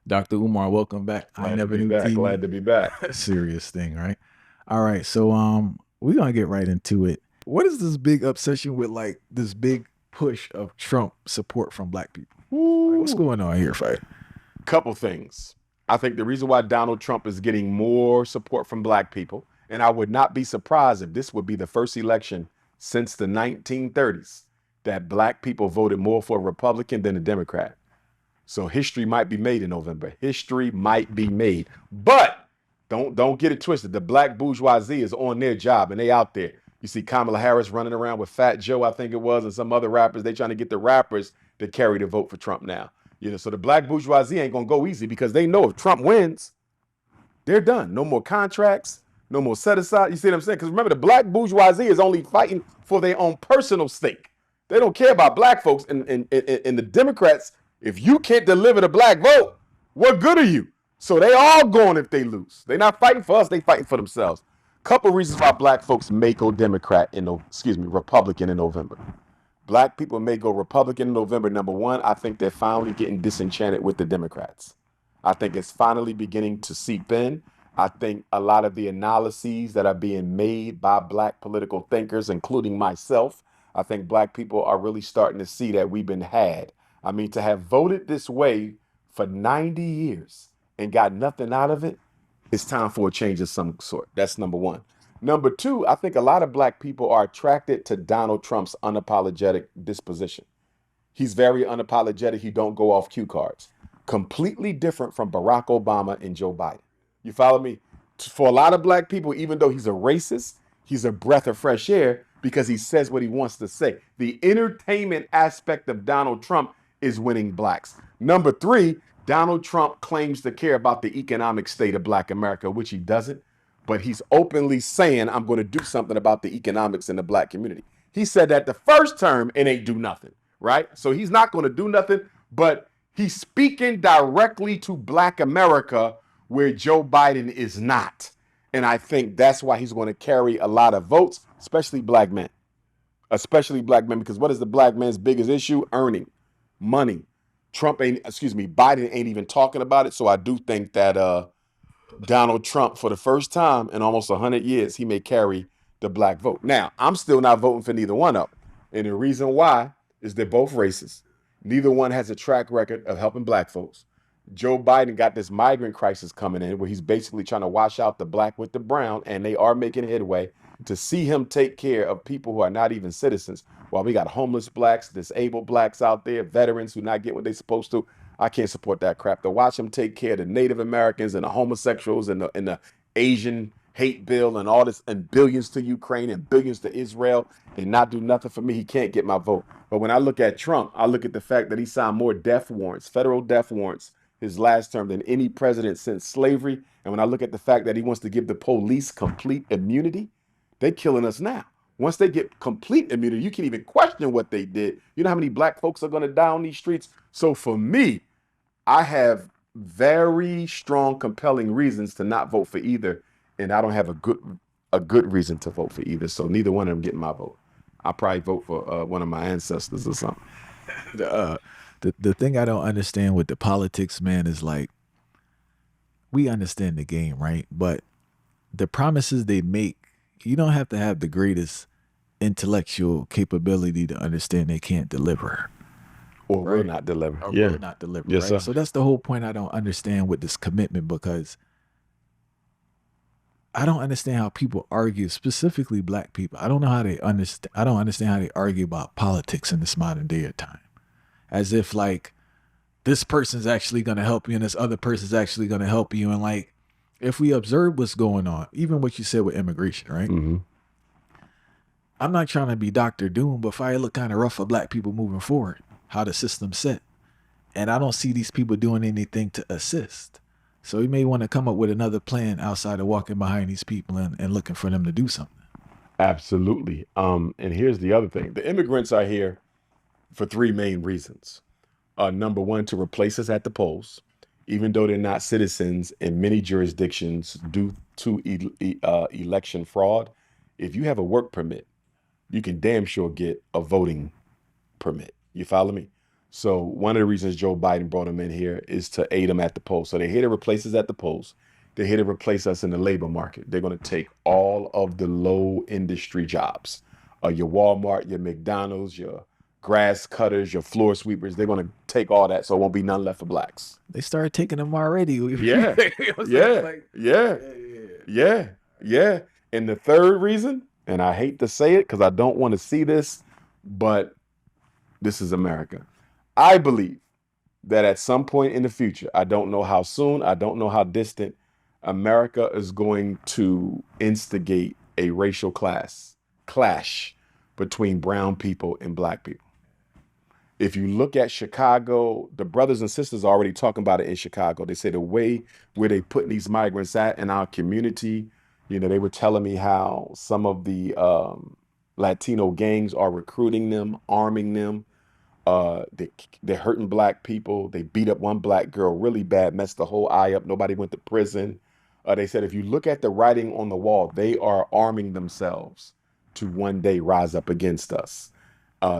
Dr. Umar, welcome back. I Glad to never be knew back. TV. Glad to be back. Serious thing, right? All right, so we're gonna get right into it. What is this big obsession with like this big push of Trump support from black people? Like, what's Woo. going on here, fight? Couple things. I think the reason why Donald Trump is getting more support from black people, and I would not be surprised if this would be the first election since the 1930s that black people voted more for a Republican than a Democrat. So history might be made in November. History might be made. But don't get it twisted. The black bourgeoisie is on their job and they out there. You see Kamala Harris running around with Fat Joe, I think it was, and some other rappers. They trying to get the rappers to carry the vote for Trump now. So the black bourgeoisie ain't gonna go easy because they know if Trump wins, they're done. No more contracts, no more set aside. You see what I'm saying? Because remember, the black bourgeoisie is only fighting for their own personal stake. They don't care about black folks. And the Democrats, if you can't deliver the black vote, what good are you? So they all going if they lose. They're not fighting for us, they fighting for themselves. Couple reasons why black folks may go Democrat Republican in November. Black people may go Republican in November. Number one, I think they're finally getting disenchanted with the Democrats. I think it's finally beginning to seep in. I think a lot of the analyses that are being made by black political thinkers, including myself, I think black people are really starting to see that we've been had. I mean, to have voted this way for 90 years and got nothing out of it, it's time for a change of some sort. That's number one. Number two, I think a lot of black people are attracted to Donald Trump's unapologetic disposition. He's very unapologetic. He don't go off cue cards. Completely different from Barack Obama and Joe Biden. You follow me? For a lot of black people, even though he's a racist, he's a breath of fresh air because he says what he wants to say. The entertainment aspect of Donald Trump is winning blacks. Number three, Donald Trump claims to care about the economic state of black America, which he doesn't, but he's openly saying, I'm going to do something about the economics in the black community. He said that the first term and ain't do nothing, right? So he's not going to do nothing, but he's speaking directly to black America where Joe Biden is not. And I think that's why he's going to carry a lot of votes, especially black men, because what is the black man's biggest issue? Earning money. Biden ain't even talking about it. So I do think that Donald Trump, for the first time in almost 100 years, he may carry the black vote. Now, I'm still not voting for neither one of them. And the reason why is they're both racist. Neither one has a track record of helping black folks. Joe Biden got this migrant crisis coming in where he's basically trying to wash out the black with the brown, and they are making headway. To see him take care of people who are not even citizens, while we got homeless blacks, disabled blacks out there, veterans who not get what they're supposed to, I can't support that crap. To watch him take care of the Native Americans and the homosexuals and the Asian hate bill and all this and billions to Ukraine and billions to Israel and not do nothing for me, he can't get my vote. But when I look at Trump, I look at the fact that he signed more death warrants, federal death warrants, his last term than any president since slavery. And when I look at the fact that he wants to give the police complete immunity, they're killing us now. Once they get complete immunity, you can't even question what they did. You know how many black folks are going to die on these streets? So for me, I have very strong, compelling reasons to not vote for either, and I don't have a good reason to vote for either. So neither one of them getting my vote. I'll probably vote for one of my ancestors or something. The the thing I don't understand with the politics, man, is like we understand the game, right? But the promises they make, you don't have to have the greatest intellectual capability to understand they can't deliver, Or will right? not deliver. Or Yeah. will not deliver, Yes, right? sir. So that's the whole point I don't understand with this commitment because I don't understand how people argue, specifically black people. I don't know how they understand. I don't understand how they argue about politics in this modern day of time, as if like this person's actually going to help you and this other person's actually going to help you. And like, if we observe what's going on, even what you said with immigration, right? Mm-hmm. I'm not trying to be Dr. Doom, but fire look kind of rough for black people moving forward, how the system's set. And I don't see these people doing anything to assist. So we may want to come up with another plan outside of walking behind these people and looking for them to do something. Absolutely. And here's the other thing: the immigrants are here for three main reasons. Number one, to replace us at the polls, even though they're not citizens in many jurisdictions due to election fraud. If you have a work permit, you can damn sure get a voting permit. You follow me? So one of the reasons Joe Biden brought him in here is to aid him at the polls. So they're here to replace us at the polls. They're here to replace us in the labor market. They're going to take all of the low industry jobs, your Walmart, your McDonald's, your grass cutters, your floor sweepers. They're going to take all that, so it won't be none left for blacks. They started taking them already. Yeah, yeah. And the third reason, and I hate to say it because I don't want to see this, but this is America. I believe that at some point in the future, I don't know how soon, I don't know how distant, America is going to instigate a racial clash between brown people and black people. If you look at Chicago, the brothers and sisters are already talking about it in Chicago. They say the way where they putting these migrants at in our community, they were telling me how some of the Latino gangs are recruiting them, arming them. They're hurting black people. They beat up one black girl really bad, messed the whole eye up. Nobody went to prison. They said if you look at the writing on the wall, they are arming themselves to one day rise up against us.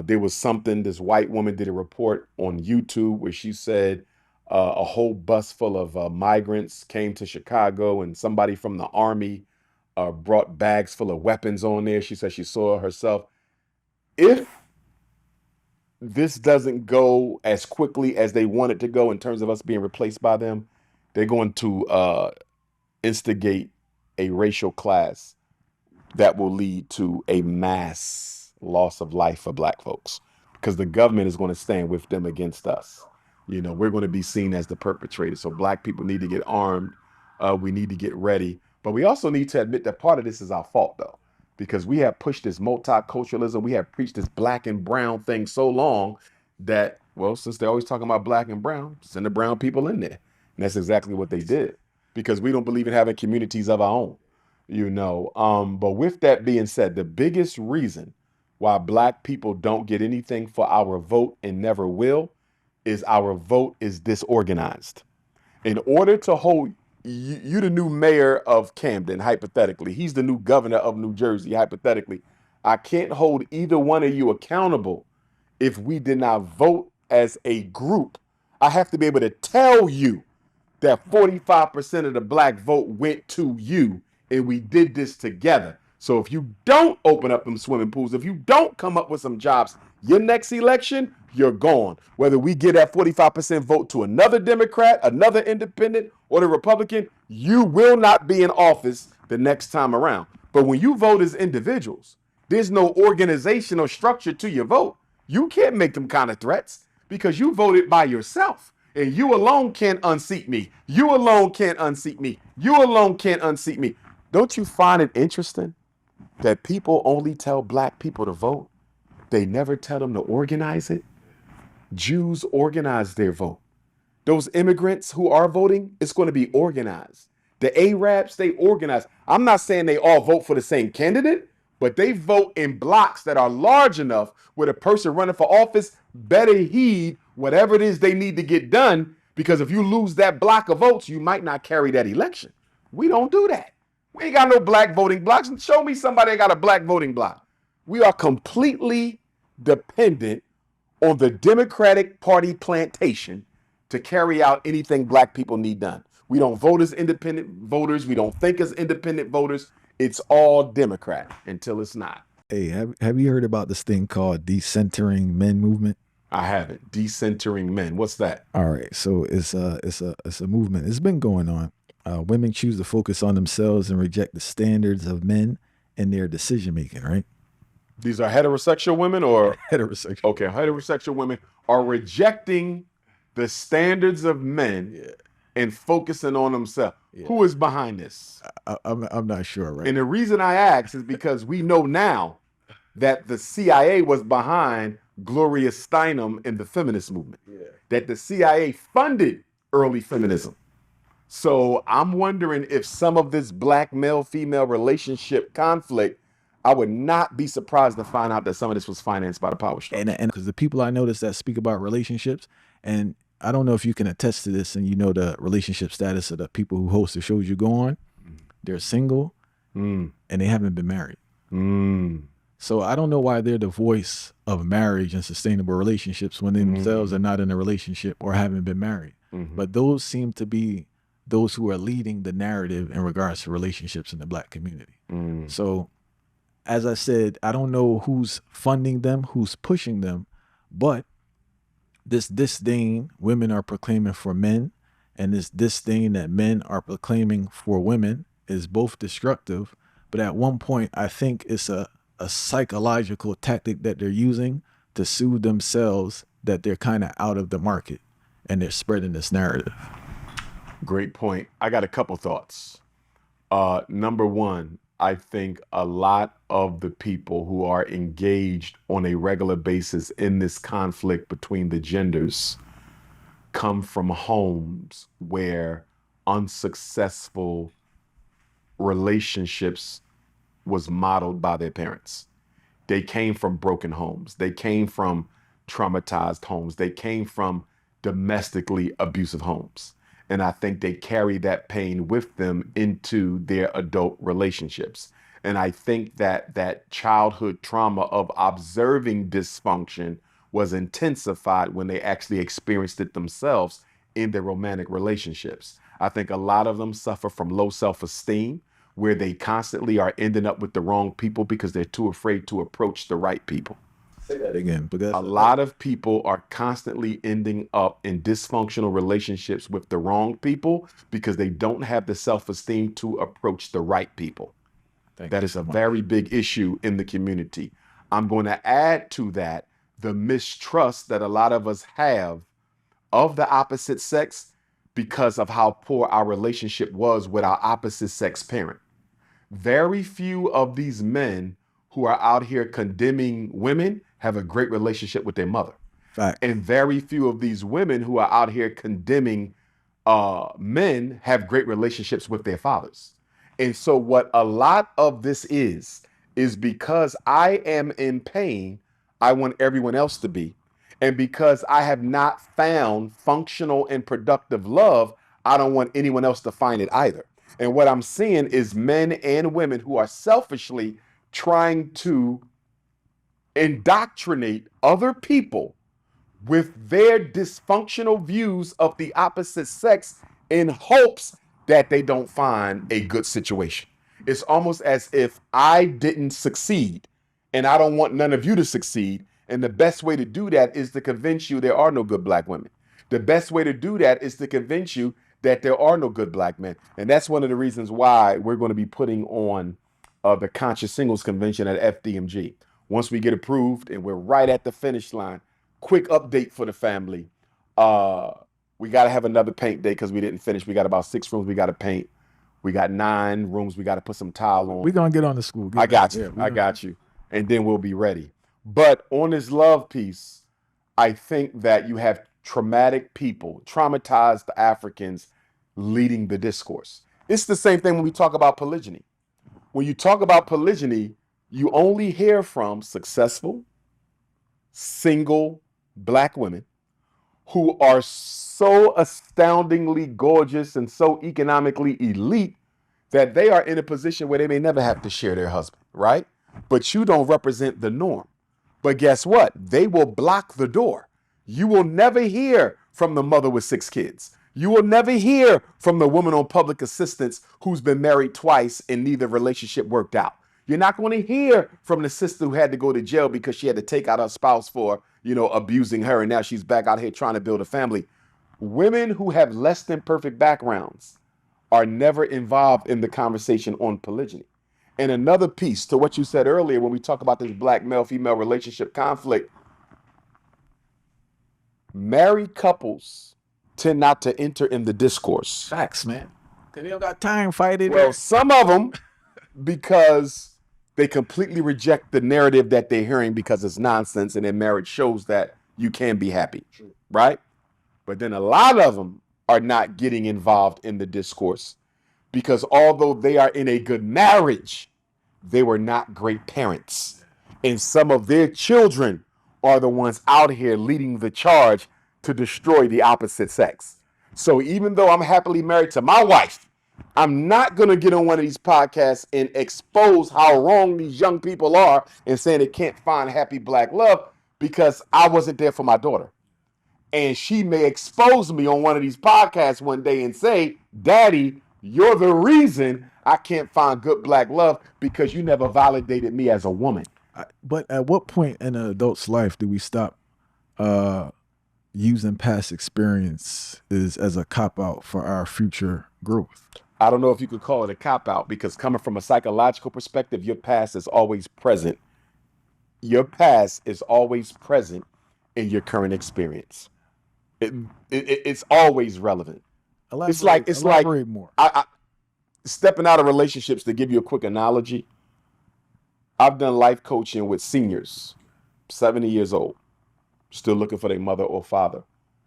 There was this white woman did a report on YouTube where she said a whole bus full of migrants came to Chicago and somebody from the army brought bags full of weapons on there. She said she saw herself. If this doesn't go as quickly as they want it to go in terms of us being replaced by them, they're going to instigate a racial class that will lead to a mass loss of life for black folks because the government is going to stand with them against us. We're going to be seen as the perpetrators. So black people need to get armed. We need to get ready. But we also need to admit that part of this is our fault, though, because we have pushed this multiculturalism. We have preached this black and brown thing so long that, well, since they're always talking about black and brown, send the brown people in there. And that's exactly what they did because we don't believe in having communities of our own. But with that being said, the biggest reason why black people don't get anything for our vote and never will is our vote is disorganized. In order to hold you the new mayor of Camden, hypothetically, he's the new governor of New Jersey, hypothetically, I can't hold either one of you accountable if we did not vote as a group. I have to be able to tell you that 45% of the black vote went to you, and we did this together. So if you don't open up them swimming pools, if you don't come up with some jobs, your next election, you're gone. Whether we get that 45% vote to another Democrat, another independent, or the Republican, you will not be in office the next time around. But when you vote as individuals, there's no organizational structure to your vote. You can't make them kind of threats because you voted by yourself. And you alone can't unseat me. You alone can't unseat me. You alone can't unseat me. Don't you find it interesting that people only tell black people to vote? They never tell them to organize it. Jews organize their vote. Those immigrants who are voting, it's going to be organized. The Arabs, they organize. I'm not saying they all vote for the same candidate, but they vote in blocks that are large enough where the person running for office better heed whatever it is they need to get done, because if you lose that block of votes, you might not carry that election. We don't do that. We ain't got no black voting blocks. Show me somebody that got a black voting block. We are completely dependent on the Democratic Party plantation to carry out anything black people need done. We don't vote as independent voters. We don't think as independent voters. It's all Democrat until it's not. Hey, have you heard about this thing called decentering men movement? I haven't. Decentering men. What's that? All right, so it's a movement. It's been going on. Women choose to focus on themselves and reject the standards of men in their decision making. Right? These are heterosexual women or heterosexual? Okay, heterosexual women are rejecting the standards of men and focusing on themselves. Yeah. Who is behind this? I'm not sure. Right. And the reason I ask is because we know now that the CIA was behind Gloria Steinem in the feminist movement. Yeah. That the CIA funded early feminism. So I'm wondering if some of this black male-female relationship conflict, I would not be surprised to find out that some of this was financed by the power structure. And because the people I notice that speak about relationships, and I don't know if you can attest to this, and you know the relationship status of the people who host the shows you go on, they're single and they haven't been married. So I don't know why they're the voice of marriage and sustainable relationships when they themselves are not in a relationship or haven't been married. But those seem to be those who are leading the narrative in regards to relationships in the black community. So as I said, I don't know who's funding them, who's pushing them, but this disdain women are proclaiming for men and this disdain that men are proclaiming for women is both destructive. But at one point, I think it's a psychological tactic that they're using to soothe themselves that they're kind of out of the market and they're spreading this narrative. Great point. I got a couple thoughts. Number one, I think a lot of the people who are engaged on a regular basis in this conflict between the genders come from homes where unsuccessful relationships was modeled by their parents. They came from broken homes. They came from traumatized homes. They came from domestically abusive homes. And I think they carry that pain with them into their adult relationships. And I think that that childhood trauma of observing dysfunction was intensified when they actually experienced it themselves in their romantic relationships. I think a lot of them suffer from low self-esteem, where they constantly are ending up with the wrong people because they're too afraid to approach the right people. Say that again, because A lot of people are constantly ending up in dysfunctional relationships with the wrong people because they don't have the self-esteem to approach the right people. That is a very big issue in the community. I'm going to add to that the mistrust that a lot of us have of the opposite sex because of how poor our relationship was with our opposite sex parent. Very few of these men who are out here condemning women have a great relationship with their mother. Fact. And very few of these women who are out here condemning men have great relationships with their fathers. And so what a lot of this is because I am in pain, I want everyone else to be. And because I have not found functional and productive love, I don't want anyone else to find it either. And what I'm seeing is men and women who are selfishly trying to indoctrinate other people with their dysfunctional views of the opposite sex in hopes that they don't find a good situation. It's almost as if I didn't succeed and I don't want none of you to succeed. And the best way to do that is to convince you there are no good black women. The best way to do that is to convince you that there are no good black men. And that's one of the reasons why we're going to be putting on the Conscious Singles Convention at FDMG. Once we get approved and we're right at the finish line, quick update for the family. We got to have another paint day because we didn't finish. We got about 6 rooms we got to paint. We got 9 rooms we got to put some tile on. We're going to get on the school. I got you. I got you. And then we'll be ready. But on this love piece, I think that you have traumatic people, traumatized Africans leading the discourse. It's the same thing when we talk about polygyny. When you talk about polygyny, you only hear from successful, single black women who are so astoundingly gorgeous and so economically elite that they are in a position where they may never have to share their husband, right? But you don't represent the norm. But guess what? They will block the door. You will never hear from the mother with 6 kids. You will never hear from the woman on public assistance who's been married twice and neither relationship worked out. You're not going to hear from the sister who had to go to jail because she had to take out her spouse for, abusing her, and now she's back out here trying to build a family. Women who have less than perfect backgrounds are never involved in the conversation on polygyny. And another piece to what you said earlier when we talk about this black male-female relationship conflict, married couples tend not to enter in the discourse. Facts, man. Because they don't got time fighting. Well, some of them, because they completely reject the narrative that they're hearing because it's nonsense, and their marriage shows that you can be happy, right? But then a lot of them are not getting involved in the discourse because although they are in a good marriage, they were not great parents. And some of their children are the ones out here leading the charge to destroy the opposite sex. So even though I'm happily married to my wife I'm not going to get on one of these podcasts and expose how wrong these young people are and saying they can't find happy black love because I wasn't there for my daughter. And she may expose me on one of these podcasts one day and say, Daddy, you're the reason I can't find good black love because you never validated me as a woman. But at what point in an adult's life do we stop using past experiences as a cop out for our future growth? I don't know if you could call it a cop out because coming from a psychological perspective, your past is always present. Your past is always present in your current experience. It's always relevant. Elaborate more. I stepping out of relationships. To give you a quick analogy, I've done life coaching with seniors, 70 years old, still looking for their mother or father,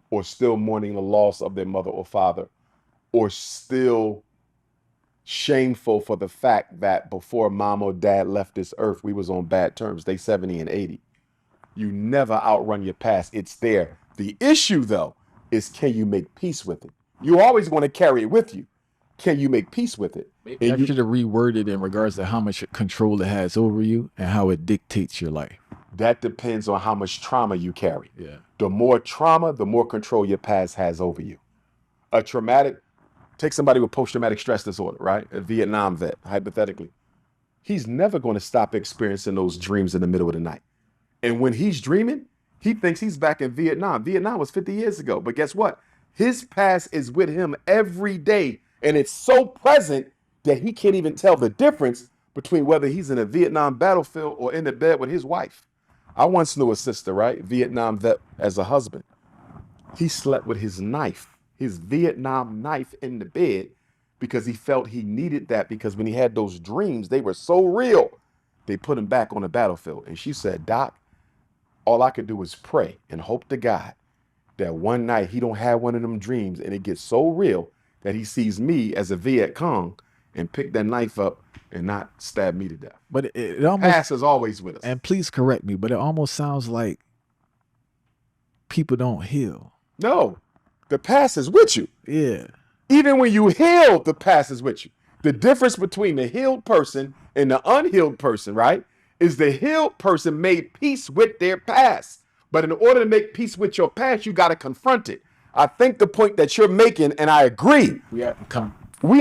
or still mourning the loss of their mother or father, or still shameful for the fact that before mom or dad left this earth, we was on bad terms. They 70 and 80. You never outrun your past. It's there. The issue, though, is can you make peace with it? You always want to carry it with you. Can you make peace with it? Maybe I should have reworded in regards to how much control it has over you and how it dictates your life. That depends on how much trauma you carry. Yeah. The more trauma, the more control your past has over you. Take somebody with post-traumatic stress disorder, right? A Vietnam vet, hypothetically. He's never going to stop experiencing those dreams in the middle of the night. And when he's dreaming, he thinks he's back in Vietnam. Vietnam was 50 years ago. But guess what? His past is with him every day. And it's so present that he can't even tell the difference between whether he's in a Vietnam battlefield or in the bed with his wife. I once knew a sister, right? Vietnam vet as a husband. He slept with his knife, his Vietnam knife in the bed because he felt he needed that because when he had those dreams, they were so real. They put him back on the battlefield. And she said, Doc, all I could do is pray and hope to God that one night he don't have one of them dreams and it gets so real that he sees me as a Viet Cong and pick that knife up and not stab me to death. But it almost past is always with us. And please correct me, but it almost sounds like people don't heal. No, the past is with you. Yeah. Even when you heal, the past is with you. The difference between the healed person and the unhealed person, right, is the healed person made peace with their past. But in order to make peace with your past, you got to confront it. I think the point that you're making, and I agree, we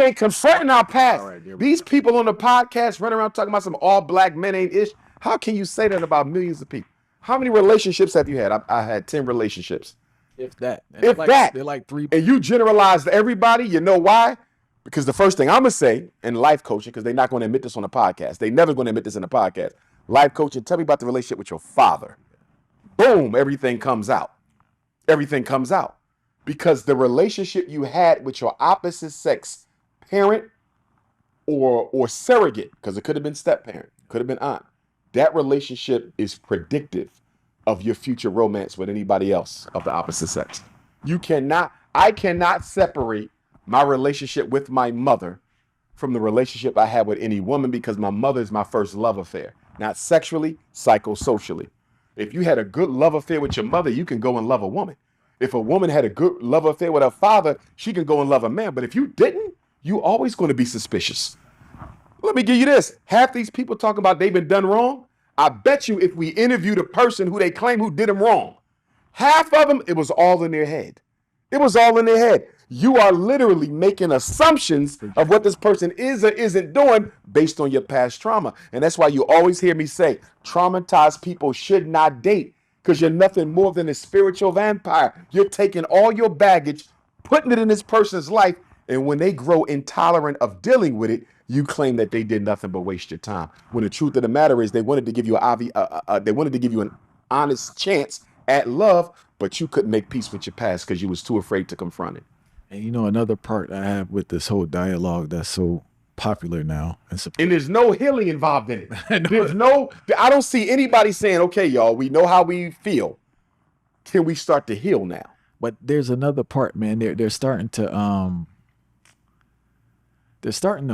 ain't confronting our past. Right, these people on the podcast running around talking about some all black men ain't ish. How can you say that about millions of people? How many relationships have you had? I had 10 relationships. If that. They're like 3. And you generalize to everybody. You know why? Because the first thing I'm going to say in life coaching, because they're not going to admit this on a podcast. They never going to admit this in a podcast. Life coaching, tell me about the relationship with your father. Boom, everything comes out. Everything comes out. Because the relationship you had with your opposite sex parent or surrogate, because it could have been step parent, could have been aunt, that relationship is predictive of your future romance with anybody else of the opposite sex. I cannot separate my relationship with my mother from the relationship I had with any woman because my mother is my first love affair, not sexually, psychosocially. If you had a good love affair with your mother, you can go and love a woman. If a woman had a good love affair with her father, she can go and love a man. But if you didn't, you always going to be suspicious. Let me give you this. Half these people talking about they've been done wrong. I bet you if we interviewed a person who they claim who did them wrong, half of them, it was all in their head. It was all in their head. You are literally making assumptions of what this person is or isn't doing based on your past trauma. And that's why you always hear me say, traumatized people should not date because you're nothing more than a spiritual vampire. You're taking all your baggage, putting it in this person's life, and when they grow intolerant of dealing with it, you claim that they did nothing but waste your time. When the truth of the matter is, they wanted to give you an honest chance at love, but you couldn't make peace with your past because you was too afraid to confront it. And you know, another part I have with this whole dialogue that's so popular now, and there's no healing involved in it. I don't see anybody saying, "Okay, y'all, we know how we feel. Can we start to heal now?" But there's another part, man. They're starting to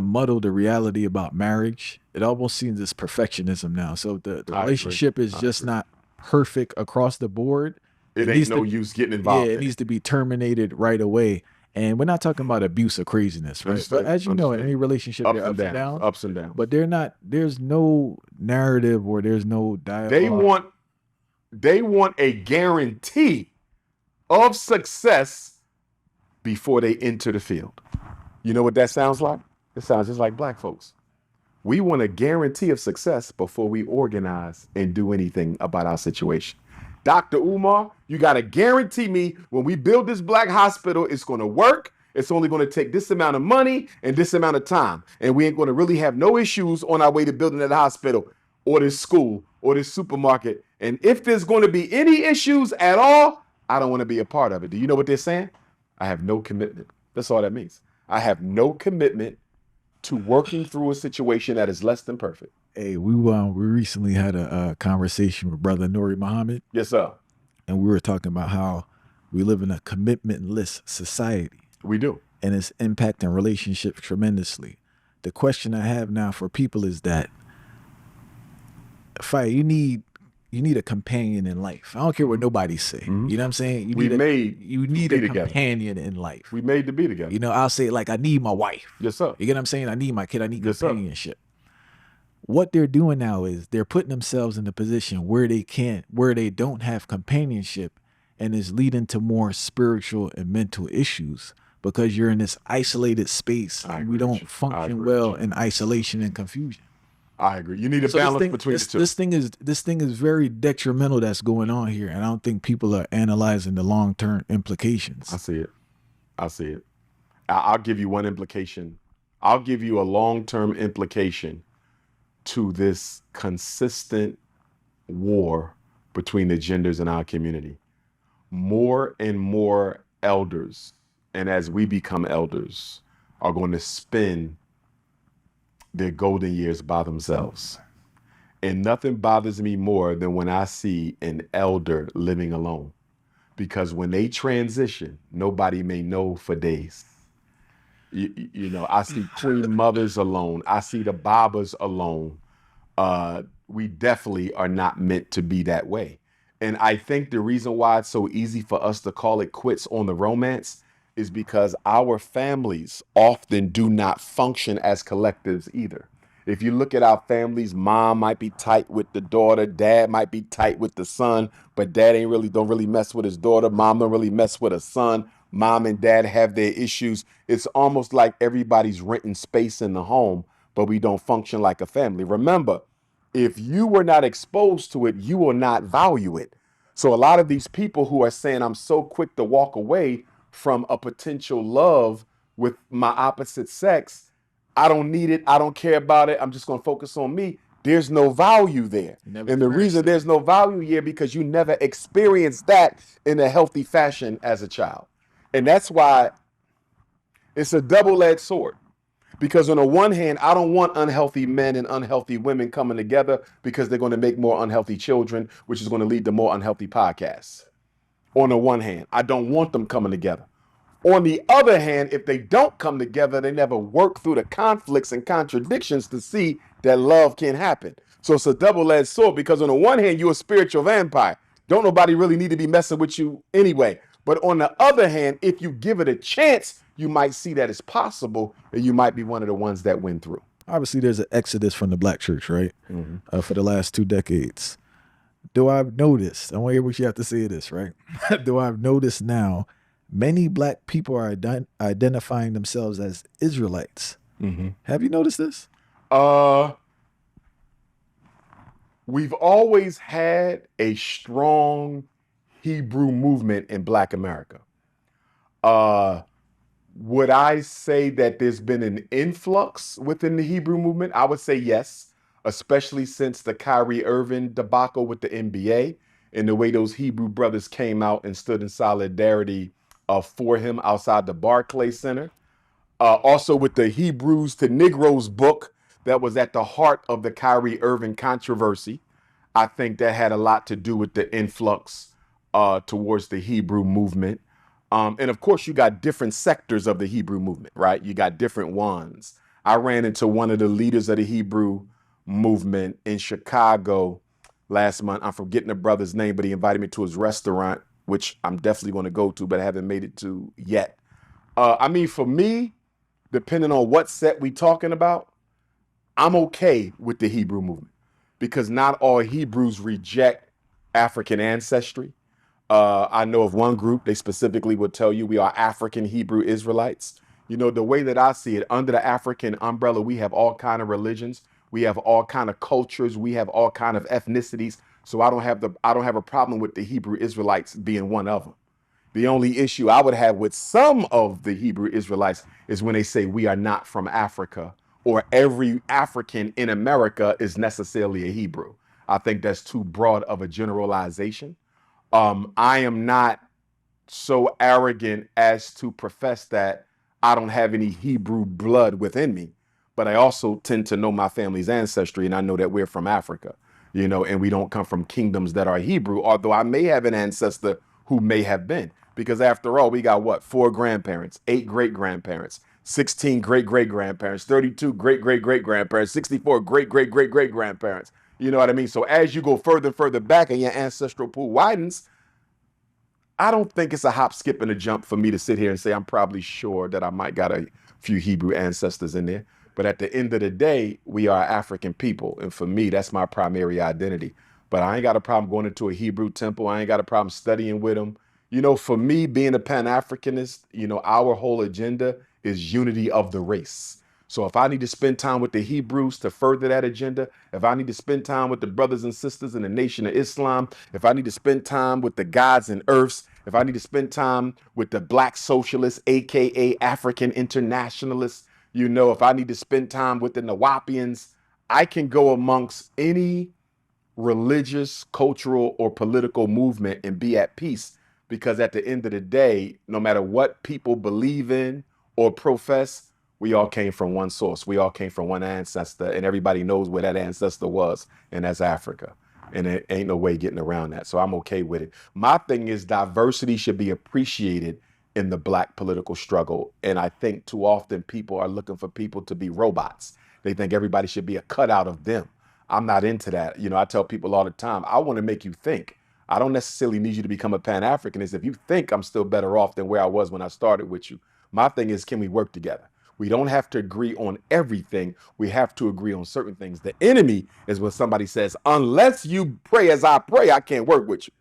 muddle the reality about marriage. It almost seems as perfectionism now. So the relationship is just not perfect across the board. It ain't no use getting involved. Yeah, it needs to be terminated right away. And we're not talking about abuse or craziness, right? But Understood. as you know, in any relationship, there are ups and downs. Ups and downs. But they're not. There's no narrative or there's no They dialogue. want a guarantee of success before they enter the field. You know what that sounds like? It sounds just like black folks. We want a guarantee of success before we organize and do anything about our situation. Dr. Umar, you got to guarantee me when we build this black hospital, it's going to work. It's only going to take this amount of money and this amount of time. And we ain't going to really have no issues on our way to building that hospital or this school or this supermarket. And if there's going to be any issues at all, I don't want to be a part of it. Do you know what they're saying? I have no commitment. That's all that means. I have no commitment to working through a situation that is less than perfect. Hey, we recently had a conversation with Brother Nuri Muhammad. Yes, sir. And we were talking about how we live in a commitmentless society. We do. And it's impacting relationships tremendously. The question I have now for people is that, Fire, you need a companion in life. I don't care what nobody say. Mm-hmm. You know what I'm saying? You need a companion in life. We made to be together. You know, I'll say like I need my wife. Yes, sir. You get what I'm saying? I need my kid. I need Yes, companionship. Sir. What they're doing now is they're putting themselves in a position where they don't have companionship, and is leading to more spiritual and mental issues because you're in this isolated space. We don't function well in isolation and confusion. I agree. You need a balance between the two. This thing is very detrimental that's going on here, and I don't think people are analyzing the long-term implications. I see it. I'll give you one implication. I'll give you a long-term implication to this consistent war between the genders in our community. More and more elders, and as we become elders, are going to spend their golden years by themselves. And nothing bothers me more than when I see an elder living alone. Because when they transition, nobody may know for days. You know, I see queen mothers alone. I see the Babas alone. We definitely are not meant to be that way. And I think the reason why it's so easy for us to call it quits on the romance is because our families often do not function as collectives either. If you look at our families, mom might be tight with the daughter, dad might be tight with the son, but dad don't really mess with his daughter, mom don't really mess with her son, mom and dad have their issues. It's almost like everybody's renting space in the home, but we don't function like a family. Remember, if you were not exposed to it, you will not value it. So a lot of these people who are saying, I'm so quick to walk away from a potential love with my opposite sex, I don't need it, I don't care about it, I'm just going to focus on me. There's no value there. And the reason there's no value here because you never experienced that in a healthy fashion as a child. And that's why it's a double-edged sword. Because on the one hand, I don't want unhealthy men and unhealthy women coming together because they're going to make more unhealthy children, which is going to lead to more unhealthy podcasts. On the one hand, I don't want them coming together. On the other hand, if they don't come together, they never work through the conflicts and contradictions to see that love can happen. So it's a double-edged sword because on the one hand, you're a spiritual vampire. Don't nobody really need to be messing with you anyway. But on the other hand, if you give it a chance, you might see that it's possible and you might be one of the ones that win through. Obviously, there's an exodus from the black church, right? Mm-hmm. For the last 2 decades. Do I've noticed, I want to hear what you have to say this, right? Do I've noticed now many black people are identifying themselves as Israelites. Mm-hmm. Have you noticed this? We've always had a strong Hebrew movement in Black America. Would I say that there's been an influx within the Hebrew movement? I would say yes, especially since the Kyrie Irving debacle with the NBA and the way those Hebrew brothers came out and stood in solidarity for him outside the Barclays Center. Also with the Hebrews to Negroes book that was at the heart of the Kyrie Irving controversy. I think that had a lot to do with the influx towards the Hebrew movement. And of course, you got different sectors of the Hebrew movement, right? You got different ones. I ran into one of the leaders of the Hebrew movement in Chicago last month. I'm forgetting the brother's name, but he invited me to his restaurant, which I'm definitely going to go to, but I haven't made it to yet. I mean, for me, depending on what set we talking about, I'm okay with the Hebrew movement because not all Hebrews reject African ancestry. I know of one group, they specifically would tell you we are African Hebrew Israelites. You know, the way that I see it, under the African umbrella, we have all kind of religions, we have all kind of cultures, we have all kind of ethnicities. So I don't have a problem with the Hebrew Israelites being one of them. The only issue I would have with some of the Hebrew Israelites is when they say we are not from Africa or every African in America is necessarily a Hebrew. I think that's too broad of a generalization. I am not so arrogant as to profess that I don't have any Hebrew blood within me, but I also tend to know my family's ancestry and I know that we're from Africa, you know, and we don't come from kingdoms that are Hebrew, although I may have an ancestor who may have been. Because after all, we got what? 4 grandparents, 8 great grandparents, 16 great great grandparents, 32 great great great grandparents, 64 great great great great grandparents. You know what I mean? So as you go further and further back and your ancestral pool widens, I don't think it's a hop, skip, and a jump for me to sit here and say I'm probably sure that I might got a few Hebrew ancestors in there. But at the end of the day, we are African people. And for me, that's my primary identity. But I ain't got a problem going into a Hebrew temple. I ain't got a problem studying with them. You know, for me, being a Pan-Africanist, you know, our whole agenda is unity of the race. So if I need to spend time with the Hebrews to further that agenda, if I need to spend time with the brothers and sisters in the Nation of Islam, if I need to spend time with the gods and earths, if I need to spend time with the black socialists, aka African internationalists, you know, if I need to spend time with the Nawapians, I can go amongst any religious, cultural, or political movement and be at peace. Because at the end of the day, no matter what people believe in or profess, we all came from one source. We all came from one ancestor, and everybody knows where that ancestor was, and that's Africa. And it ain't no way getting around that. So I'm okay with it. My thing is diversity should be appreciated in the black political struggle. And I think too often people are looking for people to be robots. They think everybody should be a cutout of them. I'm not into that. You know, I tell people all the time, I want to make you think. I don't necessarily need you to become a Pan-Africanist. If you think I'm still better off than where I was when I started with you, my thing is, can we work together? We don't have to agree on everything. We have to agree on certain things. The enemy is when somebody says, unless you pray as I pray, I can't work with you.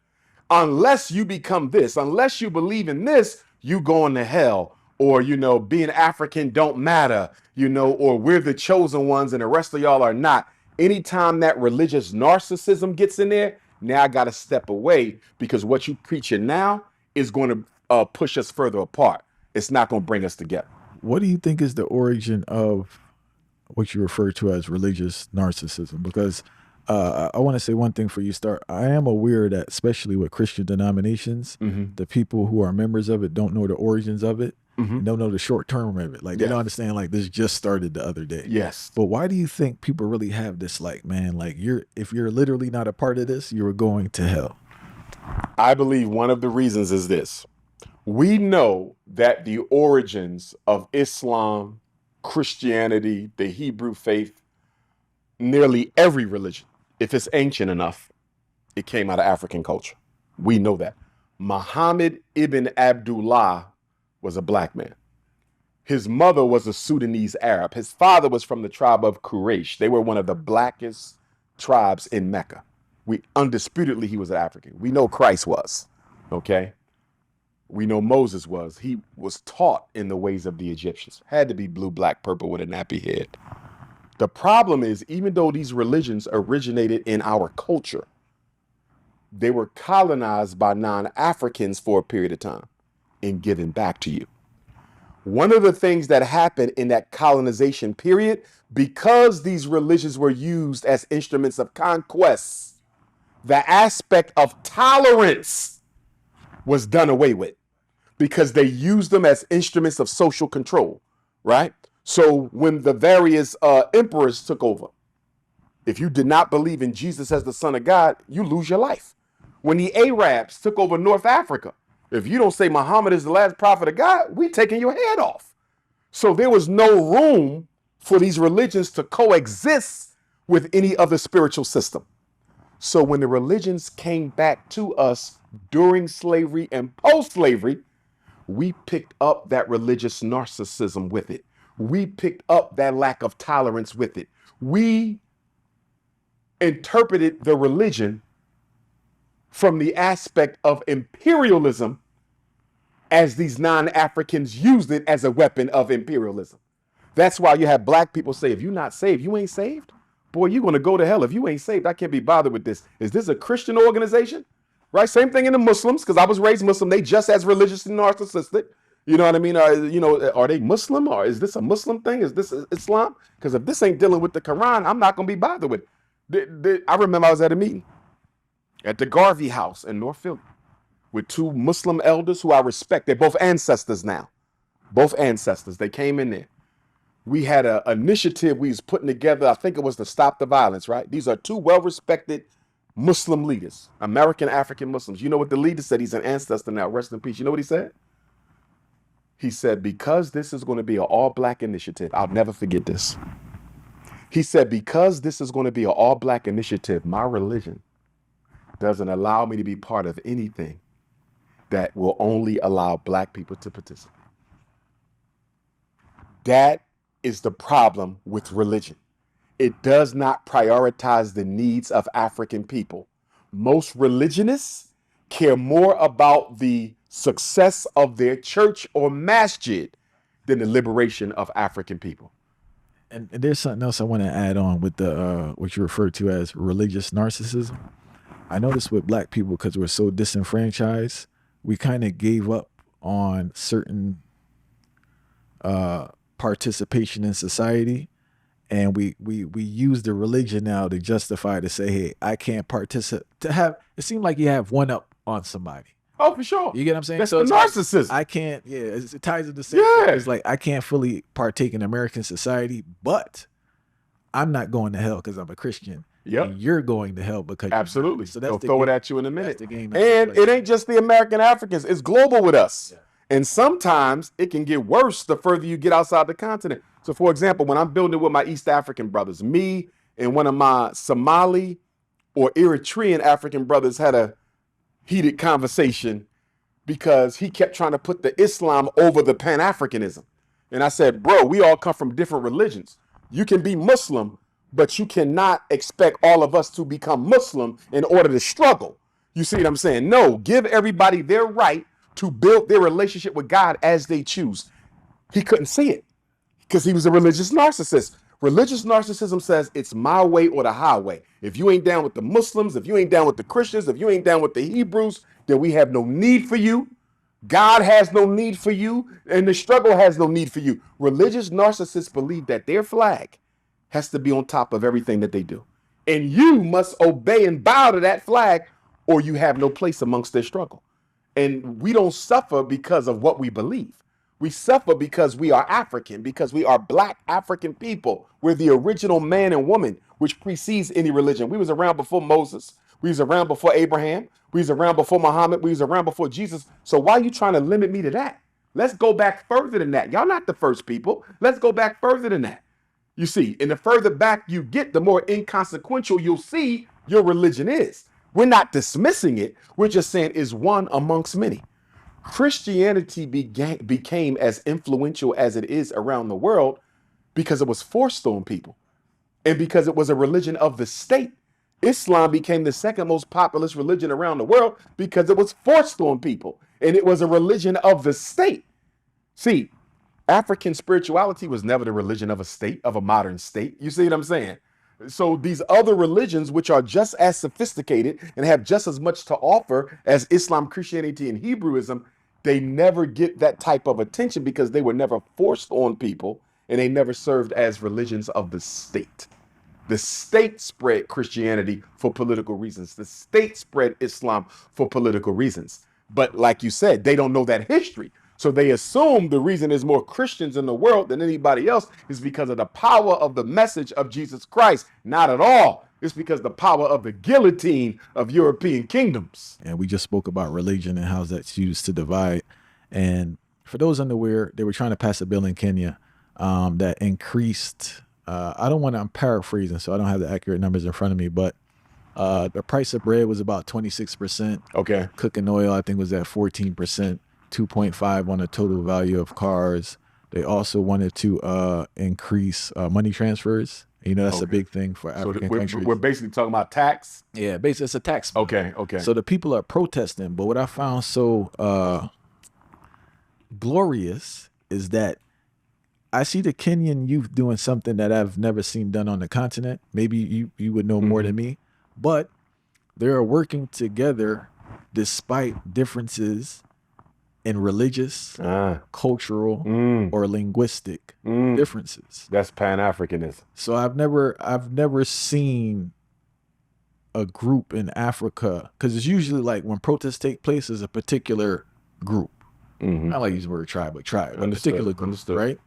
Unless you become this, unless you believe in this, you going to hell. Or, you know, being African don't matter, you know, or we're the chosen ones and the rest of y'all are not. Anytime that religious narcissism gets in there, now I got to step away because what you preaching now is going to push us further apart. It's not going to bring us together. What do you think is the origin of what you refer to as religious narcissism? Because I want to say one thing for you start. I am aware that, especially with Christian denominations, Mm-hmm. the people who are members of it don't know the origins of it Mm-hmm. and don't know the short term of it. Like they Yeah. don't understand like this just started the other day. Yes. But why do you think people really have this like, man, like if you're literally not a part of this, you're going to hell? I believe one of the reasons is this. We know that the origins of Islam, Christianity, the Hebrew faith, nearly every religion, if it's ancient enough, it came out of African culture. We know that. Muhammad ibn Abdullah was a black man. His mother was a Sudanese Arab. His father was from the tribe of Quraysh. They were one of the blackest tribes in Mecca. We undisputedly he was an African. We know Christ was. Okay. We know Moses was. He was taught in the ways of the Egyptians. Had to be blue, black, purple with a nappy head. The problem is, even though these religions originated in our culture, they were colonized by non-Africans for a period of time and given back to you. One of the things that happened in that colonization period, because these religions were used as instruments of conquest, the aspect of tolerance was done away with because they used them as instruments of social control, right? So when the various emperors took over, if you did not believe in Jesus as the Son of God, you lose your life. When the Arabs took over North Africa, if you don't say Muhammad is the last prophet of God, we taking your head off. So there was no room for these religions to coexist with any other spiritual system. So when the religions came back to us during slavery and post-slavery, we picked up that religious narcissism with it. We picked up that lack of tolerance with it. We interpreted the religion from the aspect of imperialism as these non-Africans used it as a weapon of imperialism. That's why you have black people say, if you're not saved, you ain't saved? Boy, you're going to go to hell. If you ain't saved, I can't be bothered with this. Is this a Christian organization? Right? Same thing in the Muslims, because I was raised Muslim. They just as religious and narcissistic. You know what I mean? Are they Muslim, or is this a Muslim thing? Is this Islam? Because if this ain't dealing with the Quran, I'm not going to be bothered with it. I remember I was at a meeting at the Garvey House in North Philly with two Muslim elders who I respect. They're both ancestors now. Both ancestors. They came in there. We had an initiative we was putting together. I think it was to stop the violence, right? These are two well-respected Muslim leaders, American African Muslims. You know what the leader said? He's an ancestor now. Rest in peace. You know what he said? He said, because this is going to be an all-black initiative, I'll never forget this. He said, because this is going to be an all-black initiative, my religion doesn't allow me to be part of anything that will only allow black people to participate. That is the problem with religion. It does not prioritize the needs of African people. Most religionists care more about the success of their church or masjid than the liberation of African people. And there's something else I want to add on with the what you refer to as religious narcissism. I noticed with black people, because we're so disenfranchised, we kind of gave up on certain participation in society, and we use the religion now to justify, to say, hey, I can't participate. To have it seemed like you have one up on somebody. Oh, for sure. You get what I'm saying? That's so the narcissism. Like, I can't. Yeah, it ties to the same. Yeah. It's like I can't fully partake in American society, but I'm not going to hell because I'm a Christian. Yep. And you're going to hell because absolutely. So they'll throw it at you in a minute. That's the game. And it ain't just the American Africans. It's global with us. Yeah. And sometimes it can get worse the further you get outside the continent. So, for example, when I'm building with my East African brothers, me and one of my Somali or Eritrean African brothers had a heated conversation because he kept trying to put the Islam over the Pan-Africanism. And I said, bro, we all come from different religions. You can be Muslim, but you cannot expect all of us to become Muslim in order to struggle. You see what I'm saying? No, give everybody their right to build their relationship with God as they choose. He couldn't see it because he was a religious narcissist. Religious narcissism says it's my way or the highway. If you ain't down with the Muslims, if you ain't down with the Christians, if you ain't down with the Hebrews, then we have no need for you. God has no need for you, and the struggle has no need for you. Religious narcissists believe that their flag has to be on top of everything that they do. And you must obey and bow to that flag, or you have no place amongst their struggle. And we don't suffer because of what we believe. We suffer because we are African, because we are black African people. We're the original man and woman, which precedes any religion. We was around before Moses. We was around before Abraham. We was around before Muhammad. We was around before Jesus. So why are you trying to limit me to that? Let's go back further than that. Y'all not the first people. Let's go back further than that. You see, and the further back you get, the more inconsequential you'll see your religion is. We're not dismissing it. We're just saying it's one amongst many. Christianity became as influential as it is around the world because it was forced on people and because it was a religion of the state. Islam became the second most populous religion around the world because it was forced on people and it was a religion of the state. See, African spirituality was never the religion of a state, of a modern state. You see what I'm saying? So these other religions, which are just as sophisticated and have just as much to offer as Islam, Christianity, and Hebrewism, they never get that type of attention because they were never forced on people and they never served as religions of the state. The state spread Christianity for political reasons. The state spread Islam for political reasons. But like you said, they don't know that history. So they assume the reason there's more Christians in the world than anybody else is because of the power of the message of Jesus Christ. Not at all. It's because the power of the guillotine of European kingdoms. And we just spoke about religion and how that's used to divide. And for those unaware, they were trying to pass a bill in Kenya that increased, I'm paraphrasing, so I don't have the accurate numbers in front of me, but the price of bread was about 26%. Okay. Cooking oil, I think, was at 14%. 2.5 on the total value of cars. They also wanted to increase money transfers. You know, that's a Okay. big thing for So African we're countries. basically talking about tax. Yeah, basically it's a tax bill. Okay. Okay. So the people are protesting, but what I found so glorious is that I see the Kenyan youth doing something that I've never seen done on the continent. Maybe you would know more than me, but they are working together despite differences in religious, cultural, or linguistic differences. That's Pan-Africanism. So I've never seen a group in Africa, because it's usually like when protests take place, is a particular group. I like using the word tribe, but tribe, a particular group, right?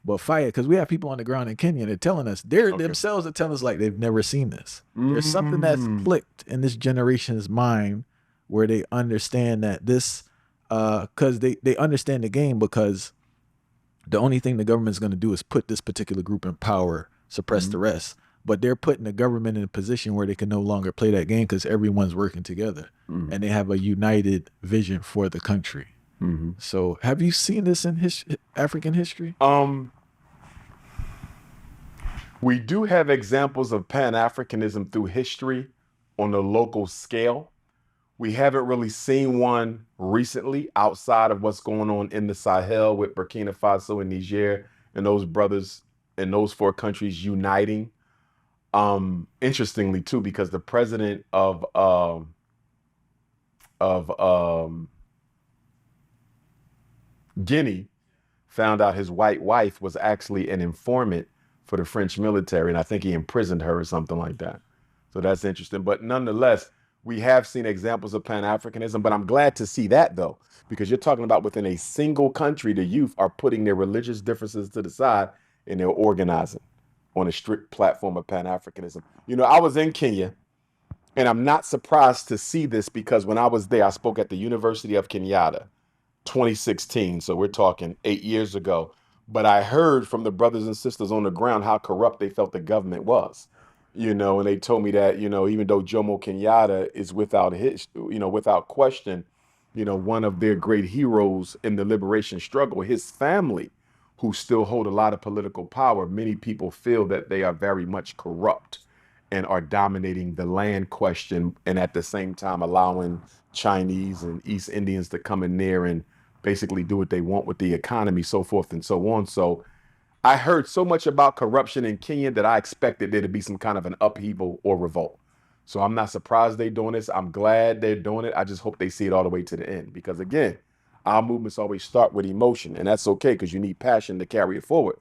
But fire, because we have people on the ground in Kenya, they're telling us, themselves are telling us like they've never seen this. There's something that's clicked in this generation's mind where they understand that this, because they understand the game, because the only thing the government's going to do is put this particular group in power, suppress the rest. But they're putting the government in a position where they can no longer play that game because everyone's working together and they have a united vision for the country. So have you seen this in African history? We do have examples of Pan-Africanism through history on a local scale. We haven't really seen one recently outside of what's going on in the Sahel with Burkina Faso and Niger and those brothers in those four countries uniting. Interestingly too, because the president of Guinea found out his white wife was actually an informant for the French military, and I think he imprisoned her or something like that. So that's interesting. But nonetheless, we have seen examples of Pan-Africanism, but I'm glad to see that though, because you're talking about within a single country, the youth are putting their religious differences to the side and they're organizing on a strict platform of Pan-Africanism. You know, I was in Kenya, and I'm not surprised to see this because when I was there, I spoke at the University of Kenyatta, 2016. So we're talking 8 years ago. But I heard from the brothers and sisters on the ground how corrupt they felt the government was. You know, and they told me that, you know, even though Jomo Kenyatta is without question, you know, one of their great heroes in the liberation struggle, his family, who still hold a lot of political power, many people feel that they are very much corrupt and are dominating the land question, and at the same time allowing Chinese and East Indians to come in there and basically do what they want with the economy, so forth and so on. So I heard so much about corruption in Kenya that I expected there to be some kind of an upheaval or revolt. So I'm not surprised they're doing this. I'm glad they're doing it. I just hope they see it all the way to the end. Because again, our movements always start with emotion, and that's okay because you need passion to carry it forward.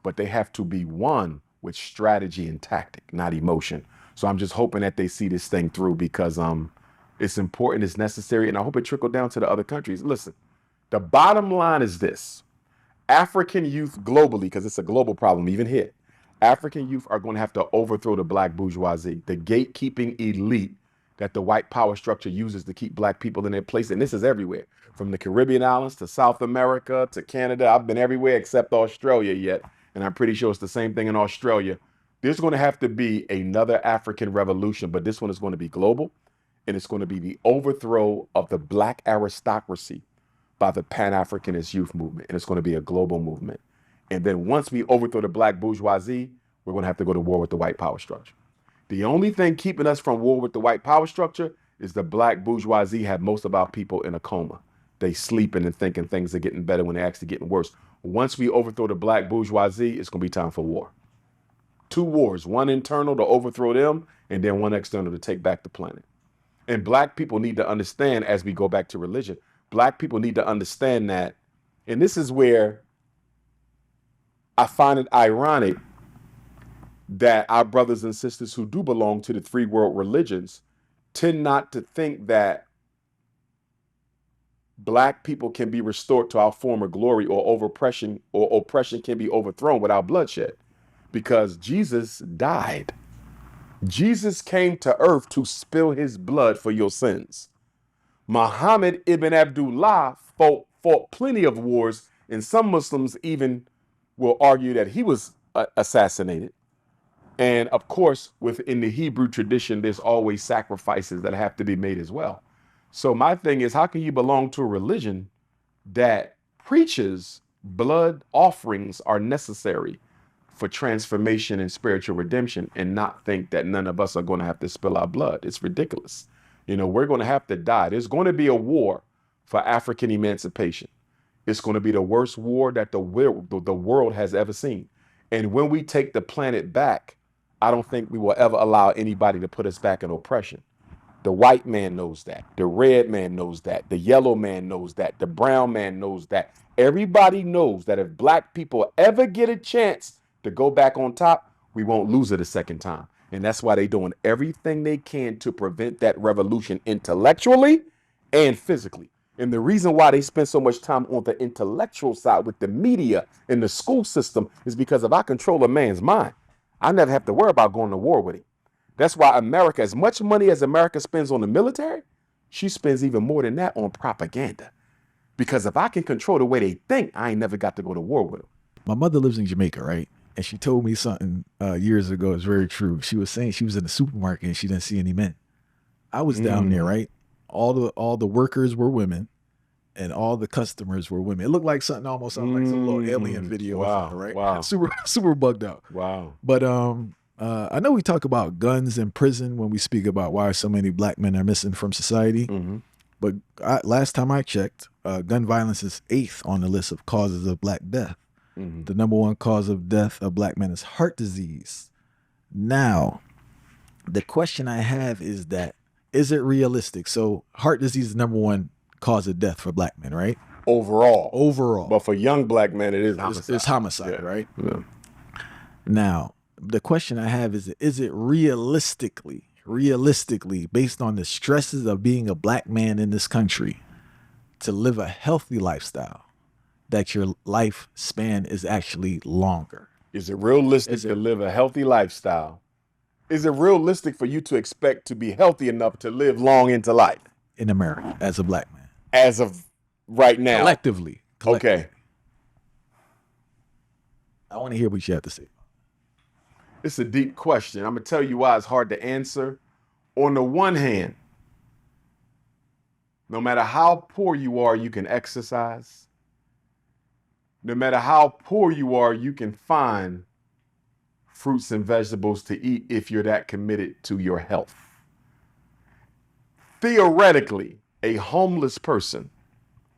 But they have to be one with strategy and tactic, not emotion. So I'm just hoping that they see this thing through because it's important, it's necessary, and I hope it trickled down to the other countries. Listen, the bottom line is this. African youth globally, because it's a global problem, even here, African youth are going to have to overthrow the black bourgeoisie, the gatekeeping elite that the white power structure uses to keep black people in their place. And this is everywhere, from the Caribbean islands to South America to Canada. I've been everywhere except Australia yet, and I'm pretty sure it's the same thing in Australia. There's going to have to be another African revolution, but this one is going to be global, and it's going to be the overthrow of the black aristocracy by the Pan-Africanist youth movement, and it's going to be a global movement. And then once we overthrow the black bourgeoisie, we're going to have to go to war with the white power structure. The only thing keeping us from war with the white power structure is the black bourgeoisie have most of our people in a coma. They sleeping and thinking things are getting better when they're actually getting worse. Once we overthrow the black bourgeoisie, it's going to be time for war. 2 wars, one internal to overthrow them, and then one external to take back the planet. And black people need to understand, as we go back to religion, black people need to understand that, and this is where I find it ironic that our brothers and sisters who do belong to the 3 world religions tend not to think that black people can be restored to our former glory, or oppression can be overthrown without bloodshed, because Jesus died. Jesus came to earth to spill his blood for your sins. Muhammad ibn Abdullah fought plenty of wars, and some Muslims even will argue that he was assassinated. And of course, within the Hebrew tradition, there's always sacrifices that have to be made as well. So my thing is, how can you belong to a religion that preachers' blood offerings are necessary for transformation and spiritual redemption, and not think that none of us are going to have to spill our blood. It's ridiculous. We're going to have to die. There's going to be a war for African emancipation. It's going to be the worst war that the world has ever seen. And when we take the planet back, I don't think we will ever allow anybody to put us back in oppression. The white man knows that. The red man knows that. The yellow man knows that. The brown man knows that. Everybody knows that if black people ever get a chance to go back on top, we won't lose it a second time. And that's why they're doing everything they can to prevent that revolution intellectually and physically. And the reason why they spend so much time on the intellectual side with the media and the school system is because if I control a man's mind, I never have to worry about going to war with him. That's why America, as much money as America spends on the military, she spends even more than that on propaganda. Because if I can control the way they think, I ain't never got to go to war with them. My mother lives in Jamaica, right? And she told me something years ago. It's very true. She was saying she was in the supermarket and she didn't see any men. I was down there, right? All the workers were women, and all the customers were women. It looked like something almost like some little alien video, or something, right? Wow. super bugged out. Wow. But I know we talk about guns in prison when we speak about why so many black men are missing from society. Mm-hmm. But last time I checked, gun violence is 8th on the list of causes of black death. Mm-hmm. The number 1 cause of death of black men is heart disease. Now, the question I have is that, is it realistic? So heart disease is the number 1 cause of death for black men, right? Overall. But for young black men, it is homicide. It's homicide, right? Yeah. Now, the question I have is it realistically, based on the stresses of being a black man in this country, to live a healthy lifestyle, that your lifespan is actually longer? Is it realistic to live a healthy lifestyle? Is it realistic for you to expect to be healthy enough to live long into life? In America, as a black man. As of right now. Collectively. Okay. I want to hear what you have to say. It's a deep question. I'm going to tell you why it's hard to answer. On the one hand, no matter how poor you are, you can exercise. No matter how poor you are, you can find fruits and vegetables to eat if you're that committed to your health. Theoretically, a homeless person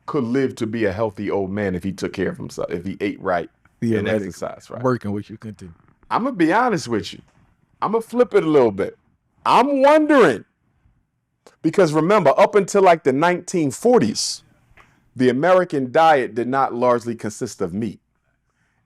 could live to be a healthy old man if he took care of himself, if he ate right and exercised right. Working with you, continue. I'm going to be honest with you. I'm going to flip it a little bit. I'm wondering, because remember, up until like the 1940s, the American diet did not largely consist of meat.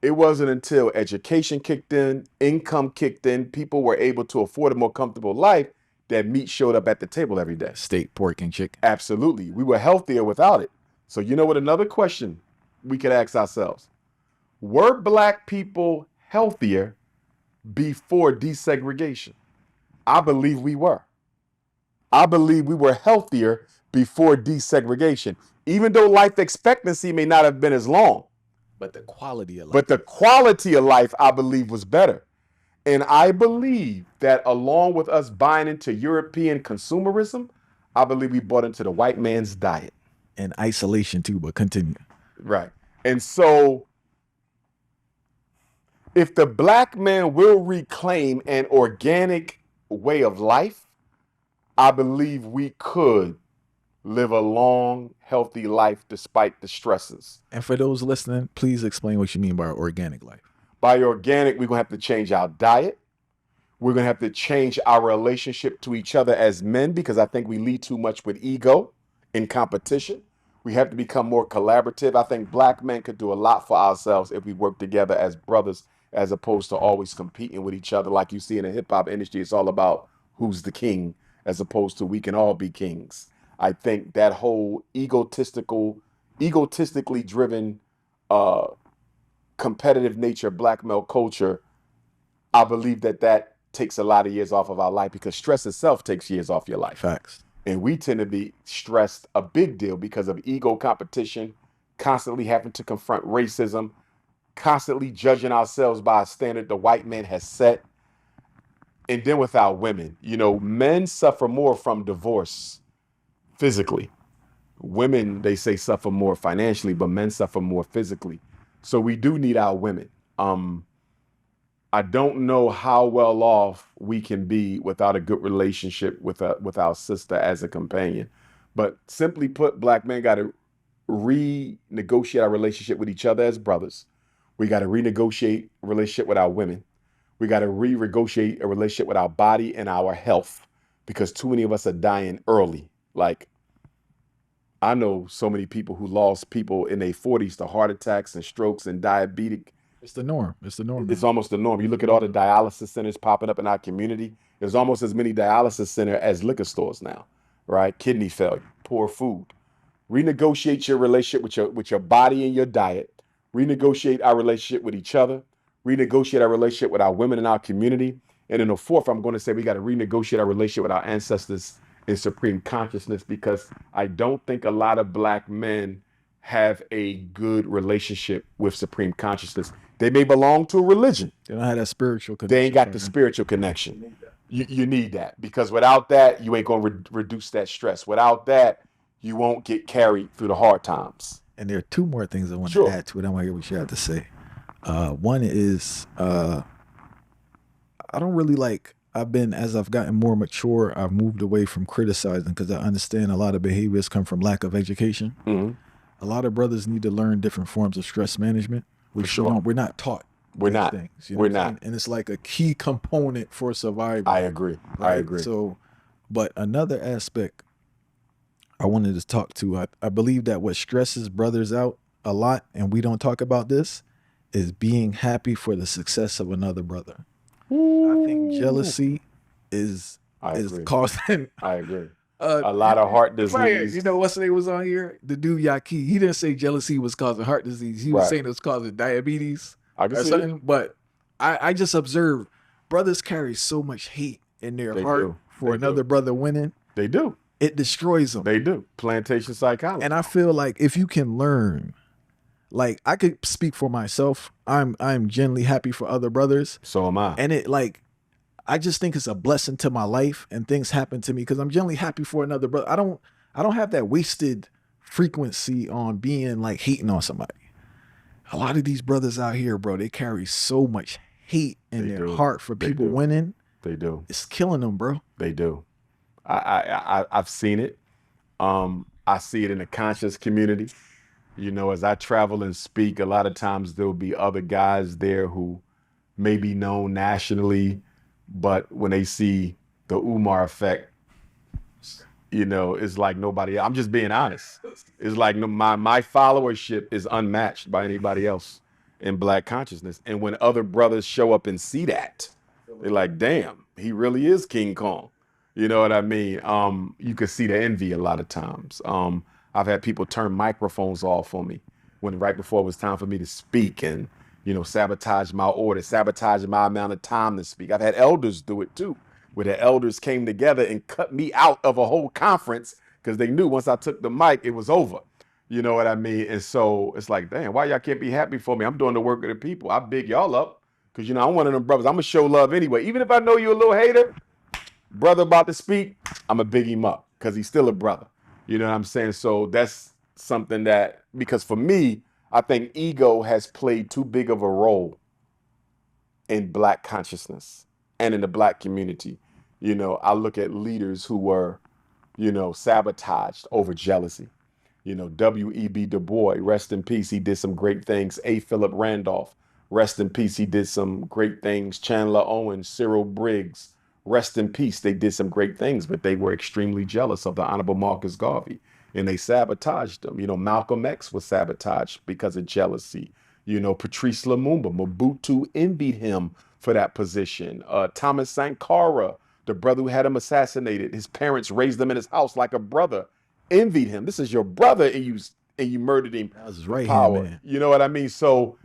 It wasn't until education kicked in, income kicked in, people were able to afford a more comfortable life, that meat showed up at the table every day. Steak, pork, and chicken. Absolutely. We were healthier without it. So you know what, another question we could ask ourselves: were black people healthier before desegregation? I believe we were. I believe we were healthier before desegregation, even though life expectancy may not have been as long. But the quality of life. But the quality of life, I believe, was better. And I believe that along with us buying into European consumerism, I believe we bought into the white man's diet. And isolation too, but continue. Right. And so if the black man will reclaim an organic way of life, I believe we could live a long, healthy life despite the stresses. And for those listening, please explain what you mean by organic life. By organic, we're going to have to change our diet. We're going to have to change our relationship to each other as men, because I think we lead too much with ego and competition. We have to become more collaborative. I think black men could do a lot for ourselves if we work together as brothers, as opposed to always competing with each other. Like you see in the hip hop industry, it's all about who's the king, as opposed to we can all be kings. I think that whole egotistically driven, competitive nature of black male culture, I believe that takes a lot of years off of our life, because stress itself takes years off your life. Facts. And we tend to be stressed a big deal because of ego competition, constantly having to confront racism, constantly judging ourselves by a standard the white man has set. And then with our women, men suffer more from divorce physically Women, they say, suffer more financially, but men suffer more physically. So we do need our women. I don't know how well off we can be without a good relationship with our sister as a companion. But simply put, black men got to renegotiate our relationship with each other as brothers. We got to renegotiate a relationship with our women. We got to renegotiate a relationship with our body and our health because too many of us are dying early. Like, I know so many people who lost people in their 40s to heart attacks and strokes and diabetic. It's the norm. It's the norm It's now. almost the norm. You look at all the dialysis centers popping up in our community. There's almost as many dialysis centers as liquor stores now, right? Kidney failure, poor food. Renegotiate your relationship with your body and your diet. Renegotiate our relationship with each other. Renegotiate our relationship with our women in our community. And in the fourth, I'm going to say we got to renegotiate our relationship with our ancestors in supreme consciousness because I don't think a lot of black men have a good relationship with supreme consciousness. They may belong to a religion. They don't have that spiritual connection. They ain't got the spiritual connection. You need that because without that, you ain't going to reduce that stress. Without that, you won't get carried through the hard times. And there are two more things I want to add to it. I want to hear what you have to say. One is I don't really like. As I've gotten more mature, I've moved away from criticizing because I understand a lot of behaviors come from lack of education. Mm-hmm. A lot of brothers need to learn different forms of stress management, which we're not taught. We're not. Things, we're not. And it's like a key component for survival. I agree. Right? I agree. So, but another aspect I wanted to talk to, I believe that what stresses brothers out a lot, and we don't talk about this, is being happy for the success of another brother. Ooh. I think jealousy is causing. I agree. A lot of heart disease. You know what's name was on here? The dude Yaki. He didn't say jealousy was causing heart disease. He was saying it was causing diabetes or something. But I just observed brothers carry so much hate in their heart for another brother winning. They do. It destroys them. They do. Plantation psychology. And I feel like if you can learn, like I could speak for myself. I'm genuinely happy for other brothers. So am I. And it I just think it's a blessing to my life and things happen to me because I'm generally happy for another brother. I don't have that wasted frequency on being like hating on somebody. A lot of these brothers out here, bro, they carry so much hate in their heart for people winning. They do. It's killing them, bro. They do. I've seen it. I see it in the conscious community. You know, as I travel and speak, a lot of times there'll be other guys there who may be known nationally, but when they see the Umar effect, you know, it's like nobody else. I'm just being honest. It's like my followership is unmatched by anybody else in black consciousness. And when other brothers show up and see that, they're like, damn, he really is King Kong. You know what I mean? You can see the envy a lot of times. I've had people turn microphones off on me when right before it was time for me to speak and, you know, sabotage my order, sabotage my amount of time to speak. I've had elders do it too, where the elders came together and cut me out of a whole conference because they knew once I took the mic, it was over. You know what I mean? And so it's like, damn, why y'all can't be happy for me? I'm doing the work of the people. I big y'all up because, you know, I'm one of them brothers. I'm going to show love anyway. Even if I know you're a little hater, brother about to speak, I'm going to big him up because he's still a brother. You know what I'm saying? So that's something that, because for me, I think ego has played too big of a role in black consciousness and in the black community. You know, I look at leaders who were, you know, sabotaged over jealousy. You know, W.E.B. Du Bois, rest in peace. He did some great things. A. Philip Randolph, rest in peace. He did some great things. Chandler Owens, Cyril Briggs, rest in peace. They did some great things, but they were extremely jealous of the Honorable Marcus Garvey, and they sabotaged them. You know, Malcolm X was sabotaged because of jealousy. You know, Patrice Lumumba, Mobutu envied him for that position. Thomas Sankara, the brother who had him assassinated, his parents raised him in his house like a brother, envied him. This is your brother, and you murdered him. That was right power. Here, man. You know what I mean? So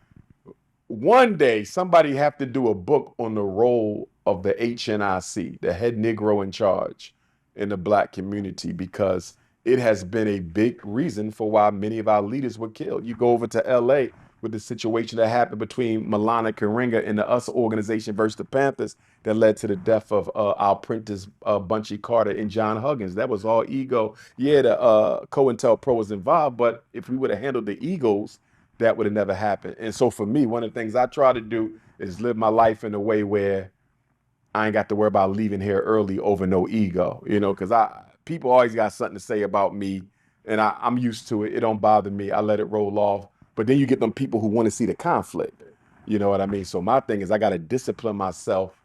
one day somebody have to do a book on the role of the HNIC, the head Negro in charge in the black community, because it has been a big reason for why many of our leaders were killed. You go over to LA, with the situation that happened between Milana Karinga and the US organization versus the Panthers that led to the death of our apprentice Bunchy Carter and John Huggins. That was all ego. Yeah, the COINTELPRO was involved, but if we would have handled the egos, that would have never happened. And so for me, one of the things I try to do is live my life in a way where I ain't got to worry about leaving here early over no ego, because people always got something to say about me, and I'm used to it. It don't bother me. I let it roll off. But then you get them people who want to see the conflict. You know what I mean? So my thing is I got to discipline myself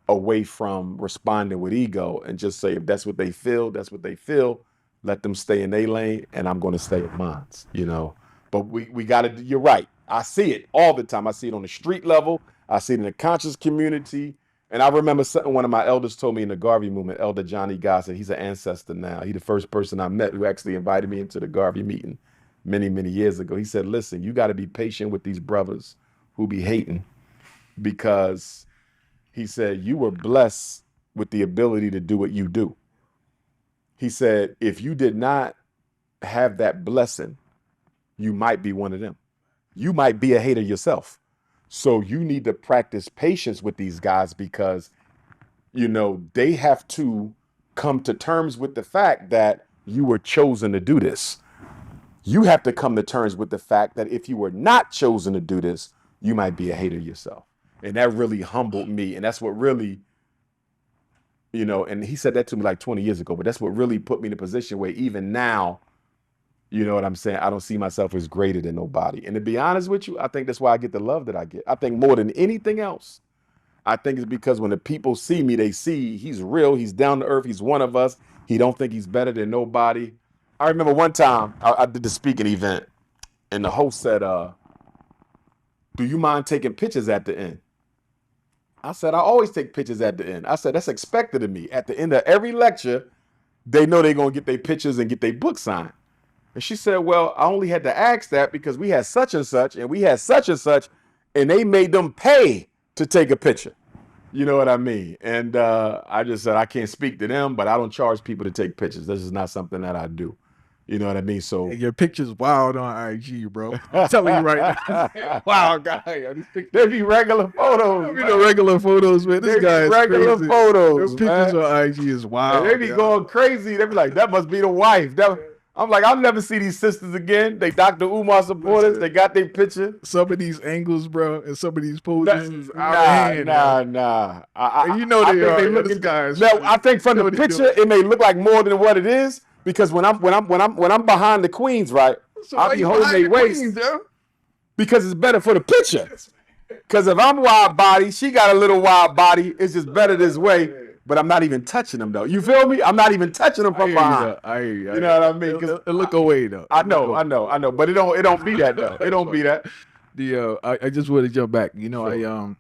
away from responding with ego and just say, if that's what they feel, that's what they feel. Let them stay in their lane, and I'm going to stay in mine. But we got to, you're right. I see it all the time. I see it on the street level. I see it in the conscious community. And I remember something one of my elders told me in the Garvey movement, Elder Johnny Gossett. He's an ancestor now. He's the first person I met who actually invited me into the Garvey meeting many, many years ago. He said, listen, you got to be patient with these brothers who be hating, because he said, you were blessed with the ability to do what you do. He said, if you did not have that blessing, you might be one of them. You might be a hater yourself. So you need to practice patience with these guys, because, they have to come to terms with the fact that you were chosen to do this. You have to come to terms with the fact that if you were not chosen to do this, you might be a hater yourself. And that really humbled me. And that's what really, and he said that to me like 20 years ago, but that's what really put me in a position where even now, you know what I'm saying, I don't see myself as greater than nobody. And to be honest with you, I think that's why I get the love that I get. I think more than anything else, I think it's because when the people see me, they see he's real, he's down to earth, he's one of us. He don't think he's better than nobody. I remember one time I did the speaking event, and the host said, do you mind taking pictures at the end? I said, I always take pictures at the end. I said, that's expected of me. At the end of every lecture, they know they're going to get their pictures and get their book signed. And she said, well, I only had to ask that because we had such and such, and we had such and such, and they made them pay to take a picture. You know what I mean? And I just said, I can't speak to them, but I don't charge people to take pictures. This is not something that I do. You know what I mean? So your picture's wild on IG, bro. I'm telling you right now. Wow, guy. They be regular photos. You know, regular photos, man. This guy is regular crazy. Photos. Their pictures on IG is wild. And they be going crazy. They be like, that must be the wife. I'm like, I'll never see these sisters again. They Dr. Umar supporters. They got their picture. Some of these angles, bro, and some of these poses is out of hand. Nah. They are. This guy is I think from the picture, it may look like more than what it is, because when I'm behind the queens, right, so I'll be holding their waist, because it's better for the picture. Because if I'm wide body, she got a little wide body. It's just better this way. But I'm not even touching them, though. You feel me? I'm not even touching them from behind. You know what I mean? It look away, though. I know. But it don't be that, though. It don't be that. I just want to jump back. Sure.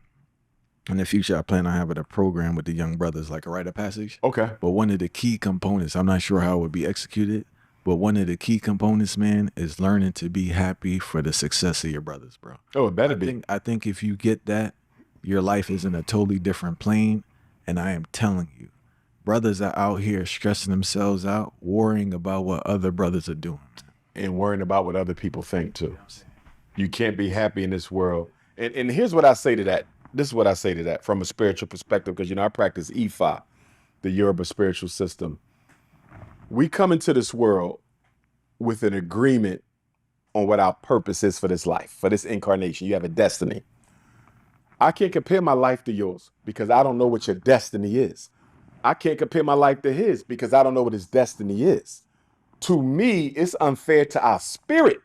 In the future, I plan on having a program with the young brothers, like a rite of passage. Okay. But one of the key components, I'm not sure how it would be executed, but one of the key components, man, is learning to be happy for the success of your brothers, bro. Oh, it better be. I think if you get that, your life is in a totally different plane. And I am telling you, brothers are out here stressing themselves out, worrying about what other brothers are doing. And worrying about what other people think, too. You can't be happy in this world. And here's what I say to that. This is what I say to that from a spiritual perspective, because, I practice Ifa, the Yoruba spiritual system. We come into this world with an agreement on what our purpose is for this life, for this incarnation. You have a destiny. I can't compare my life to yours because I don't know what your destiny is. I can't compare my life to his because I don't know what his destiny is. To me, it's unfair to our spirit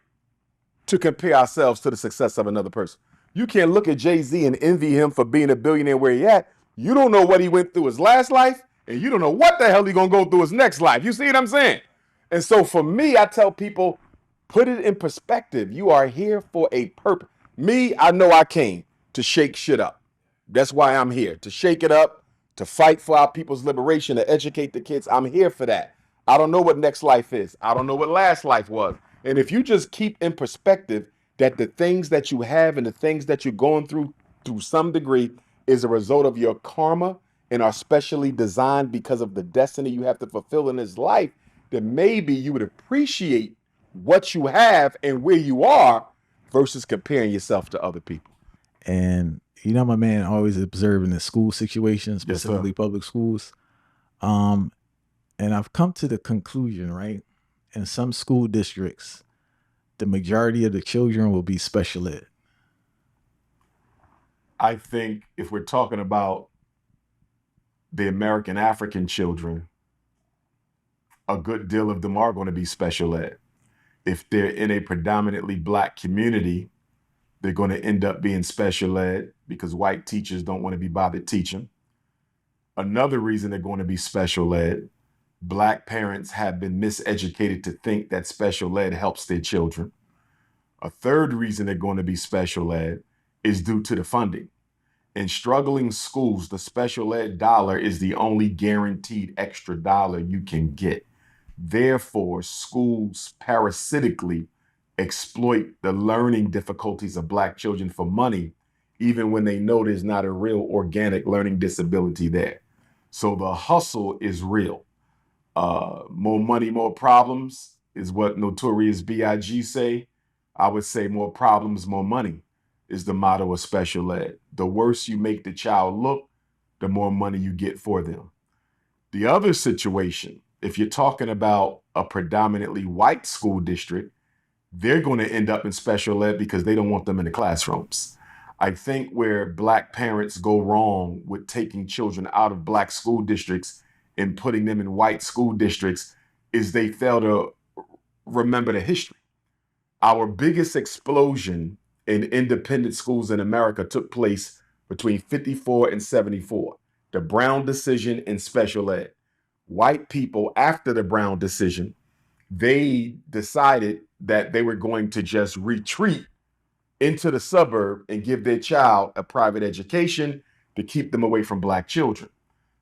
to compare ourselves to the success of another person. You can't look at Jay-Z and envy him for being a billionaire where he at. You don't know what he went through his last life, and you don't know what the hell he's going to go through his next life. You see what I'm saying? And so for me, I tell people, put it in perspective. You are here for a purpose. Me, I know I came to shake shit up. That's why I'm here, to shake it up, to fight for our people's liberation, to educate the kids. I'm here for that. I don't know what next life is. I don't know what last life was. And if you just keep in perspective that the things that you have and the things that you're going through some degree is a result of your karma and are specially designed because of the destiny you have to fulfill in this life, then maybe you would appreciate what you have and where you are, versus comparing yourself to other people. And you know, my man always observing the school situation, Yes, sir. specifically public schools. Um, and I've come to the conclusion, right? In some school districts, the majority of the children will be special ed. I think if we're talking about the American African children, a good deal of them are going to be special ed. If they're in a predominantly black community, they're going to end up being special ed because white teachers don't want to be bothered teaching. Another reason they're going to be special ed, black parents have been miseducated to think that special ed helps their children. A third reason they're going to be special ed is due to the funding. In struggling schools, the special ed dollar is the only guaranteed extra dollar you can get. Therefore, schools parasitically exploit the learning difficulties of black children for money, even when they know there's not a real organic learning disability there. So the hustle is real. More money, more problems is what Notorious B.I.G. say. I would say more problems, more money is the motto of special ed. The worse you make the child look, the more money you get for them. The other situation, if you're talking about a predominantly white school district, they're going to end up in special ed because they don't want them in the classrooms. I think where black parents go wrong with taking children out of black school districts and putting them in white school districts is they fail to remember the history. Our biggest explosion in independent schools in America took place between 54 and 74. The Brown decision in special ed. White people, after the Brown decision, they decided that they were going to just retreat into the suburb and give their child a private education to keep them away from black children.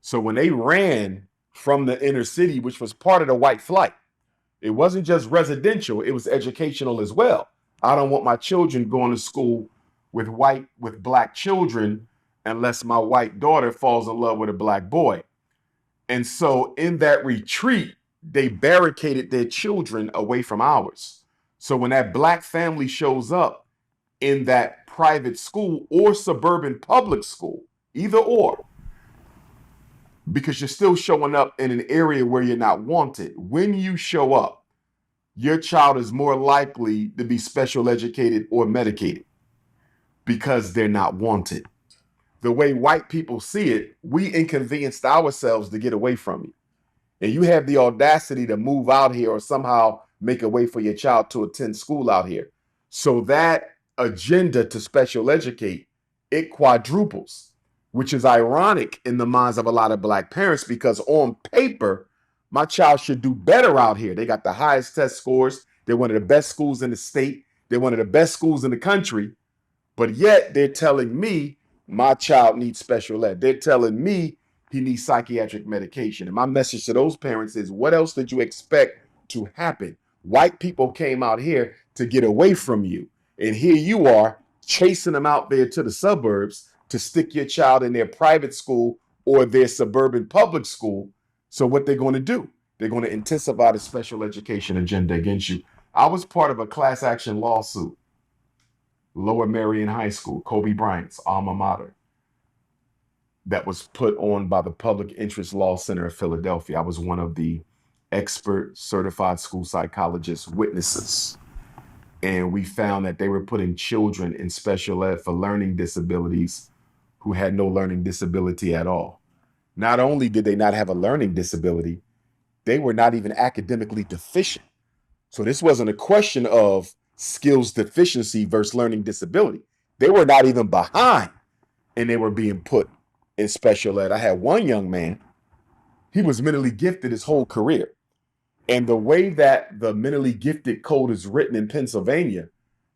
So when they ran from the inner city, which was part of the white flight, it wasn't just residential, it was educational as well. I don't want my children going to school with black children unless my white daughter falls in love with a black boy. And so in that retreat, they barricaded their children away from ours. So when that black family shows up in that private school or suburban public school, either or, because you're still showing up in an area where you're not wanted. When you show up, your child is more likely to be special educated or medicated because they're not wanted. The way white people see it, we inconvenienced ourselves to get away from you. And you have the audacity to move out here or somehow make a way for your child to attend school out here. So that agenda to special educate, it quadruples, which is ironic in the minds of a lot of black parents because on paper, my child should do better out here. They got the highest test scores. They're one of the best schools in the state. They're one of the best schools in the country. But yet they're telling me my child needs special ed. They're telling me he needs psychiatric medication. And my message to those parents is, what else did you expect to happen? White people came out here to get away from you. And here you are chasing them out there to the suburbs to stick your child in their private school or their suburban public school. So what they're going to do, they're going to intensify the special education agenda against you. I was part of a class action lawsuit, Lower Merion High School, Kobe Bryant's alma mater, that was put on by the Public Interest Law Center of Philadelphia. I was one of the expert certified school psychologist witnesses. And we found that they were putting children in special ed for learning disabilities who had no learning disability at all. Not only did they not have a learning disability, they were not even academically deficient. So this wasn't a question of skills deficiency versus learning disability. They were not even behind and they were being put in special ed. I had one young man, he was mentally gifted his whole career. And the way that the mentally gifted code is written in Pennsylvania,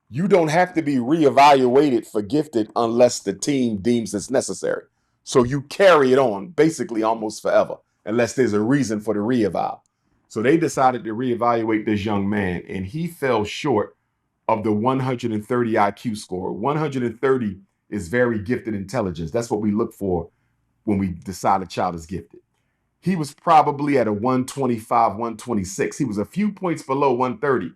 you don't have to be reevaluated for gifted unless the team deems it's necessary. So you carry it on basically almost forever, unless there's a reason for the reeval. So they decided to reevaluate this young man, and he fell short of the 130 IQ score. 130 is very gifted intelligence. That's what we look for when we decide a child is gifted. He was probably at a 125, 126. He was a few points below 130.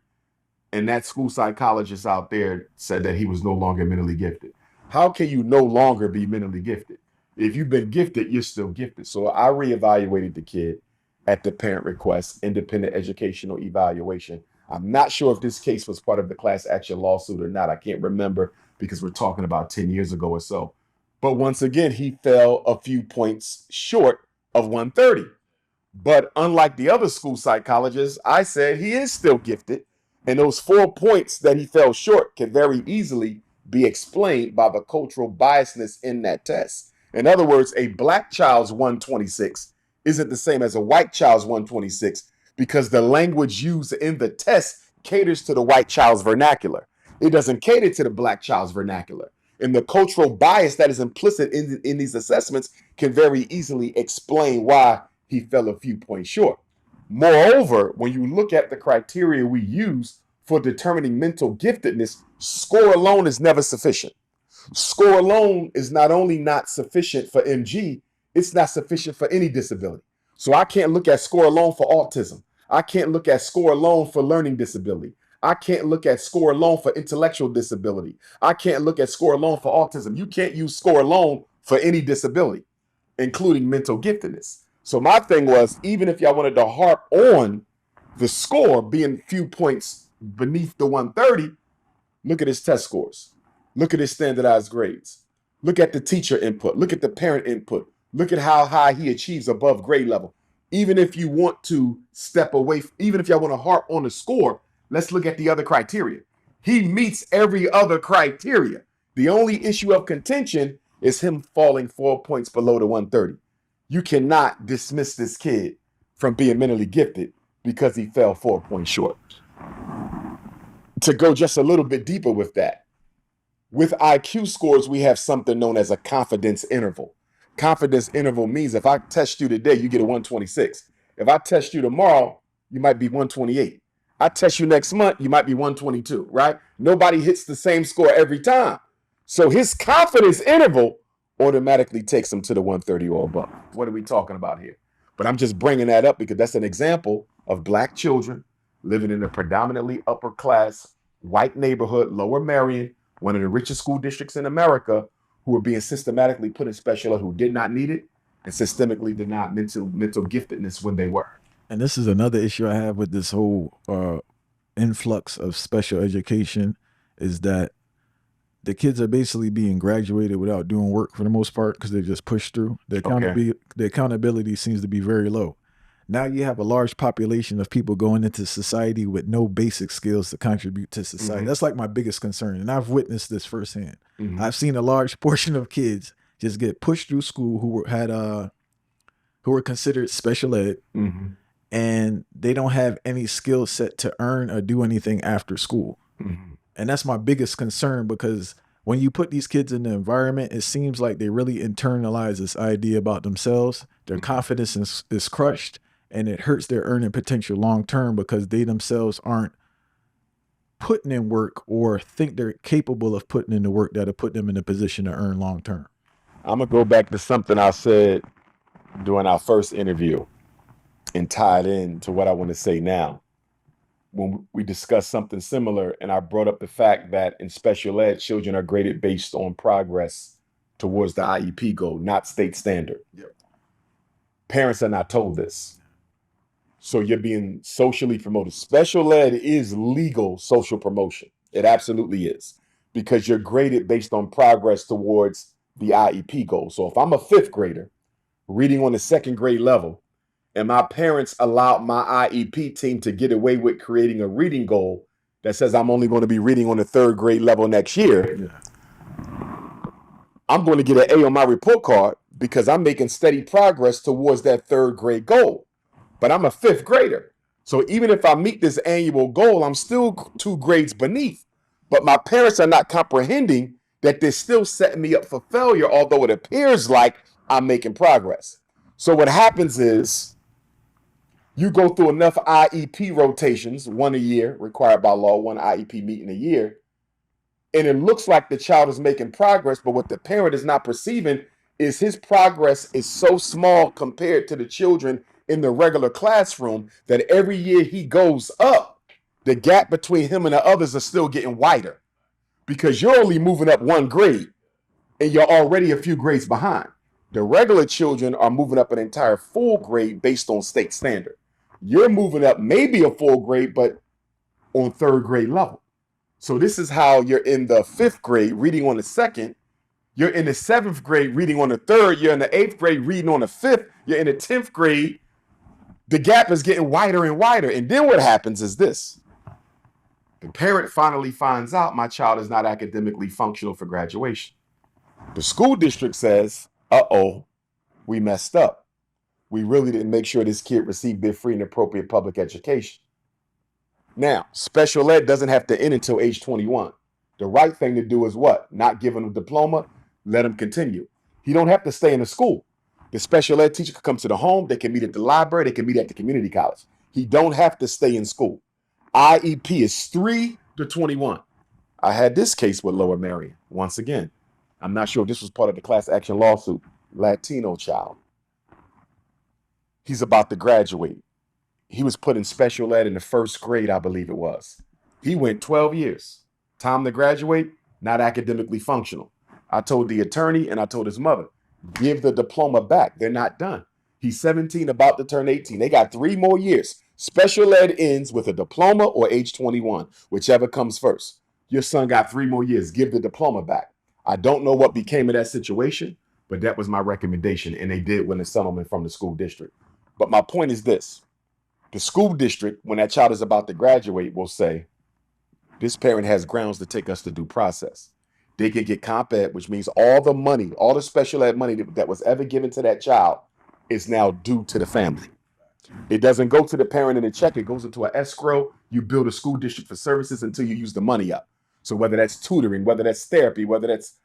and that school psychologist out there said that he was no longer mentally gifted. How can you no longer be mentally gifted? If you've been gifted, you're still gifted. So I reevaluated the kid at the parent request, independent educational evaluation. I'm not sure if this case was part of the class action lawsuit or not. I can't remember because we're talking about 10 years ago or so. But once again, he fell a few points short of 130. But unlike the other school psychologists, I said he is still gifted. And those 4 points that he fell short can very easily be explained by the cultural biasness in that test. In other words, a black child's 126 isn't the same as a white child's 126 because the language used in the test caters to the white child's vernacular. It doesn't cater to the black child's vernacular. And the cultural bias that is implicit in these assessments can very easily explain why he fell a few points short. Moreover, when you look at the criteria we use for determining mental giftedness, score alone is never sufficient. Score alone is not only not sufficient for MG, it's not sufficient for any disability. So I can't look at score alone for autism. I can't look at score alone for learning disability. I can't look at score alone for intellectual disability. I can't look at score alone for autism. You can't use score alone for any disability, including mental giftedness. So my thing was, even if y'all wanted to harp on the score being a few points beneath the 130, look at his test scores. Look at his standardized grades. Look at the teacher input. Look at the parent input. Look at how high he achieves above grade level. Even if you want to step away, even if y'all want to harp on the score, let's look at the other criteria. He meets every other criteria. The only issue of contention is him falling 4 points below the 130. You cannot dismiss this kid from being mentally gifted because he fell 4 points short. To go just a little bit deeper with that, with IQ scores, we have something known as a confidence interval. Confidence interval means if I test you today, you get a 126. If I test you tomorrow, you might be 128. I test you next month, you might be 122, right? Nobody hits the same score every time. So his confidence interval automatically takes him to the 130 or above. What are we talking about here? But I'm just bringing that up because that's an example of black children living in a predominantly upper class white neighborhood, Lower Marion, one of the richest school districts in America, who were being systematically put in special ed who did not need it and systemically denied mental giftedness when they were. And this is another issue I have with this whole influx of special education is that the kids are basically being graduated without doing work for the most part because they're just pushed through. The accountability seems to be very low. Now you have a large population of people going into society with no basic skills to contribute to society. Mm-hmm. That's like my biggest concern. And I've witnessed this firsthand. Mm-hmm. I've seen a large portion of kids just get pushed through school who were considered special ed, mm-hmm. and they don't have any skill set to earn or do anything after school. Mm-hmm. And that's my biggest concern because when you put these kids in the environment, it seems like they really internalize this idea about themselves. Their mm-hmm. confidence is crushed. And it hurts their earning potential long term because they themselves aren't putting in work or think they're capable of putting in the work that'll put them in a position to earn long term. I'm going to go back to something I said during our first interview and tie it in to what I want to say now. When we discussed something similar, and I brought up the fact that in special ed, children are graded based on progress towards the IEP goal, not state standard. Yep. Parents are not told this. So you're being socially promoted. Special ed is legal social promotion. It absolutely is, because you're graded based on progress towards the IEP goal. So if I'm a fifth grader reading on the second grade level and my parents allowed my IEP team to get away with creating a reading goal that says I'm only going to be reading on the third grade level next year, I'm going to get an A on my report card because I'm making steady progress towards that third grade goal. But I'm a fifth grader. So even if I meet this annual goal, I'm still 2 grades beneath. But my parents are not comprehending that they're still setting me up for failure, although it appears like I'm making progress. So what happens is you go through enough IEP rotations, 1 a year, required by law, 1 IEP meeting a year, and it looks like the child is making progress, but what the parent is not perceiving is his progress is so small compared to the children in the regular classroom that every year he goes up, the gap between him and the others is still getting wider because you're only moving up one grade and you're already a few grades behind. The regular children are moving up an entire full grade based on state standard. You're moving up maybe a full grade, but on third grade level. So this is how you're in the fifth grade reading on the second. You're in the seventh grade reading on the third. You're in the eighth grade reading on the fifth. You're in the 10th grade. The gap is getting wider and wider. And then what happens is this. The parent finally finds out my child is not academically functional for graduation. The school district says, uh-oh, we messed up. We really didn't make sure this kid received their free and appropriate public education. Now, special ed doesn't have to end until age 21. The right thing to do is what? Not give him a diploma, let him continue. He don't have to stay in the school. The special ed teacher can come to the home. They can meet at the library. They can meet at the community college. He don't have to stay in school. IEP is 3 to 21. I had this case with Lower Merion. Once again, I'm not sure if this was part of the class action lawsuit. Latino child. He's about to graduate. He was put in special ed in the first grade, I believe it was. He went 12 years. Time to graduate, not academically functional. I told the attorney and I told his mother, give the diploma back. They're not done. He's 17, about to turn 18. They got 3 more years. Special ed ends with a diploma or age 21, whichever comes first. Your son got 3 more years. Give the diploma back. I don't know what became of that situation, but that was my recommendation, and they did win a settlement from the school district. But my point is this. The school district, when that child is about to graduate, will say, this parent has grounds to take us to due process. They can get comp ed, which means all the money, all the special ed money that was ever given to that child is now due to the family. It doesn't go to the parent in a check. It goes into an escrow. You build a school district for services until you use the money up. So whether that's tutoring, whether that's therapy, whether that's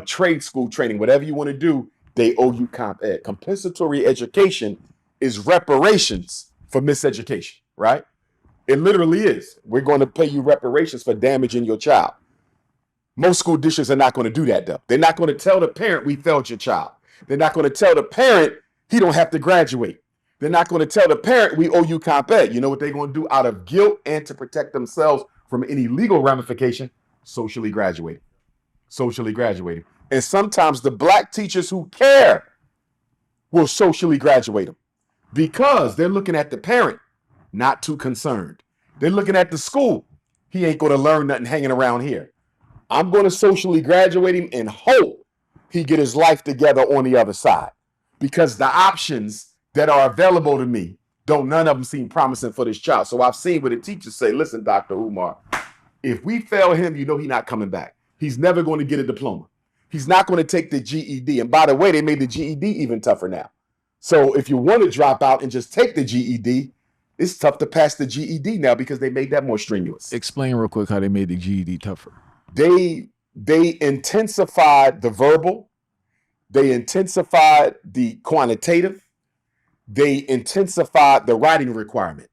trade school training, whatever you want to do, they owe you comp ed. Compensatory education is reparations for miseducation, right? It literally is. We're going to pay you reparations for damaging your child. Most school districts are not going to do that, though. They're not going to tell the parent, we failed your child. They're not going to tell the parent, he don't have to graduate. They're not going to tell the parent, we owe you comp ed. You know what they're going to do out of guilt and to protect themselves from any legal ramification? Socially graduating. Socially graduating. And sometimes the black teachers who care will socially graduate them because they're looking at the parent, not too concerned. They're looking at the school. He ain't going to learn nothing hanging around here. I'm going to socially graduate him and hope he get his life together on the other side, because the options that are available to me, don't none of them seem promising for this child. So I've seen where the teachers say, listen, Dr. Umar, if we fail him, you know he's not coming back. He's never going to get a diploma. He's not going to take the GED. And by the way, they made the GED even tougher now. So if you want to drop out and just take the GED, it's tough to pass the GED now because they made that more strenuous. Explain real quick how they made the GED tougher. They intensified the verbal. They intensified the quantitative. They intensified the writing requirement.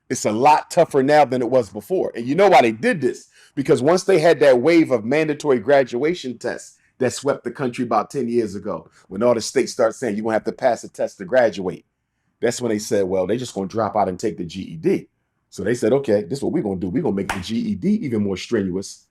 It's a lot tougher now than it was before. And you know why they did this? Because once they had that wave of mandatory graduation tests that swept the country about 10 years ago, when all the states start saying you're going to have to pass a test to graduate, that's when they said, well, they're just going to drop out and take the GED. So they said, okay, this is what we're going to do. We're going to make the GED even more strenuous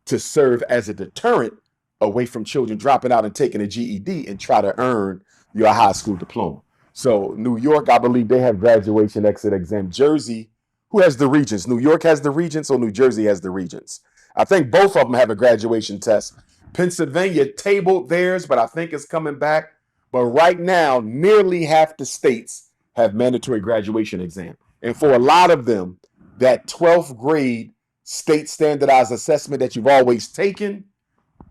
to serve as a deterrent away from children dropping out and taking a GED and try to earn your high school diploma. So New York, I believe they have graduation exit exam. Jersey, who has the regents? New York has the regents or New Jersey has the regents? I think both of them have a graduation test. Pennsylvania tabled theirs, but I think it's coming back. But right now, nearly half the states have mandatory graduation exam. And for a lot of them, that 12th grade state standardized assessment that you've always taken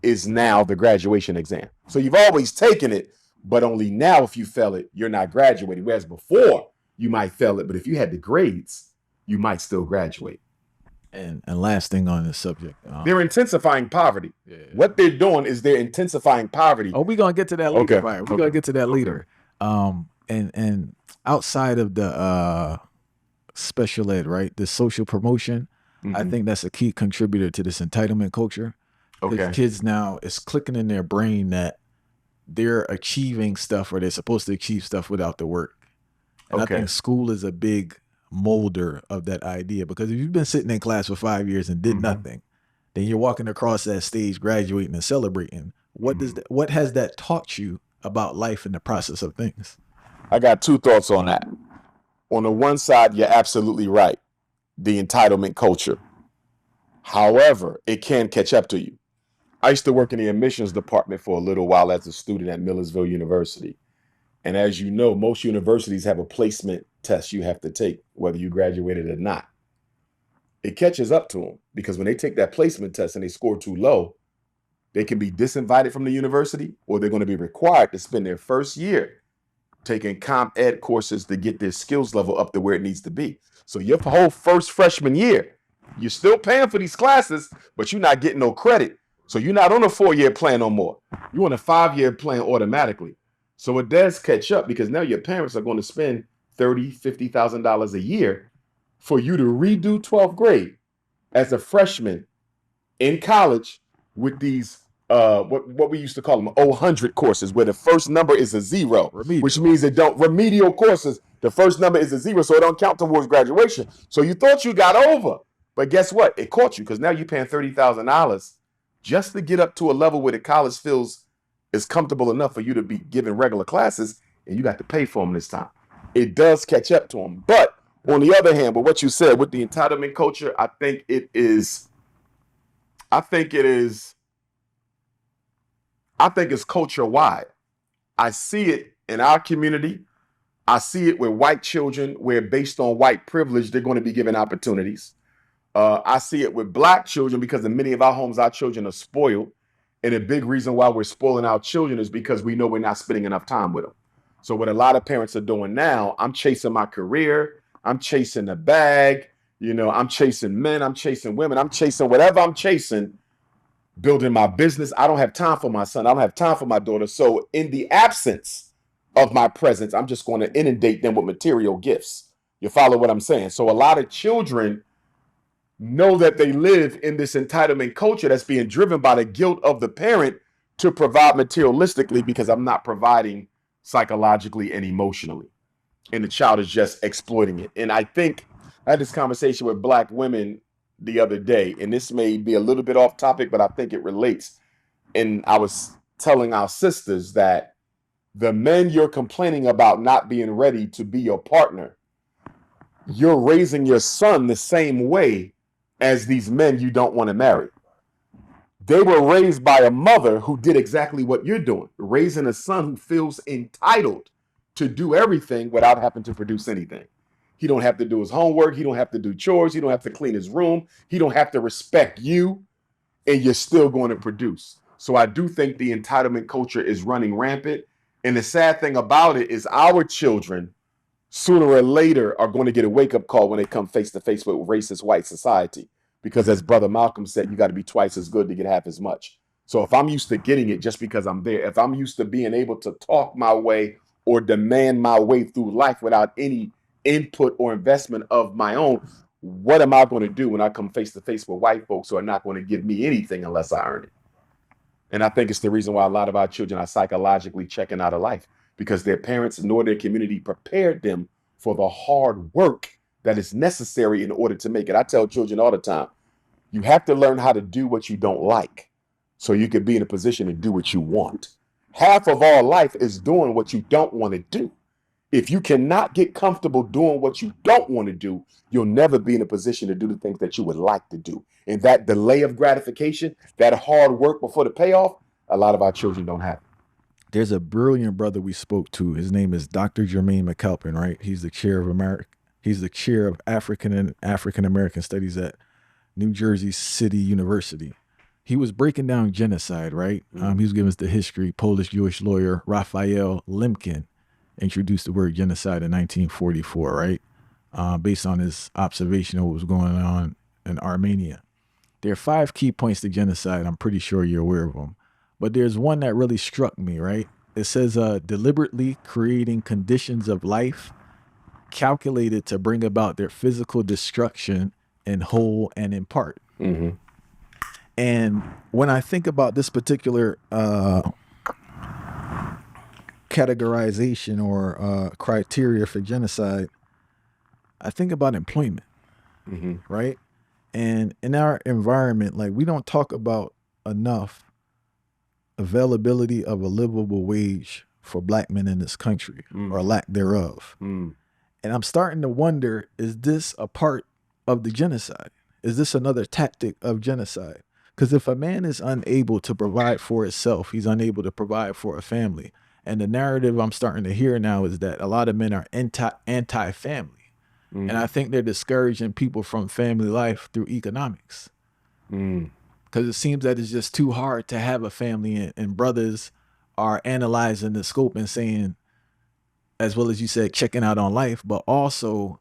is now the graduation exam. So you've always taken it, but only now if you fail it, you're not graduating. Whereas before, you might fail it, but if you had the grades, you might still graduate. And last thing on this subject. They're intensifying poverty. Yeah. What they're doing is they're intensifying poverty. Oh, we're going to get to that later. Okay. We're going to get to that later. And outside of the special ed, right, the social promotion, I think that's a key contributor to this entitlement culture. Because kids now, it's clicking in their brain that they're achieving stuff or they're supposed to achieve stuff without the work. And I think school is a big molder of that idea. Because if you've been sitting in class for 5 years and did nothing, then you're walking across that stage, graduating and celebrating. What has that taught you about life and the process of things? I got two thoughts on that. On the one side, you're absolutely right. The entitlement culture. However, it can catch up to you. I used to work in the admissions department for a little while as a student at Millersville University. And as you know, most universities have a placement test you have to take, whether you graduated or not. It catches up to them because when they take that placement test and they score too low, they can be disinvited from the university, or they're going to be required to spend their first year taking comp ed courses to get their skills level up to where it needs to be. So your whole first freshman year, you're still paying for these classes, but you're not getting no credit. So you're not on a 4-year plan no more. You're on a 5-year plan automatically. So it does catch up because now your parents are going to spend $30,000, $50,000 a year for you to redo 12th grade as a freshman in college with these what we used to call them 100 courses, where the first number is a zero, which means it don't remedial courses. The first number is a zero, so it don't count towards graduation. So you thought you got over, but guess what? It caught you because now you're paying $30,000 just to get up to a level where the college feels is comfortable enough for you to be given regular classes, and you got to pay for them this time. It does catch up to them. But on the other hand, with what you said with the entitlement culture, I think it's culture wide. I see it in our community. I see it with white children where based on white privilege, they're going to be given opportunities. I see it with black children because in many of our homes, our children are spoiled. And a big reason why we're spoiling our children is because we know we're not spending enough time with them. So what a lot of parents are doing now, I'm chasing my career. I'm chasing the bag. I'm chasing men. I'm chasing women. I'm chasing whatever I'm chasing, building my business. I don't have time for my son. I don't have time for my daughter. So in the absence of my presence, I'm just going to inundate them with material gifts. You follow what I'm saying? So a lot of children know that they live in this entitlement culture that's being driven by the guilt of the parent to provide materialistically because I'm not providing psychologically and emotionally. And the child is just exploiting it. And I think I had this conversation with black women the other day, and this may be a little bit off topic, but I think it relates. And I was telling our sisters that the men you're complaining about not being ready to be your partner, you're raising your son the same way as these men you don't want to marry. They were raised by a mother who did exactly what you're doing, raising a son who feels entitled to do everything without having to produce anything. He don't have to do his homework. He don't have to do chores. He don't have to clean his room. He don't have to respect you, and you're still going to produce. So I do think the entitlement culture is running rampant. And the sad thing about it is our children, sooner or later, are going to get a wake-up call when they come face-to-face with racist white society. Because as Brother Malcolm said, you got to be twice as good to get half as much. So if I'm used to getting it just because I'm there, if I'm used to being able to talk my way or demand my way through life without any input or investment of my own, what am I going to do when I come face to face with white folks who are not going to give me anything unless I earn it? And I think it's the reason why a lot of our children are psychologically checking out of life, because their parents nor their community prepared them for the hard work that is necessary in order to make it. I tell children all the time, you have to learn how to do what you don't like so you can be in a position to do what you want. Half of all life is doing what you don't want to do. If you cannot get comfortable doing what you don't want to do, you'll never be in a position to do the things that you would like to do. And that delay of gratification, that hard work before the payoff, a lot of our children don't have. There's a brilliant brother we spoke to. His name is Dr. Jermaine McAlpin, right? He's the chair of African and African American Studies at New Jersey City University. He was breaking down genocide, right? He was giving us the history. Polish Jewish lawyer Raphael Lemkin introduced the word genocide in 1944, right? Based on his observation of what was going on in Armenia. There are 5 key points to genocide. I'm pretty sure you're aware of them. But there's one that really struck me, right? It says deliberately creating conditions of life calculated to bring about their physical destruction in whole and in part. Mm-hmm. And when I think about this particular categorization or criteria for genocide, I think about employment, Mm-hmm. right? And in our environment, like we don't talk about enough availability of a livable wage for black men in this country Mm. or lack thereof. Mm. And I'm starting to wonder, is this a part of the genocide? Is this another tactic of genocide? Because if a man is unable to provide for himself, he's unable to provide for a family. And the narrative I'm starting to hear now is that a lot of men are anti family. And I Mm. think they're discouraging people from family life through economics. Mm. Because it seems that it's just too hard to have a family, and brothers are analyzing the scope and saying, as well as you said, checking out on life, but also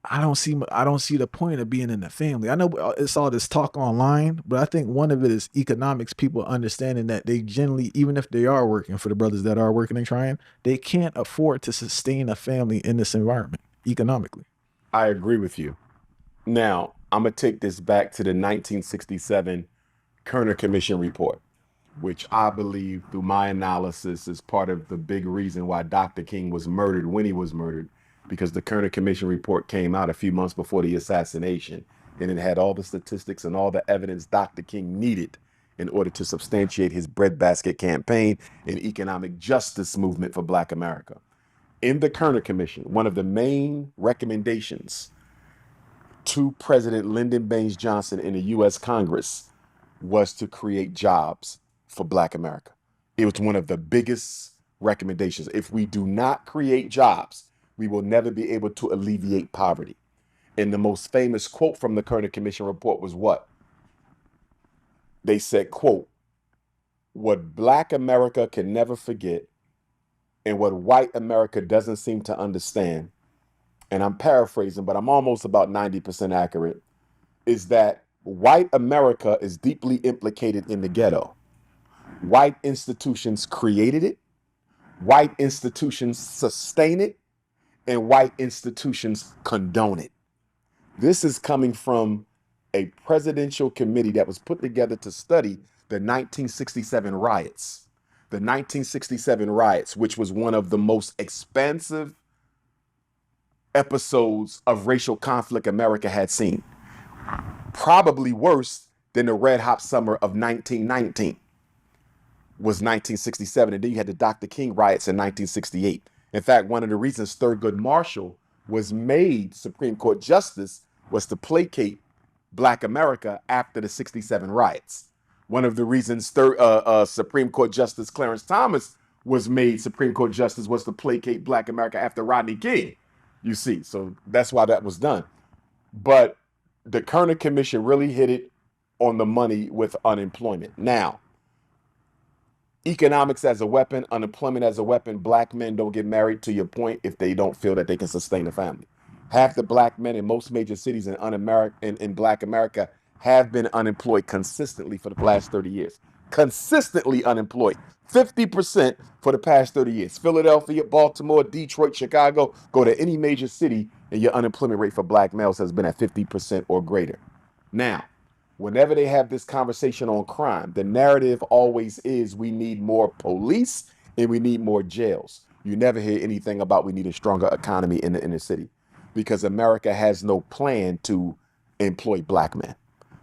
I don't see the point of being in the family. I know it's all this talk online, but I think one of it is economics. People understanding that they generally, even if they are working, for the brothers that are working and trying, they can't afford to sustain a family in this environment economically. I agree with you. Now, I'm going to take this back to the 1967 Kerner Commission report, which I believe, through my analysis, is part of the big reason why Dr. King was murdered when he was murdered, because the Kerner Commission report came out a few months before the assassination, and it had all the statistics and all the evidence Dr. King needed in order to substantiate his breadbasket campaign and economic justice movement for Black America. In the Kerner Commission, one of the main recommendations to President Lyndon Baines Johnson in the U.S. Congress was to create jobs for Black America. It was one of the biggest recommendations. If we do not create jobs, we will never be able to alleviate poverty. And the most famous quote from the Kerner Commission report was what? They said, quote, "What Black America can never forget and what white America doesn't seem to understand," and I'm paraphrasing, but I'm almost about 90% accurate, is that white America is deeply implicated in the ghetto. White institutions created it, white institutions sustain it, and white institutions condone it. This is coming from a presidential committee that was put together to study the 1967 riots. The 1967 riots, which was one of the most expansive episodes of racial conflict America had seen. Probably worse than the red hot summer of 1919 was 1967. And then you had the Dr. King riots in 1968. In fact, one of the reasons Thurgood Marshall was made Supreme Court Justice was to placate Black America after the 67 riots. One of the reasons Supreme Court Justice Clarence Thomas was made Supreme Court Justice was to placate Black America after Rodney King. You see, so that's why that was done. But the Kerner Commission really hit it on the money with unemployment. Now, economics as a weapon, unemployment as a weapon, Black men don't get married, to your point, if they don't feel that they can sustain a family. Half the Black men in most major cities in Black America have been unemployed consistently for the last 30 years. Consistently unemployed. 50% for the past 30 years. Philadelphia, Baltimore, Detroit, Chicago, go to any major city and your unemployment rate for Black males has been at 50% or greater. Now, whenever they have this conversation on crime, the narrative always is we need more police and we need more jails. You never hear anything about we need a stronger economy in the inner city because America has no plan to employ Black men.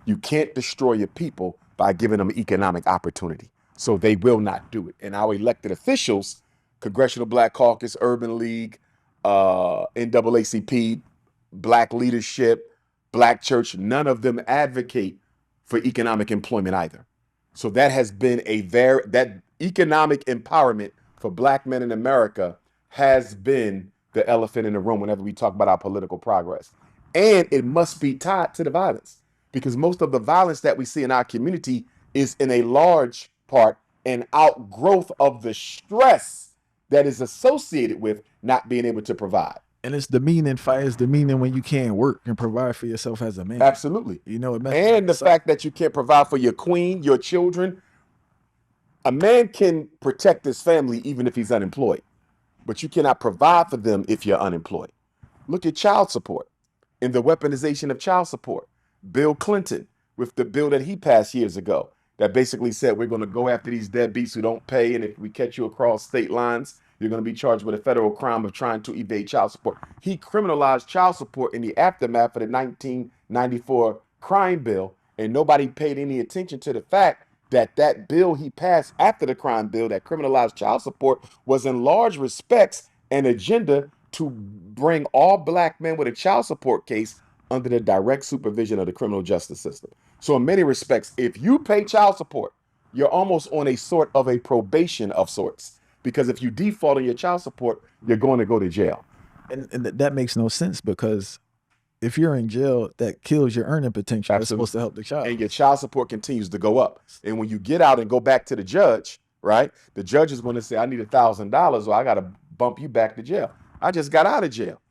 You can't destroy your people by giving them economic opportunity. So they will not do it. And our elected officials, Congressional Black Caucus, Urban League, NAACP, Black leadership, Black church, none of them advocate for economic employment either. So that has been that economic empowerment for Black men in America has been the elephant in the room whenever we talk about our political progress. And it must be tied to the violence because most of the violence that we see in our community is in a large part an outgrowth of the stress that is associated with not being able to provide. And it's demeaning. Fire is demeaning when you can't work and provide for yourself as a man. Absolutely. You know, it messes up And the the cycle. fact that you can't provide for your queen, your children. A man can protect his family even if he's unemployed, but you cannot provide for them if you're unemployed. Look at child support and the weaponization of child support. Bill Clinton, with the bill that he passed years ago, that basically said we're going to go after these deadbeats who don't pay, and if we catch you across state lines, You're going to be charged with a federal crime of trying to evade child support. He criminalized child support in the aftermath of the 1994 crime bill, and nobody paid any attention to the fact that that bill he passed after the crime bill that criminalized child support was in large respects an agenda to bring all black men with a child support case under the direct supervision of the criminal justice system. So in many respects, if you pay child support, you're almost on a sort of a probation of sorts. Because if you default on your child support, you're going to go to jail. And that makes no sense because if you're in jail, that kills your earning potential. That's Absolutely. supposed to help the child. And your child support continues to go up. And when you get out and go back to the judge, right? The judge is going to say, I need $1,000 or I got to bump you back to jail. I just got out of jail.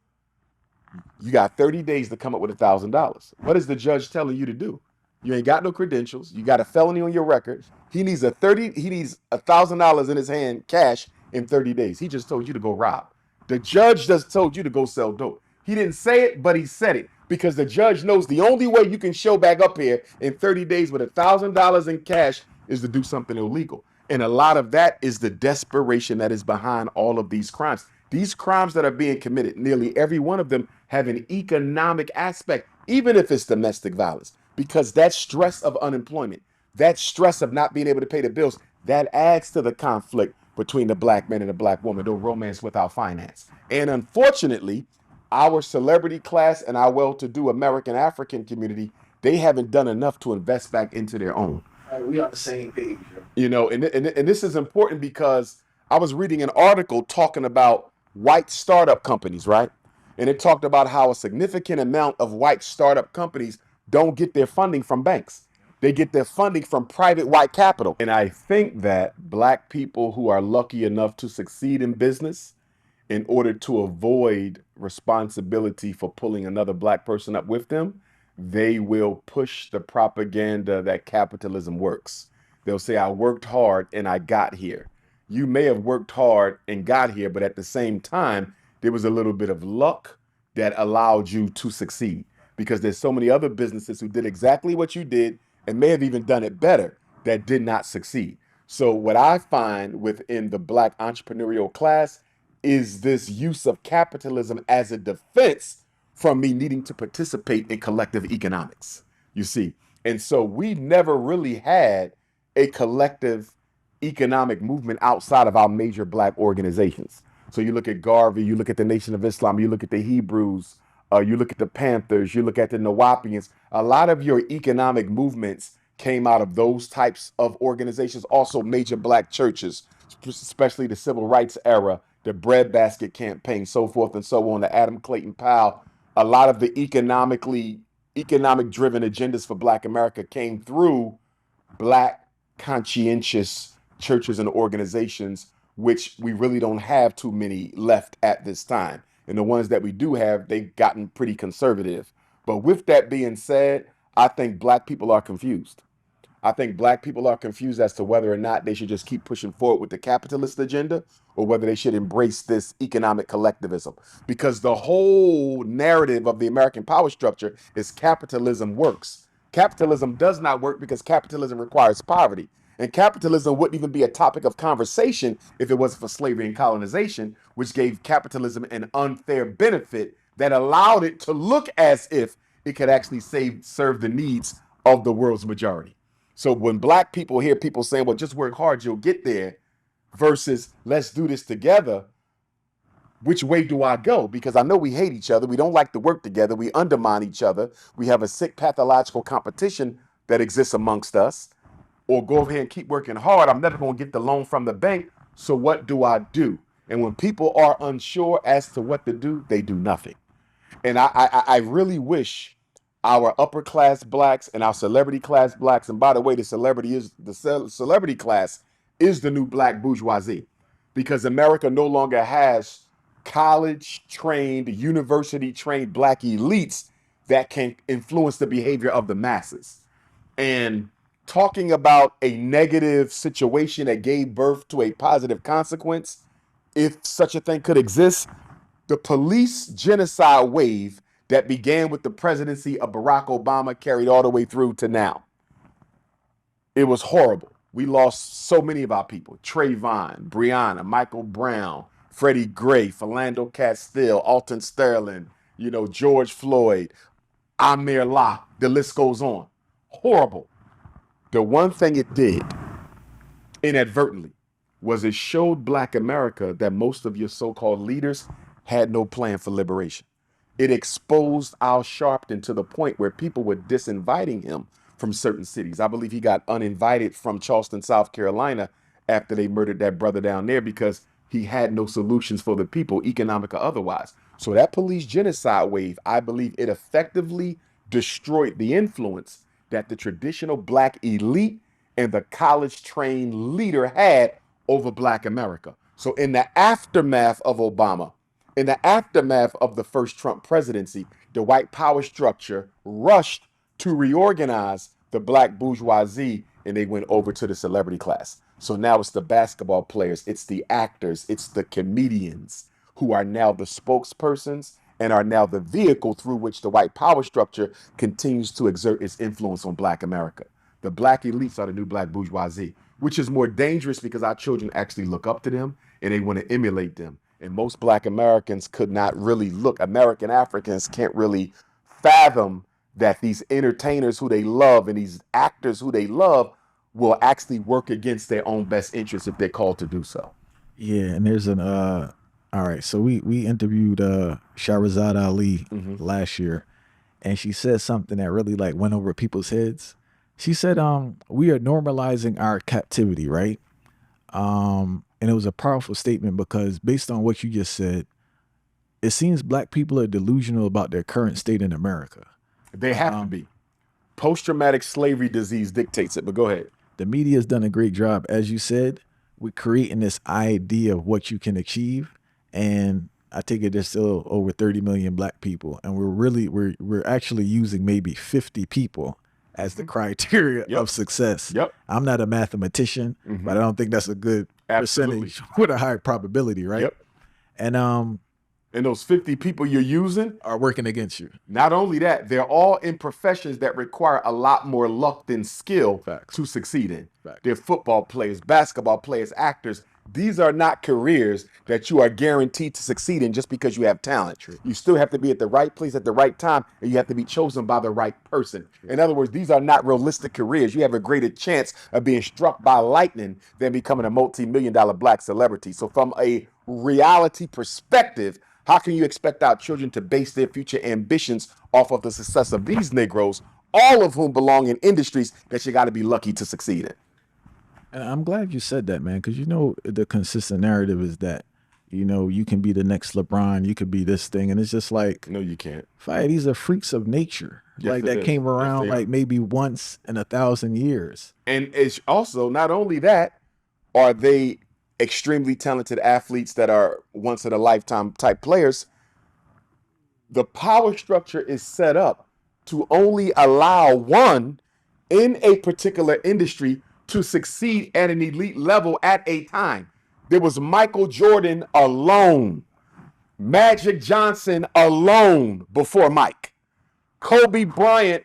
You got 30 days to come up with $1,000. What is the judge telling you to do? You ain't got no credentials. You got a felony on your record. He needs $1,000 in his hand cash in 30 days. He just told you to go rob. The judge just told you to go sell dope. He didn't say it, but he said it because the judge knows the only way you can show back up here in 30 days with $1,000 in cash is to do something illegal. And a lot of that is the desperation that is behind all of these crimes. These crimes that are being committed, nearly every one of them have an economic aspect, even if it's domestic violence, because that stress of unemployment, that stress of not being able to pay the bills, that adds to the conflict between the black man and the black woman, the romance without finance. And unfortunately, our celebrity class and our well-to-do American African community, they haven't done enough to invest back into their own. We on the same page. And this is important because I was reading an article talking about white startup companies, right? And it talked about how a significant amount of white startup companies don't get their funding from banks. They get their funding from private white capital. And I think that black people who are lucky enough to succeed in business, in order to avoid responsibility for pulling another black person up with them, they will push the propaganda that capitalism works. They'll say, I worked hard and I got here. You may have worked hard and got here, but at the same time, there was a little bit of luck that allowed you to succeed because there's so many other businesses who did exactly what you did and may have even done it better that did not succeed. So what I find within the black entrepreneurial class is this use of capitalism as a defense from me needing to participate in collective economics, you see. And so we never really had a collective economic movement outside of our major black organizations. So you look at Garvey, you look at the Nation of Islam, you look at the Hebrews, you look at the Panthers, you look at the Nawapians. A lot of your economic movements came out of those types of organizations. Also, major black churches, especially the civil rights era, the breadbasket campaign, so forth and so on, the Adam Clayton Powell. A lot of the economic driven agendas for black America came through black conscientious churches and organizations, which we really don't have too many left at this time. And the ones that we do have, they've gotten pretty conservative. But with that being said, I think black people are confused. I think black people are confused as to whether or not they should just keep pushing forward with the capitalist agenda or whether they should embrace this economic collectivism. Because the whole narrative of the American power structure is capitalism works. Capitalism does not work because capitalism requires poverty. And capitalism wouldn't even be a topic of conversation if it wasn't for slavery and colonization, which gave capitalism an unfair benefit that allowed it to look as if it could actually serve the needs of the world's majority. So when black people hear people saying, well, just work hard, you'll get there, versus let's do this together, which way do I go? Because I know we hate each other. We don't like to work together. We undermine each other. We have a sick pathological competition that exists amongst us. Or go ahead and keep working hard. I'm never going to get the loan from the bank. So what do I do? And when people are unsure as to what to do, they do nothing. And I really wish our upper class blacks and our celebrity class blacks, and by the way, the celebrity class is the new black bourgeoisie, because America no longer has college trained, university trained black elites that can influence the behavior of the masses. And talking about a negative situation that gave birth to a positive consequence, if such a thing could exist, the police genocide wave that began with the presidency of Barack Obama carried all the way through to now. It was horrible. We lost so many of our people: Trayvon, Breonna, Michael Brown, Freddie Gray, Philando Castile, Alton Sterling, George Floyd, Amir La, the list goes on. Horrible. The one thing it did inadvertently was it showed Black America that most of your so-called leaders had no plan for liberation. It exposed Al Sharpton to the point where people were disinviting him from certain cities. I believe he got uninvited from Charleston, South Carolina, after they murdered that brother down there because he had no solutions for the people, economic or otherwise. So that police genocide wave, I believe it effectively destroyed the influence that the traditional Black elite and the college trained leader had over Black America. So in the aftermath of Obama, in the aftermath of the first Trump presidency, the white power structure rushed to reorganize the Black bourgeoisie, and they went over to the celebrity class. So now it's the basketball players, it's the actors, it's the comedians who are now the spokespersons and are now the vehicle through which the white power structure continues to exert its influence on Black America. The Black elites are the new Black bourgeoisie, which is more dangerous because our children actually look up to them and they want to emulate them. And most Black Americans could not really look, American Africans can't really fathom that these entertainers who they love and these actors who they love will actually work against their own best interests if they're called to do so. Yeah, and there's an all right, so we interviewed Shahrazad Ali last year, and she said something that really like went over people's heads. She said, we are normalizing our captivity, right? And it was a powerful statement because based on what you just said, it seems Black people are delusional about their current state in America. They have to be. Post-traumatic slavery disease dictates it, but go ahead. The media has done a great job, as you said, with creating this idea of what you can achieve. And I take it there's still over 30 million Black people, and we're actually using maybe 50 people as the criteria of success. Yep. I'm not a mathematician, but I don't think that's a good percentage with a high probability, right? Yep. And those 50 people you're using are working against you. Not only that, they're all in professions that require a lot more luck than skill to succeed in. They're football players, basketball players, actors. These are not careers that you are guaranteed to succeed in just because you have talent. True. You still have to be at the right place at the right time, and you have to be chosen by the right person. True. In other words, these are not realistic careers. You have a greater chance of being struck by lightning than becoming a multi-million-dollar Black celebrity. So from a reality perspective, how can you expect our children to base their future ambitions off of the success of these Negroes, all of whom belong in industries that you got to be lucky to succeed in? And I'm glad you said that, man, because the consistent narrative is that, you can be the next LeBron, you could be this thing, and it's just like, no, you can't. These are freaks of nature, yes, that came around like maybe once in 1,000 years. And it's also not only that, are they extremely talented athletes that are once in a lifetime type players. The power structure is set up to only allow one in a particular industry to succeed at an elite level at a time. There was Michael Jordan alone, Magic Johnson alone before Mike, Kobe Bryant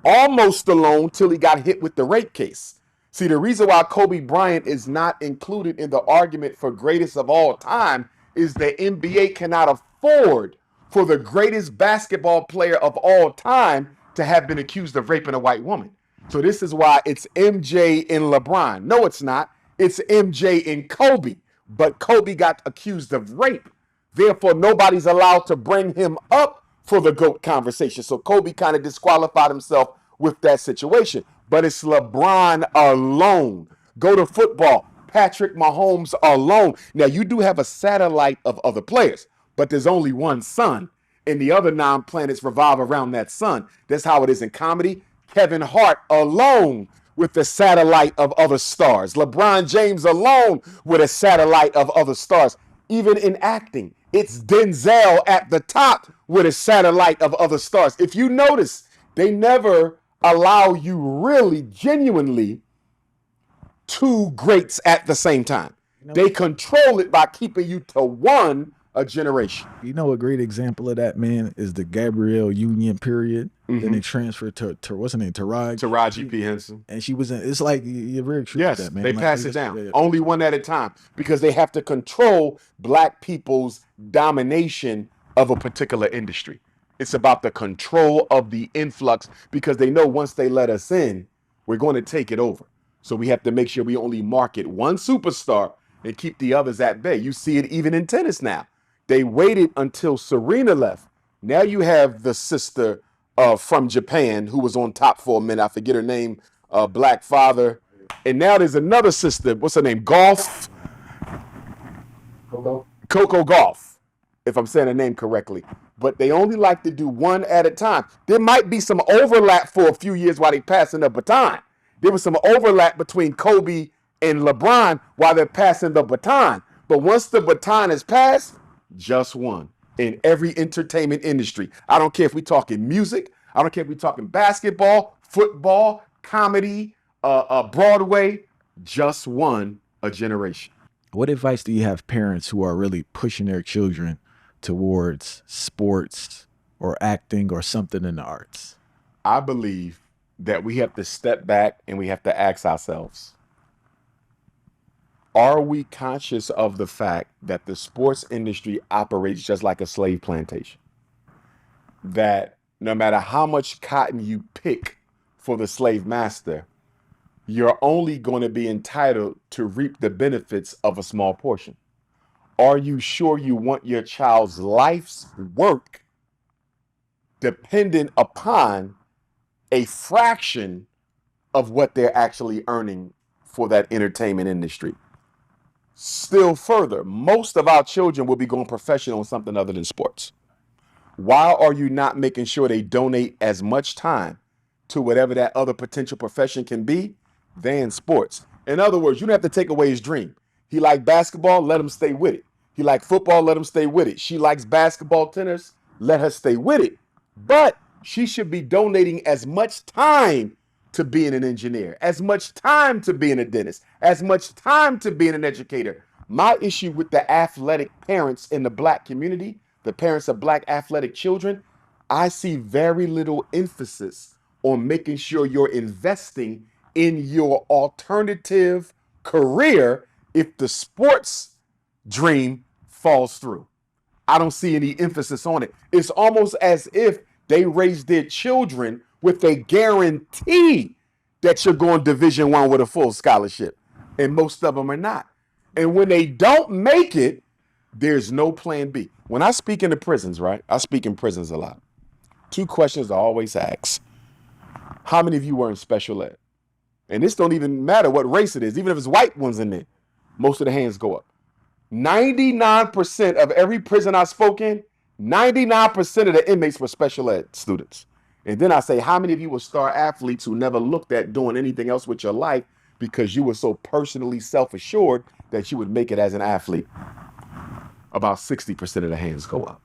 almost alone till he got hit with the rape case. See, the reason why Kobe Bryant is not included in the argument for greatest of all time is the NBA cannot afford for the greatest basketball player of all time to have been accused of raping a white woman. So this is why it's MJ and LeBron. No, it's not. It's MJ and Kobe. But Kobe got accused of rape. Therefore, nobody's allowed to bring him up for the GOAT conversation. So Kobe kind of disqualified himself with that situation. But it's LeBron alone. Go to football, Patrick Mahomes alone. Now, you do have a satellite of other players, but there's only one sun, and the other 9 planets revolve around that sun. That's how it is in comedy. Kevin Hart alone with the satellite of other stars. LeBron James alone with a satellite of other stars. Even in acting, it's Denzel at the top with a satellite of other stars. If you notice, they never allow you really genuinely 2 greats at the same time. They control it by keeping you to one a generation. You know, a great example of that, man, is the Gabrielle Union period. Then Mm-hmm. they transferred to what's her name, Taraj. Taraji She P. Henson. and she was in. It's like you're very true with Yes, that, man. they Like pass it that's down. Only one at a time because they have to control black people's domination of a particular industry. It's about the control of the influx because they know once they let us in, we're going to take it over. So we have to make sure we only market one superstar and keep the others at bay. You see it even in tennis now. They waited until Serena left. Now you have the sister from Japan who was on top for a minute. I forget her name, Black Father. And now there's another sister. What's her name? Golf. Coco Golf, if I'm saying her name correctly. But they only like to do one at a time. There might be some overlap for a few years while they're passing the baton. There was some overlap between Kobe and LeBron while they're passing the baton. But once the baton is passed, just one in every entertainment industry. I don't care if we're talking music. I don't care if we're talking basketball, football, comedy, Broadway. Just one a generation. What advice do you have parents who are really pushing their children towards sports or acting or something in the arts? I believe that we have to step back and we have to ask ourselves, are we conscious of the fact that the sports industry operates just like a slave plantation? That no matter how much cotton you pick for the slave master, you're only going to be entitled to reap the benefits of a small portion. Are you sure you want your child's life's work dependent upon a fraction of what they're actually earning for that entertainment industry? Still further, most of our children will be going professional in something other than sports. Why are you not making sure they donate as much time to whatever that other potential profession can be than sports? In other words, you don't have to take away his dream. He liked basketball, let him stay with it. He liked football, let him stay with it. She likes basketball, tennis, let her stay with it. But she should be donating as much time to being an engineer, as much time to being a dentist, as much time to being an educator. My issue with the athletic parents in the black community, the parents of black athletic children, I see very little emphasis on making sure you're investing in your alternative career if the sports dream falls through. I don't see any emphasis on it. It's almost as if they raise their children with a guarantee that you're going Division I with a full scholarship, and most of them are not. And when they don't make it, there's no plan B. When I speak in the prisons, right? I speak in prisons a lot. Two questions I always ask: how many of you were in special ed? And this don't even matter what race it is, even if it's white ones in there. Most of the hands go up. 99% of every prison I spoke in, 99% of the inmates were special ed students. And then I say, how many of you were star athletes who never looked at doing anything else with your life because you were so personally self-assured that you would make it as an athlete? About 60% of the hands go up.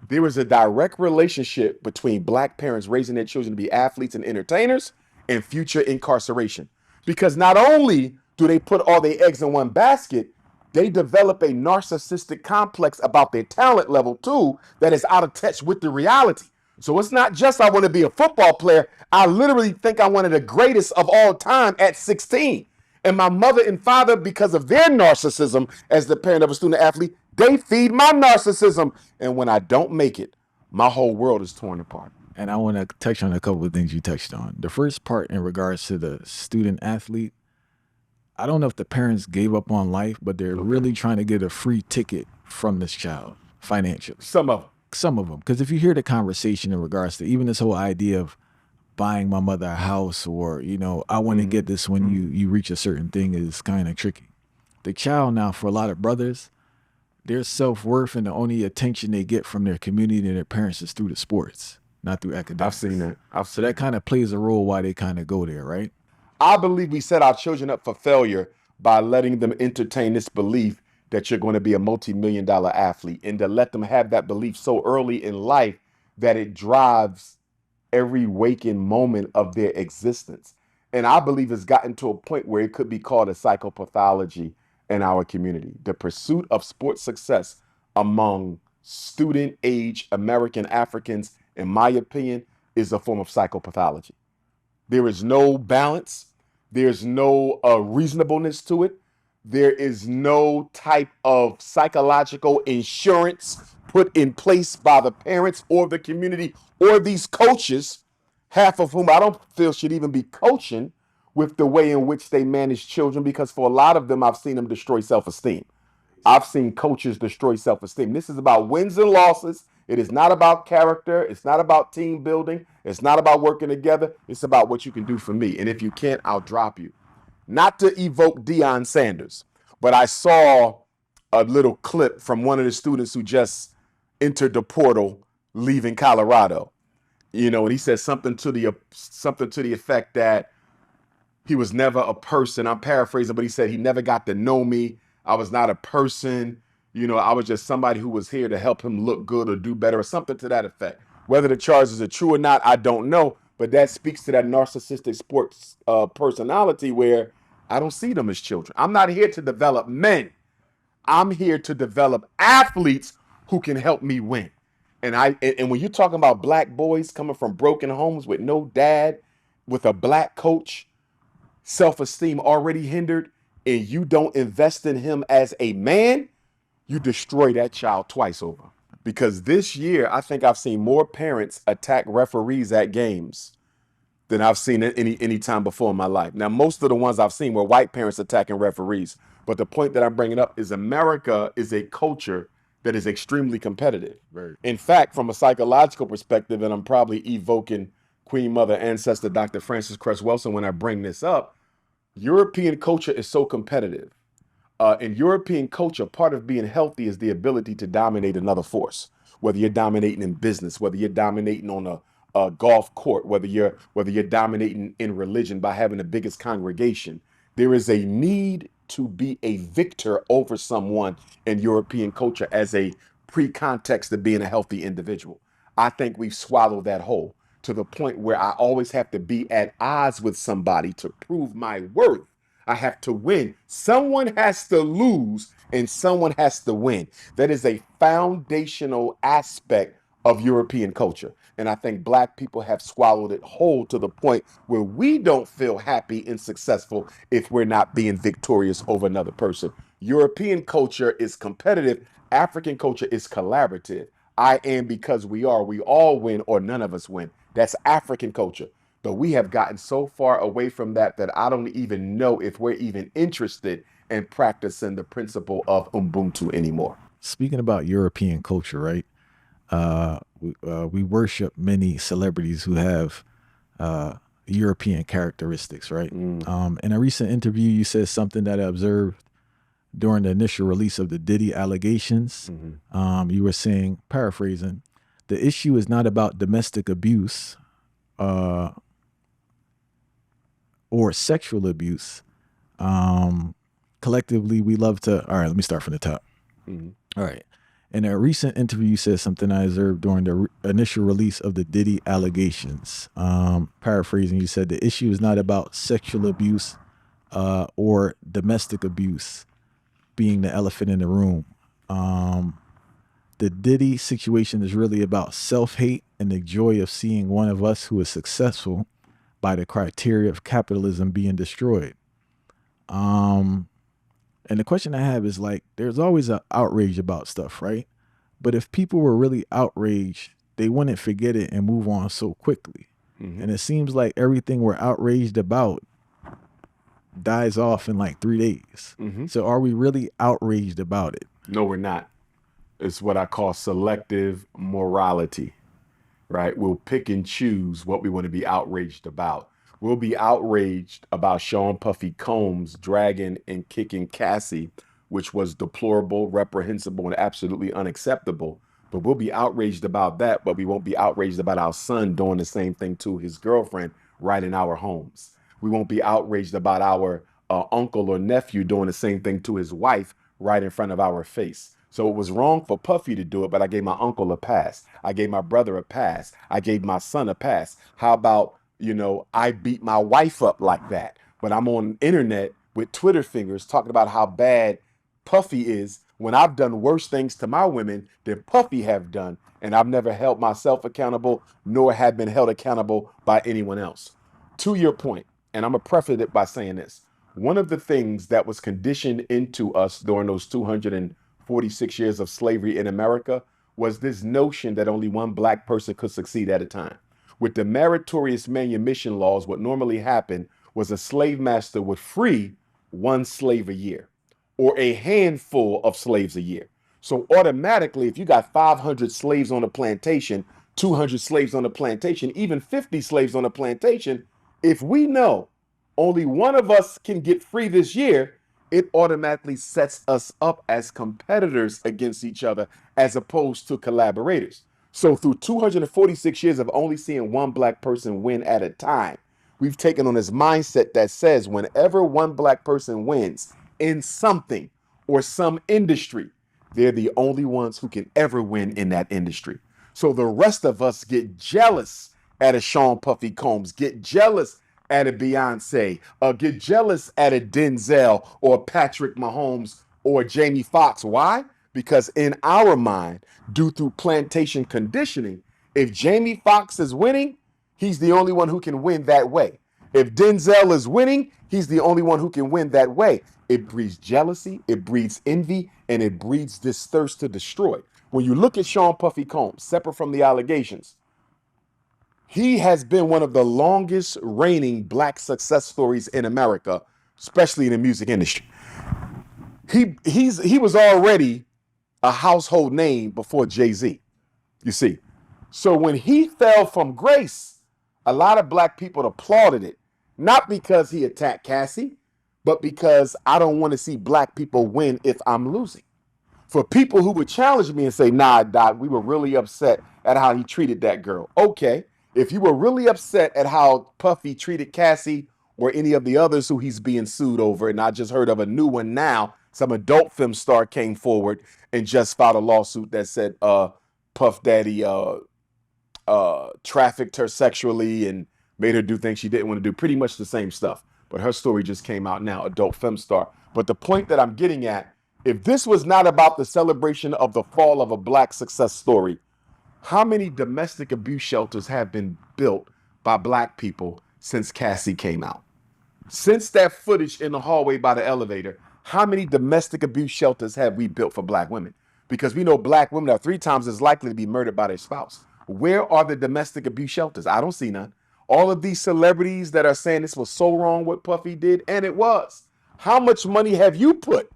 There is a direct relationship between black parents raising their children to be athletes and entertainers and future incarceration. Because not only do they put all their eggs in one basket, they develop a narcissistic complex about their talent level too that is out of touch with the reality. So it's not just I want to be a football player. I literally think I'm one of the greatest of all time at 16. And my mother and father, because of their narcissism as the parent of a student athlete, they feed my narcissism. And when I don't make it, my whole world is torn apart. And I want to touch on a couple of things you touched on. The first part in regards to the student athlete, I don't know if the parents gave up on life, but they're really trying to get a free ticket from this child financially. Some of them. Some of them, because if you hear the conversation in regards to even this whole idea of buying my mother a house, or I want to get this when you reach a certain thing, is kind of tricky. The child now, for a lot of brothers, their self-worth and the only attention they get from their community and their parents is through the sports, not through academics. I've seen that. So that kind of plays a role why they kind of go there, right? I believe we set our children up for failure by letting them entertain this belief that you're going to be a multi-million-dollar athlete, and to let them have that belief so early in life that it drives every waking moment of their existence. And I believe it's gotten to a point where it could be called a psychopathology in our community. The pursuit of sports success among student age American Africans, in my opinion, is a form of psychopathology. There is no balance. There's no reasonableness to it. There is no type of psychological insurance put in place by the parents or the community or these coaches, half of whom I don't feel should even be coaching, with the way in which they manage children, because for a lot of them, I've seen them destroy self-esteem. I've seen coaches destroy self-esteem. This is about wins and losses. It is not about character. It's not about team building. It's not about working together. It's about what you can do for me. And if you can't, I'll drop you. Not to evoke Deion Sanders, but I saw a little clip from one of the students who just entered the portal leaving Colorado. And he said something to the effect that he was never a person. I'm paraphrasing, but he said he never got to know me. I was not a person. I was just somebody who was here to help him look good or do better or something to that effect. Whether the charges are true or not, I don't know. But that speaks to that narcissistic sports personality where I don't see them as children. I'm not here to develop men. I'm here to develop athletes who can help me win. And when you're talking about black boys coming from broken homes with no dad, with a black coach, self-esteem already hindered, and you don't invest in him as a man, you destroy that child twice over. Because this year, I think I've seen more parents attack referees at games than I've seen at any time before in my life. Now, most of the ones I've seen were white parents attacking referees. But the point that I'm bringing up is America is a culture that is extremely competitive. Right. In fact, from a psychological perspective, and I'm probably evoking Queen Mother Ancestor Dr. Frances Cress Welsing when I bring this up, European culture is so competitive. In European culture, part of being healthy is the ability to dominate another force. Whether you're dominating in business, whether you're dominating on a golf court, whether you're dominating in religion by having the biggest congregation, there is a need to be a victor over someone in European culture as a pre-context of being a healthy individual. I think we've swallowed that whole to the point where I always have to be at odds with somebody to prove my worth. I have to win. Someone has to lose and someone has to win. That is a foundational aspect of European culture. And I think black people have swallowed it whole to the point where we don't feel happy and successful if we're not being victorious over another person. European culture is competitive. African culture is collaborative. I am because we are. We all win or none of us win. That's African culture. But we have gotten so far away from that I don't even know if we're even interested in practicing the principle of Ubuntu anymore. Speaking about European culture, right? We worship many celebrities who have European characteristics, right? In a recent interview, you said something that I observed during the initial release of the Diddy allegations. You were saying, paraphrasing, the issue is not about domestic abuse or sexual abuse. Collectively, we love to. All right, let me start from the top. All right. In a recent interview, you said something I observed during the initial release of the Diddy allegations. Paraphrasing, you said the issue is not about sexual abuse or domestic abuse being the elephant in the room. The Diddy situation is really about self-hate and the joy of seeing one of us who is successful by the criteria of capitalism being destroyed. And the question I have is, like, there's always an outrage about stuff, right? But if people were really outraged, they wouldn't forget it and move on so quickly. And it seems like everything we're outraged about dies off in like 3 days. So are we really outraged about it? No, we're not. It's what I call selective morality, right? We'll pick and choose what we want to be outraged about. We'll be outraged about Sean Puffy Combs dragging and kicking Cassie, which was deplorable, reprehensible, and absolutely unacceptable. But we'll be outraged about that, but we won't be outraged about our son doing the same thing to his girlfriend right in our homes. We won't be outraged about our uncle or nephew doing the same thing to his wife right in front of our face. So it was wrong for Puffy to do it, but I gave my uncle a pass. I gave my brother a pass. I gave my son a pass. How about, I beat my wife up like that, but I'm on the internet with Twitter fingers talking about how bad Puffy is when I've done worse things to my women than Puffy have done, and I've never held myself accountable, nor have been held accountable by anyone else. To your point, and I'm going to preface it by saying this. One of the things that was conditioned into us during those 246 years of slavery in America was this notion that only one black person could succeed at a time. With the meritorious manumission laws, what normally happened was a slave master would free one slave a year or a handful of slaves a year. So automatically, if you got 500 slaves on a plantation, 200 slaves on a plantation, even 50 slaves on a plantation, if we know only one of us can get free this year, it automatically sets us up as competitors against each other as opposed to collaborators. So through 246 years of only seeing one black person win at a time, we've taken on this mindset that says whenever one black person wins in something or some industry, they're the only ones who can ever win in that industry. So the rest of us get jealous at a Sean Puffy Combs, get jealous at a Beyonce, get jealous at a Denzel or Patrick Mahomes or Jamie Foxx. Why? Because in our mind, due to plantation conditioning, if Jamie Foxx is winning, he's the only one who can win that way. If Denzel is winning, he's the only one who can win that way. It breeds jealousy, it breeds envy, and it breeds this thirst to destroy. When you look at Sean Puffy Combs, separate from the allegations, he has been one of the longest reigning black success stories in America, especially in the music industry. He was already a household name before Jay-Z, you see. So when he fell from grace, a lot of black people applauded it, not because he attacked Cassie, but because I don't want to see black people win if I'm losing. For people who would challenge me and say, nah, Doc, we were really upset at how he treated that girl. Okay, if you were really upset at how Puffy treated Cassie or any of the others who he's being sued over, and I just heard of a new one now, some adult film star came forward and just filed a lawsuit that said Puff Daddy trafficked her sexually and made her do things she didn't want to do. Pretty much the same stuff. But her story just came out now, adult film star. But the point that I'm getting at, if this was not about the celebration of the fall of a black success story, how many domestic abuse shelters have been built by black people since Cassie came out? Since that footage in the hallway by the elevator, how many domestic abuse shelters have we built for black women? Because we know black women are 3 times as likely to be murdered by their spouse. Where are the domestic abuse shelters? I don't see none. All of these celebrities that are saying this was so wrong what Puffy did, and it was. How much money have you put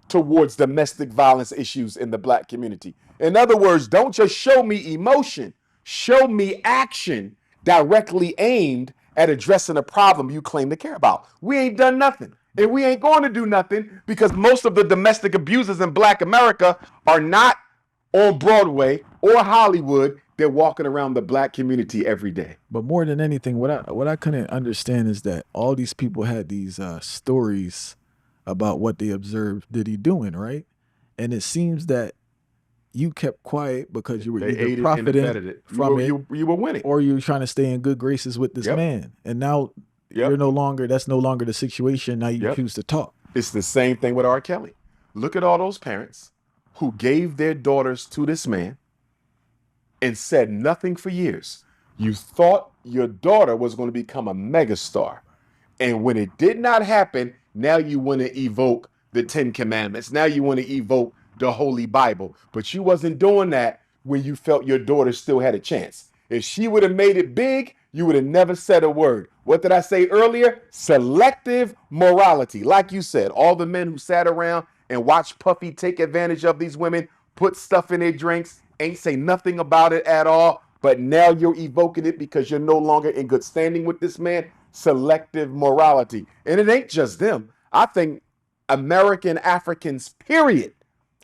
towards domestic violence issues in the black community? In other words, don't just show me emotion, show me action directly aimed at addressing a problem you claim to care about. We ain't done nothing. And we ain't going to do nothing because most of the domestic abusers in black America are not on Broadway or Hollywood. They're walking around the black community every day. But more than anything, what I couldn't understand is that all these people had these stories about what they observed Diddy doing, right? And it seems that you kept quiet because you were They either aided and profiting abetted it. from it, You were winning. or you were trying to stay in good graces with this Yep. man. And now Yep. you're no longer. That's no longer the situation. Now you Yep. choose to talk. It's the same thing with R. Kelly. Look at all those parents who gave their daughters to this man and said nothing for years. You thought your daughter was going to become a megastar. And when it did not happen, now you want to evoke the 10 Commandments. Now you want to evoke the Holy Bible. But you wasn't doing that when you felt your daughter still had a chance. If she would have made it big, you would have never said a word. What did I say earlier? Selective morality. Like you said, all the men who sat around and watched Puffy take advantage of these women, put stuff in their drinks, ain't say nothing about it at all. But now you're evoking it because you're no longer in good standing with this man. Selective morality. And it ain't just them. I think American Africans, period.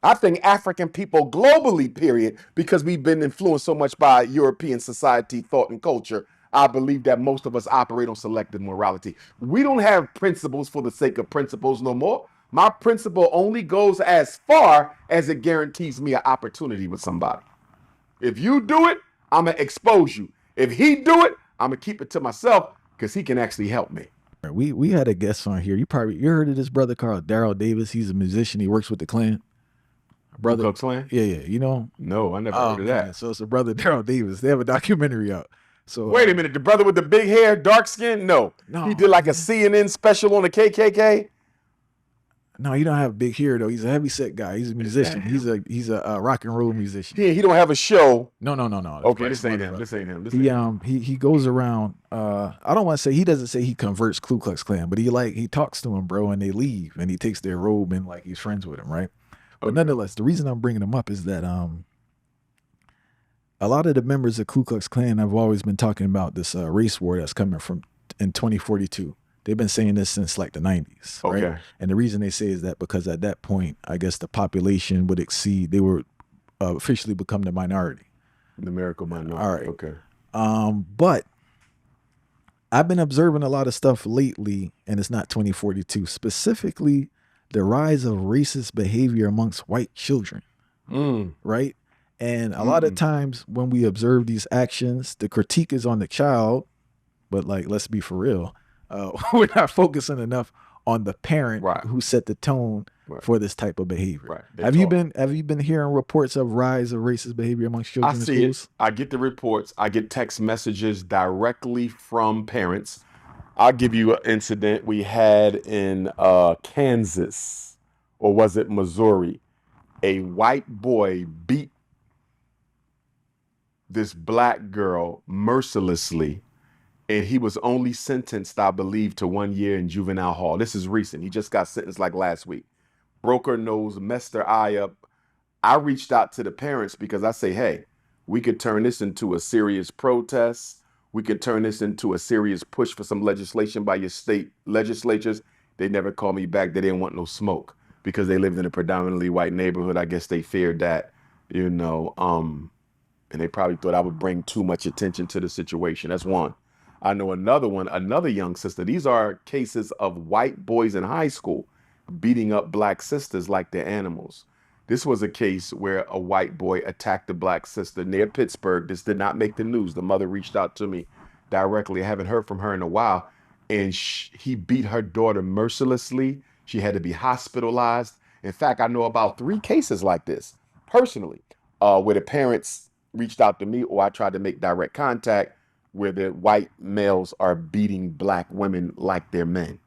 I think African people globally, period, because we've been influenced so much by European society, thought, and culture. I believe that most of us operate on selective morality. We don't have principles for the sake of principles no more. My principle only goes as far as it guarantees me an opportunity with somebody. If you do it, I'm going to expose you. If he do it, I'm going to keep it to myself because he can actually help me. We had a guest on here. You heard of this brother called Daryl Davis. He's a musician. He works with the Klan. Ku Brother, Klux Klan? yeah, yeah, you know. No, I never Oh heard of man, that. so it's a brother Daryl Davis. They have a documentary out. So Wait a minute, the brother with the big hair, dark skin? No, he no, did like a man. CNN special on the KKK. No, he don't have big hair though. He's a heavy set guy. He's a Is that musician. him? He's a rock and roll musician. He don't have a show. No, no, no, no. Okay, That's this some ain't other him. brother. This ain't him. This He ain't him. he goes around. I don't want to say he doesn't say he converts Ku Klux Klan, but he talks to him, bro, and they leave, and he takes their robe and like he's friends with him, right? But Okay. nonetheless, the reason I'm bringing him up is that a lot of the members of Ku Klux Klan have always been talking about this race war that's coming from in 2042. They've been saying this since like the 90s, right? Okay. And the reason they say is that because at that point, I guess the population would exceed, they would officially become the minority. The miracle All minority. right. Okay. But I've been observing a lot of stuff lately, and it's not 2042, specifically the rise of racist behavior amongst white children, Mm. right? And a lot of Mm-mm. times when we observe these actions, the critique is on the child, but like, let's be for real. We're not focusing enough on the parent Right. who set the tone Right. for this type of behavior. Right. Have you been hearing reports of rise of racist behavior amongst I children in see it. schools? I get the reports. I get text messages directly from parents. I'll give you an incident we had in Kansas, or was it Missouri? A white boy beat this black girl mercilessly, and he was only sentenced, I believe, to 1 year in juvenile hall. This is recent. He just got sentenced like last week. Broke her nose, messed her eye up. I reached out to the parents because I say, hey, we could turn this into a serious protest. We could turn this into a serious push for some legislation by your state legislatures. They never called me back. They didn't want no smoke because they lived in a predominantly white neighborhood. I guess they feared that, you know, and they probably thought I would bring too much attention to the situation. That's one. I know another one, another young sister. These are cases of white boys in high school beating up black sisters like they're animals. This was a case where a white boy attacked a black sister near Pittsburgh. This did not make the news. The mother reached out to me directly. I haven't heard from her in a while. And he beat her daughter mercilessly. She had to be hospitalized. In fact, I know about 3 cases like this personally, where the parents reached out to me or I tried to make direct contact where the white males are beating black women like they're men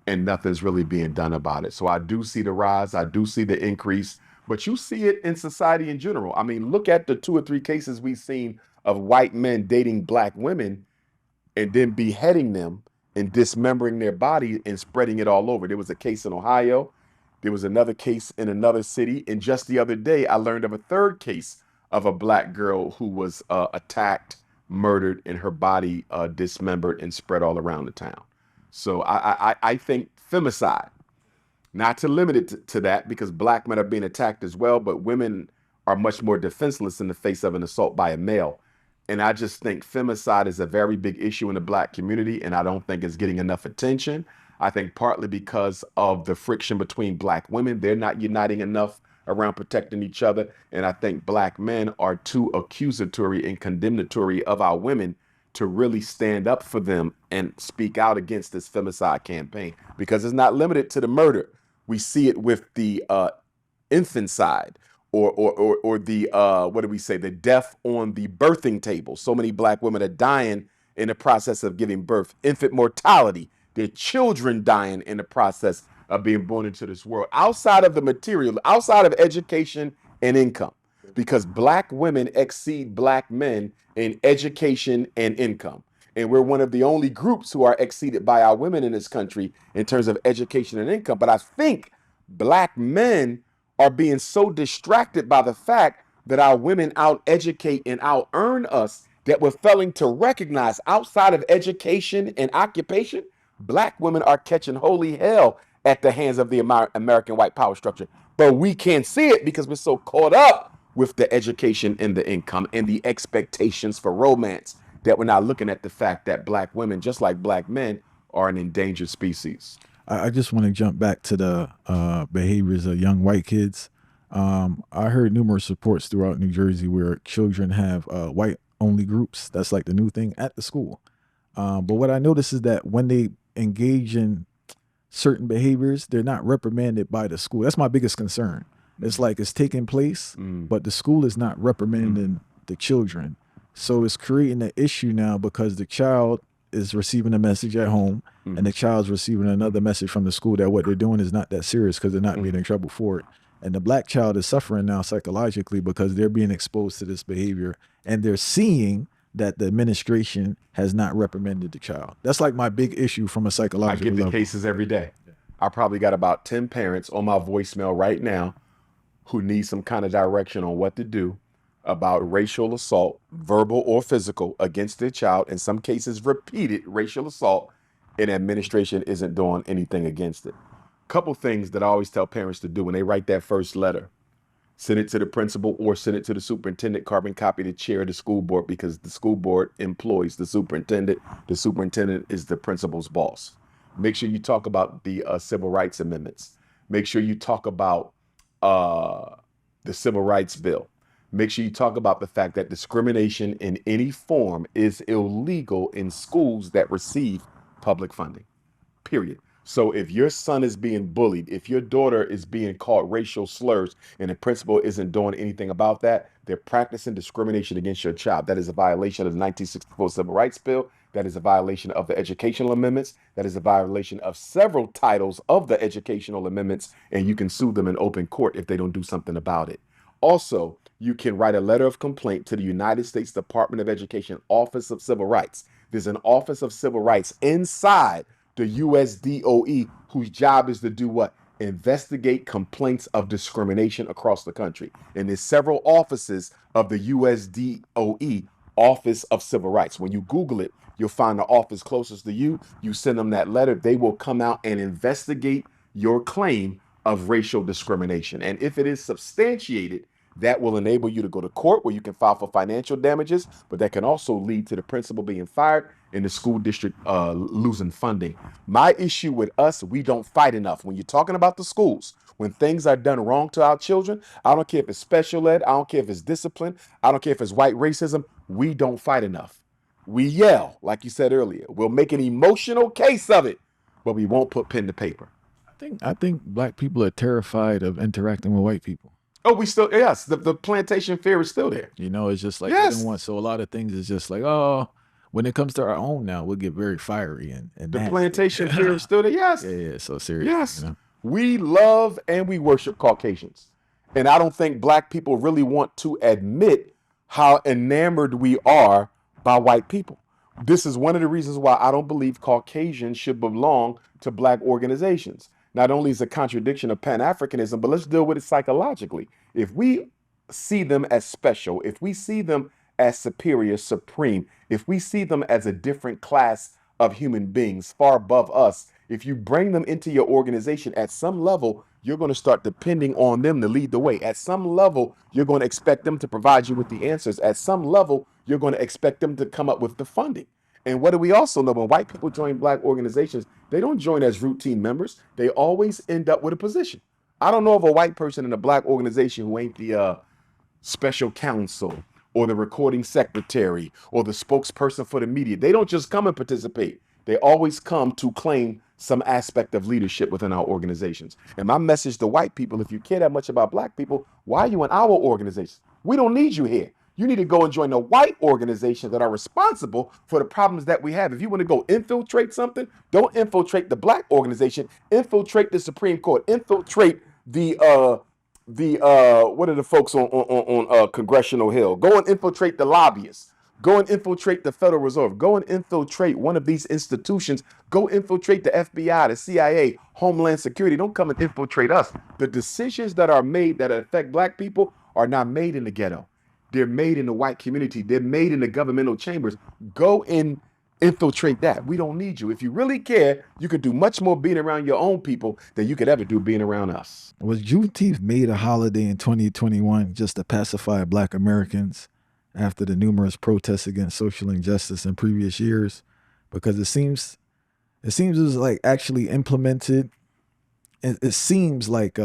and nothing's really being done about it. So I do see the rise, I do see the increase, but you see it in society in general. I mean, look at the 2 or 3 cases we've seen of white men dating black women and then beheading them and dismembering their body and spreading it all over. There was a case in Ohio. There was another case in another city. And just the other day, I learned of a third case of a black girl who was attacked, murdered, and her body dismembered and spread all around the town. So I think femicide, not to limit it to that because black men are being attacked as well, but women are much more defenseless in the face of an assault by a male. And I just think femicide is a very big issue in the black community, and I don't think it's getting enough attention. I think partly because of the friction between black women, they're not uniting enough around protecting each other. And I think black men are too accusatory and condemnatory of our women to really stand up for them and speak out against this femicide campaign because it's not limited to the murder. We see it with the infanticide or the what do we say, the death on the birthing table. So many black women are dying in the process of giving birth. Infant mortality, their children dying in the process of being born into this world. Outside of the material, outside of education and income, because black women exceed black men in education and income. And we're one of the only groups who are exceeded by our women in this country in terms of education and income. But I think black men are being so distracted by the fact that our women out educate and out earn us that we're failing to recognize outside of education and occupation, black women are catching holy hell at the hands of the American white power structure. But we can't see it because we're so caught up with the education and the income and the expectations for romance that we're not looking at the fact that black women, just like black men, are an endangered species. I just want to jump back to the behaviors of young white kids. I heard numerous reports throughout New Jersey where children have white only groups. That's like the new thing at the school. But what I notice is that when they engage in certain behaviors, they're not reprimanded by the school. That's my biggest concern. It's like it's taking place, Mm. but the school is not reprimanding the children. So it's creating an issue now because the child is receiving a message at home and the child's receiving another message from the school that what they're doing is not that serious because they're not being in trouble for it. And the black child is suffering now psychologically because they're being exposed to this behavior and they're seeing that the administration has not reprimanded the child. That's like my big issue from a I psychological get the level. cases every day. I probably got about 10 parents on my voicemail right now who need some kind of direction on what to do about racial assault, verbal or physical, against their child, in some cases repeated racial assault, and administration isn't doing anything against it. Couple things that I always tell parents to do when they write that first letter: send it to the principal or send it to the superintendent, carbon copy the chair of the school board, because the school board employs the superintendent. The superintendent is the principal's boss. Make sure you talk about the civil rights amendments. Make sure you talk about the civil rights bill. Make sure you talk about the fact that discrimination in any form is illegal in schools that receive public funding, period. So if your son is being bullied, if your daughter is being called racial slurs and the principal isn't doing anything about that, they're practicing discrimination against your child. That is a violation of the 1964 Civil Rights Bill. That is a violation of the educational amendments. That is a violation of several titles of the educational amendments, and you can sue them in open court if they don't do something about it. Also, you can write a letter of complaint to the United States Department of Education Office of Civil Rights. There's an Office of Civil Rights inside the USDOE, whose job is to do what? Investigate complaints of discrimination across the country. And there's several offices of the USDOE, Office of Civil Rights. When you Google it, you'll find the office closest to you. You send them that letter, they will come out and investigate your claim of racial discrimination. And if it is substantiated, that will enable you to go to court where you can file for financial damages, but that can also lead to the principal being fired and the school district losing funding. My issue with us, we don't fight enough. When you're talking about the schools, when things are done wrong to our children, I don't care if it's special ed, I don't care if it's discipline, I don't care if it's white racism, we don't fight enough. We yell, like you said earlier. We'll make an emotional case of it, but we won't put pen to paper. I think black people are terrified of interacting with white people. Oh, we still, yes, the plantation fear is still there. You know, it's just like they Yes. don't want. So a lot of things is just like, oh, when it comes to our own now, we'll get very fiery and The nasty. plantation fear is still there. Yes. Yeah, so serious. Yes. You know? We love and we worship Caucasians. And I don't think black people really want to admit how enamored we are by white people. This is one of the reasons why I don't believe Caucasians should belong to black organizations. Not only is it a contradiction of Pan-Africanism, but let's deal with it psychologically. If we see them as special, if we see them as superior, supreme, if we see them as a different class of human beings far above us, if you bring them into your organization, at some level, you're going to start depending on them to lead the way. At some level, you're going to expect them to provide you with the answers. At some level, you're going to expect them to come up with the funding. And what do we also know? When white people join black organizations, they don't join as routine members. They always end up with a position. I don't know of a white person in a black organization who ain't the special counsel or the recording secretary or the spokesperson for the media. They don't just come and participate. They always come to claim some aspect of leadership within our organizations. And my message to white people, if you care that much about black people, why are you in our organization? We don't need you here. You need to go and join the white organizations that are responsible for the problems that we have. If you want to go infiltrate something, don't infiltrate the black organization. Infiltrate the Supreme Court. Infiltrate the what are the folks on Congressional Hill? Go and infiltrate the lobbyists. Go and infiltrate the Federal Reserve. Go and infiltrate one of these institutions. Go infiltrate the FBI, the CIA, Homeland Security. Don't come and infiltrate us. The decisions that are made that affect black people are not made in the ghetto. They're made in the white community. They're made in the governmental chambers. Go and infiltrate that. We don't need you. If you really care, you could do much more being around your own people than you could ever do being around us. Was Juneteenth made a holiday in 2021 just to pacify black Americans after the numerous protests against social injustice in previous years? Because it was like actually implemented. It seems like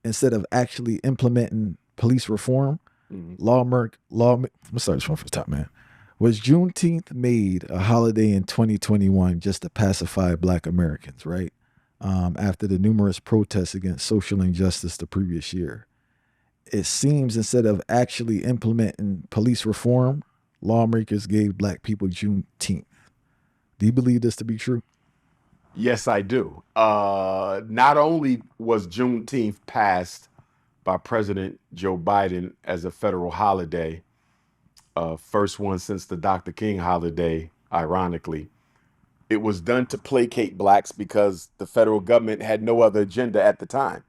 instead of actually implementing police reform, I'm gonna start this one from the top, man. Was Juneteenth made a holiday in 2021 just to pacify black Americans, right? After the numerous protests against social injustice the previous year. it seems instead of actually implementing police reform, lawmakers gave black people Juneteenth. Do you believe this to be true? Yes, I do. Not only was Juneteenth passed by President Joe Biden as a federal holiday, first one since the Dr. King holiday, ironically, it was done to placate blacks because the federal government had no other agenda at the time.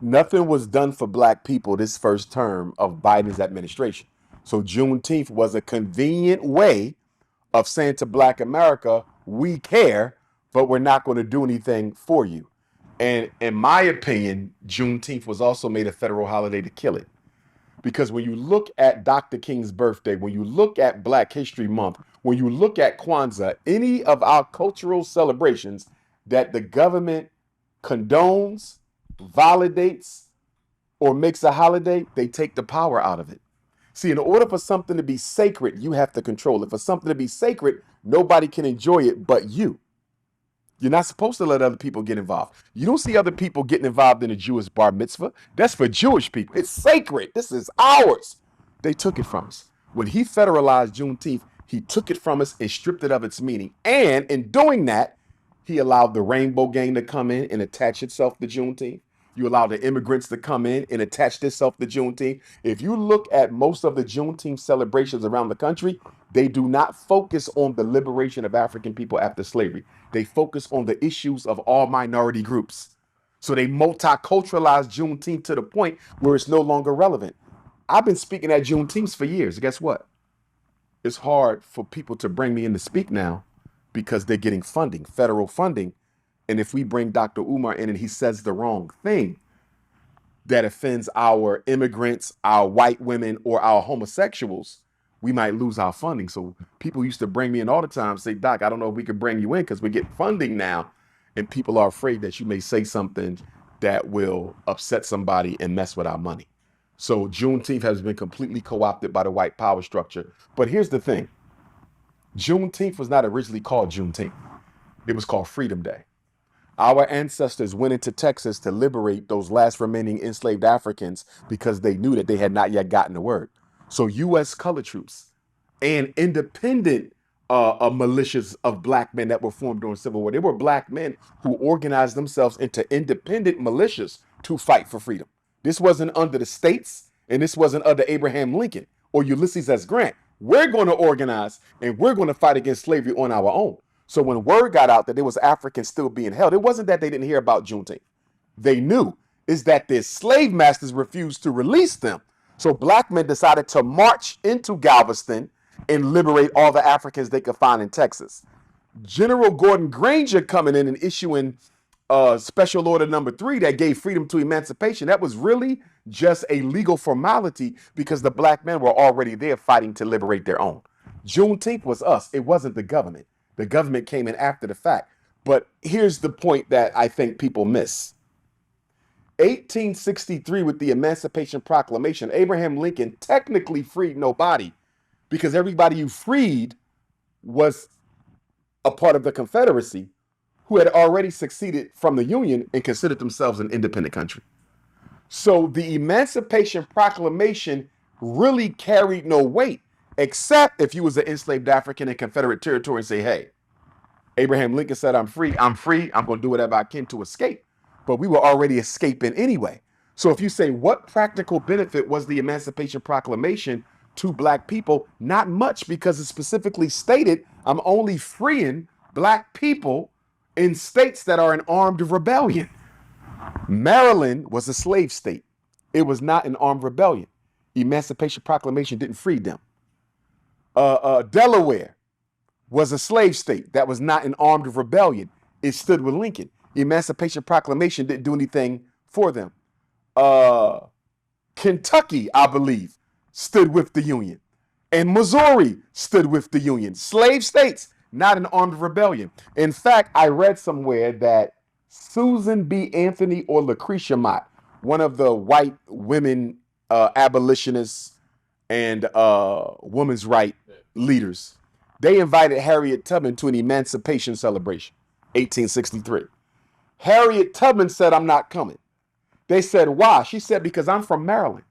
Nothing was done for black people this first term of Biden's administration. So Juneteenth was a convenient way of saying to black America, we care, but we're not going to do anything for you. And in my opinion, Juneteenth was also made a federal holiday to kill it. Because when you look at Dr. King's birthday, when you look at Black History Month, when you look at Kwanzaa, any of our cultural celebrations that the government condones, validates, or makes a holiday, they take the power out of it. See, in order for something to be sacred, you have to control it. For something to be sacred, nobody can enjoy it but you. You're not supposed to let other people get involved. You don't see other people getting involved in a Jewish bar mitzvah. That's for Jewish people. It's sacred. This is ours. They took it from us. When he federalized Juneteenth, he took it from us and stripped it of its meaning. And in doing that, he allowed the Rainbow Gang to come in and attach itself to Juneteenth. You allow the immigrants to come in and attach themselves to Juneteenth. If you look at most of the Juneteenth celebrations around the country, they do not focus on the liberation of African people after slavery. They focus on the issues of all minority groups. So they multiculturalize Juneteenth to the point where it's no longer relevant. I've been speaking at Juneteenth for years. Guess what? It's hard for people to bring me in to speak now because they're getting funding, federal funding. And if we bring Dr. Umar in and he says the wrong thing that offends our immigrants, our white women, or our homosexuals, we might lose our funding. So people used to bring me in all the time, say, Doc, I don't know if we could bring you in because we get funding now. And people are afraid that you may say something that will upset somebody and mess with our money. So Juneteenth has been completely co-opted by the white power structure. But here's the thing. Juneteenth was not originally called Juneteenth. It was called Freedom Day. Our ancestors went into Texas to liberate those last remaining enslaved Africans because they knew that they had not yet gotten the word. So U.S. colored troops and independent militias of black men that were formed during Civil War. They were black men who organized themselves into independent militias to fight for freedom. This wasn't under the states, and this wasn't under Abraham Lincoln or Ulysses S. Grant. We're going to organize and we're going to fight against slavery on our own. So when word got out that there was Africans still being held, it wasn't that they didn't hear about Juneteenth. They knew is that their slave masters refused to release them. So black men decided to march into Galveston and liberate all the Africans they could find in Texas. General Gordon Granger coming in and issuing Special Order Number 3 that gave freedom to emancipation, that was really just a legal formality because the black men were already there fighting to liberate their own. Juneteenth was us. It wasn't the government. The government came in after the fact. But here's the point that I think people miss. 1863, with the Emancipation Proclamation, Abraham Lincoln technically freed nobody because everybody you freed was a part of the Confederacy who had already seceded from the Union and considered themselves an independent country. So the Emancipation Proclamation really carried no weight, except if you was an enslaved African in Confederate territory and say, hey, Abraham Lincoln said, I'm free, I'm going to do whatever I can to escape. But we were already escaping anyway. So if you say, what practical benefit was the Emancipation Proclamation to black people? Not much, because it specifically stated, I'm only freeing black people in states that are in armed rebellion. Maryland was a slave state. It was not an armed rebellion. Emancipation Proclamation didn't free them. Delaware was a slave state that was not an armed rebellion. It stood with Lincoln. Emancipation Proclamation didn't do anything for them. Kentucky, I believe, stood with the Union. And Missouri stood with the Union. Slave states, not an armed rebellion. In fact, I read somewhere that Susan B. Anthony or Lucretia Mott, one of the white women abolitionists and women's right leaders, they invited Harriet Tubman to an emancipation celebration, 1863. Harriet Tubman said, I'm not coming. They said, why? She said, because I'm from Maryland.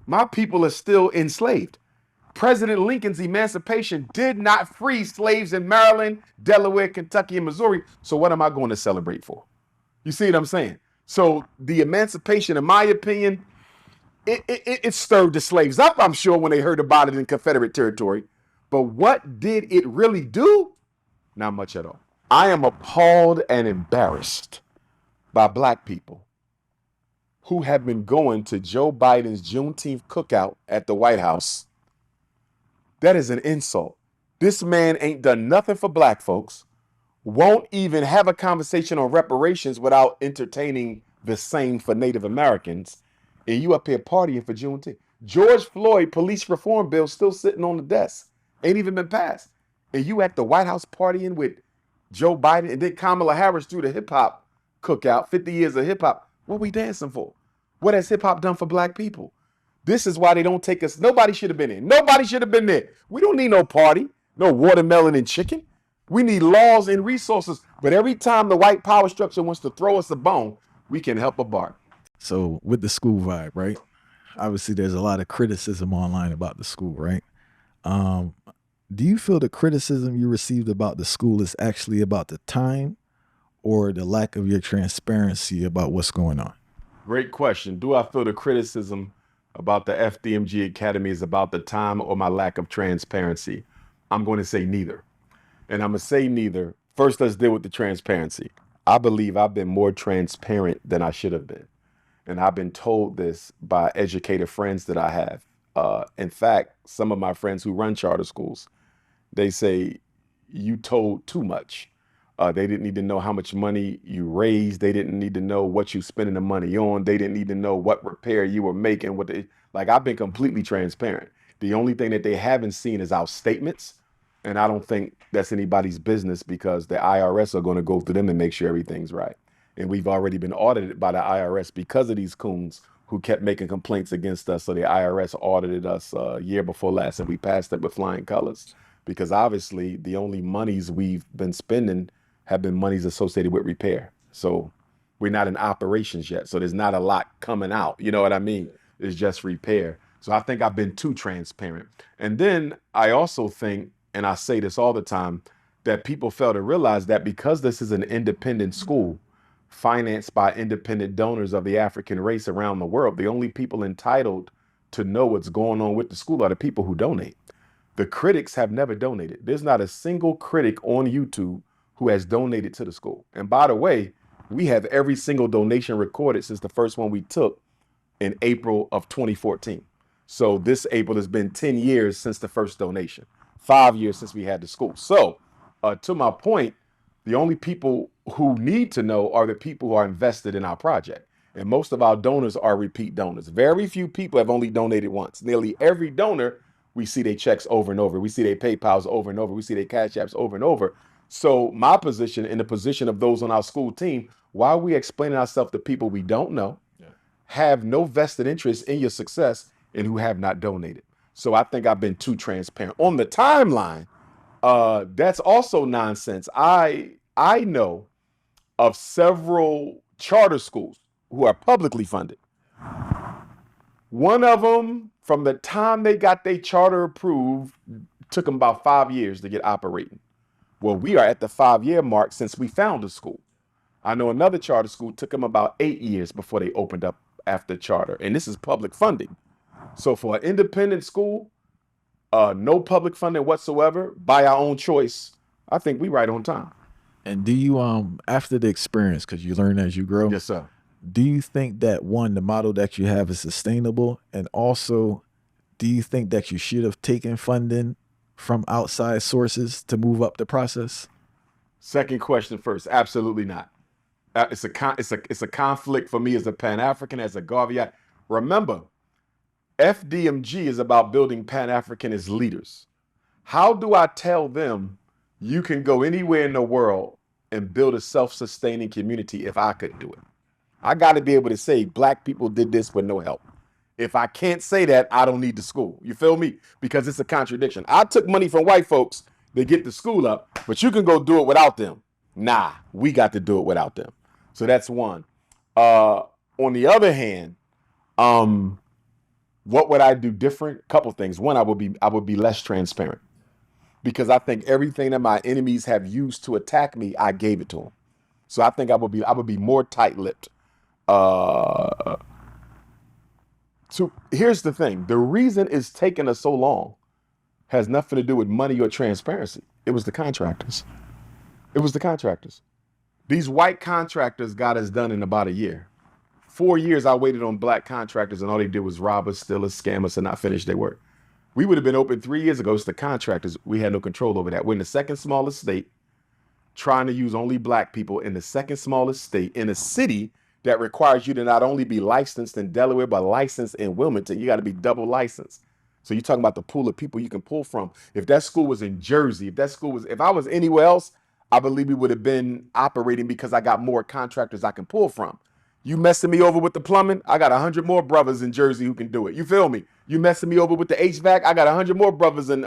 My people are still enslaved. President Lincoln's emancipation did not free slaves in Maryland, Delaware, Kentucky, and Missouri. So what am I going to celebrate for? You see what I'm saying? So the emancipation, in my opinion, it stirred the slaves up, I'm sure, when they heard about it in Confederate territory. But what did it really do? Not much at all. I am appalled and embarrassed by black people who have been going to Joe Biden's Juneteenth cookout at the White House. That is an insult. This man ain't done nothing for black folks, won't even have a conversation on reparations without entertaining the same for Native Americans. And you up here partying for Juneteenth. George Floyd police reform bill still sitting on the desk. Ain't even been passed. And you at the White House partying with Joe Biden, and then Kamala Harris threw the hip hop cookout, 50 years of hip hop. What we dancing for? What has hip hop done for black people? This is why they don't take us. Nobody should have been there. Nobody should have been there. We don't need no party, no watermelon and chicken. We need laws and resources. But every time the white power structure wants to throw us a bone, we can help a bark. So with the school vibe, right? Obviously, there's a lot of criticism online about the school, right? Um, do you feel the criticism you received about the school is actually about the time or the lack of your transparency about what's going on? Great question. Do I feel the criticism about the FDMG Academy is about the time or my lack of transparency? I'm going to say neither. And I'm going to say neither. First, let's deal with the transparency. I believe I've been more transparent than I should have been. And I've been told this by educated friends that I have. In fact, some of my friends who run charter schools, they say you told too much. They didn't need to know how much money you raised. They didn't need to know what you spending the money on. They didn't need to know what repair you were making. Like, I've been completely transparent. The only thing that they haven't seen is our statements. And I don't think that's anybody's business because the IRS are going to go through them and make sure everything's right. And we've already been audited by the IRS because of these coons who kept making complaints against us. So the IRS audited us year before last, and we passed it with flying colors because obviously the only monies we've been spending have been monies associated with repair. So we're not in operations yet. So there's not a lot coming out. You know what I mean? It's just repair. So I think I've been too transparent. And then I also think, and I say this all the time, that people fail to realize that because this is an independent school financed by independent donors of the African race around the world, the only people entitled to know what's going on with the school are the people who donate. The critics have never donated. There's not a single critic on YouTube who has donated to the school. And by the way, we have every single donation recorded since the first one we took in April of 2014. So this April has been 10 years since the first donation, 5 years since we had the school. So to my point, the only people who need to know are the people who are invested in our project. And most of our donors are repeat donors. Very few people have only donated once. Nearly every donor, we see their checks over and over. We see their PayPals over and over. We see their Cash Apps over and over. So my position and the position of those on our school team, why are we explaining ourselves to people we don't know, have no vested interest in your success, and who have not donated? So I think I've been too transparent. On the timeline, that's also nonsense. I know of several charter schools who are publicly funded. One of them, from the time they got their charter approved, took them about 5 years to get operating. Well, we are at the 5-year mark since we found the school. I know another charter school took them about 8 years before they opened up after charter. And this is public funding. So for an independent school, no public funding whatsoever, by our own choice, I think we right on time. And do you after the experience, because you learn as you grow, Yes, sir. do you think that one, the model that you have is sustainable? And also, do you think that you should have taken funding from outside sources to move up the process? Second question first. Absolutely not. It's a conflict for me as a Pan-African, as a Garveyite. Remember, FDMG is about building Pan-Africanist leaders. How do I tell them you can go anywhere in the world and build a self-sustaining community if I couldn't do it? I got to be able to say black people did this with no help. If I can't say that, I don't need the school. You feel me? Because it's a contradiction. I took money from white folks to get the school up, but you can go do it without them. Nah, we got to do it without them. So that's one. On the other hand, What would I do different? Couple things. One, I would be less transparent because I think everything that my enemies have used to attack me, I gave it to them. So I think I would be more tight-lipped. Uh, so here's the thing: the reason it's taken us so long has nothing to do with money or transparency. It was the contractors. It was the contractors. These white contractors got us done in about a year. 4 years I waited on black contractors, and all they did was rob us, steal us, scam us, and not finish their work. We would have been open 3 years ago. It's the contractors. We had no control over that. We're in the second smallest state, trying to use only black people in the second smallest state in a city that requires you to not only be licensed in Delaware, but licensed in Wilmington. You got to be double licensed. So you're talking about the pool of people you can pull from. If that school was in Jersey, if I was anywhere else, I believe we would have been operating because I got more contractors I can pull from. You messing me over with the plumbing? I got 100 more brothers in Jersey who can do it. You feel me? You messing me over with the HVAC? I got 100 more brothers in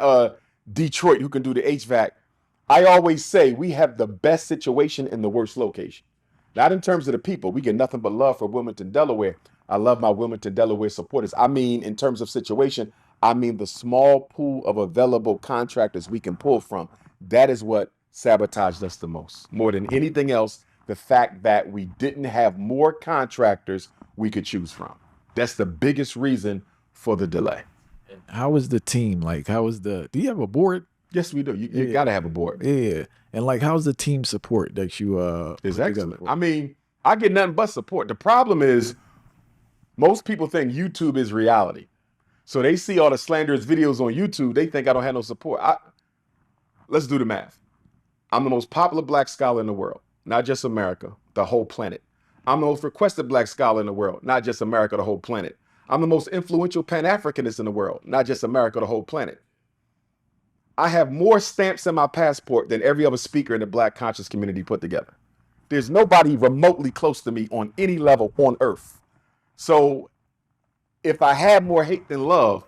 Detroit who can do the HVAC. I always say we have the best situation in the worst location. Not in terms of the people. We get nothing but love for Wilmington, Delaware. I love my Wilmington, Delaware supporters. I mean, in terms of situation, I mean the small pool of available contractors we can pull from. That is what sabotaged us the most. More than anything else, the fact that we didn't have more contractors we could choose from. That's the biggest reason for the delay. How was the team? Like, how was the? Do you have a board? Yes, we do. You Yeah, got to have a board. yeah. And like, how's the team support that you It's put together excellent. for? I mean, I get nothing but support. The problem is most people think YouTube is reality. So they see all the slanderous videos on YouTube. They think I don't have no support. Let's do the math. I'm the most popular black scholar in the world, not just America, the whole planet. I'm the most requested black scholar in the world, not just America, the whole planet. I'm the most influential Pan-Africanist in the world, not just America, the whole planet. I have more stamps in my passport than every other speaker in the black conscious community put together. There's nobody remotely close to me on any level on earth. So if I had more hate than love,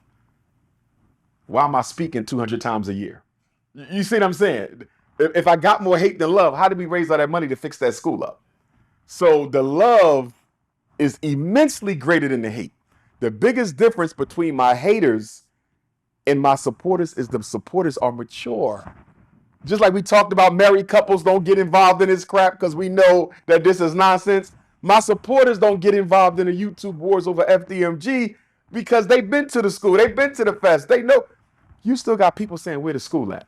why am I speaking 200 times a year? You see what I'm saying? If I got more hate than love, how did we raise all that money to fix that school up? So the love is immensely greater than the hate. The biggest difference between my haters and my supporters is the supporters are mature. Just like we talked about, married couples don't get involved in this crap because we know that this is nonsense. My supporters don't get involved in the YouTube wars over FDMG because they've been to the school, they've been to the fest, they know. You still got people saying where the school at.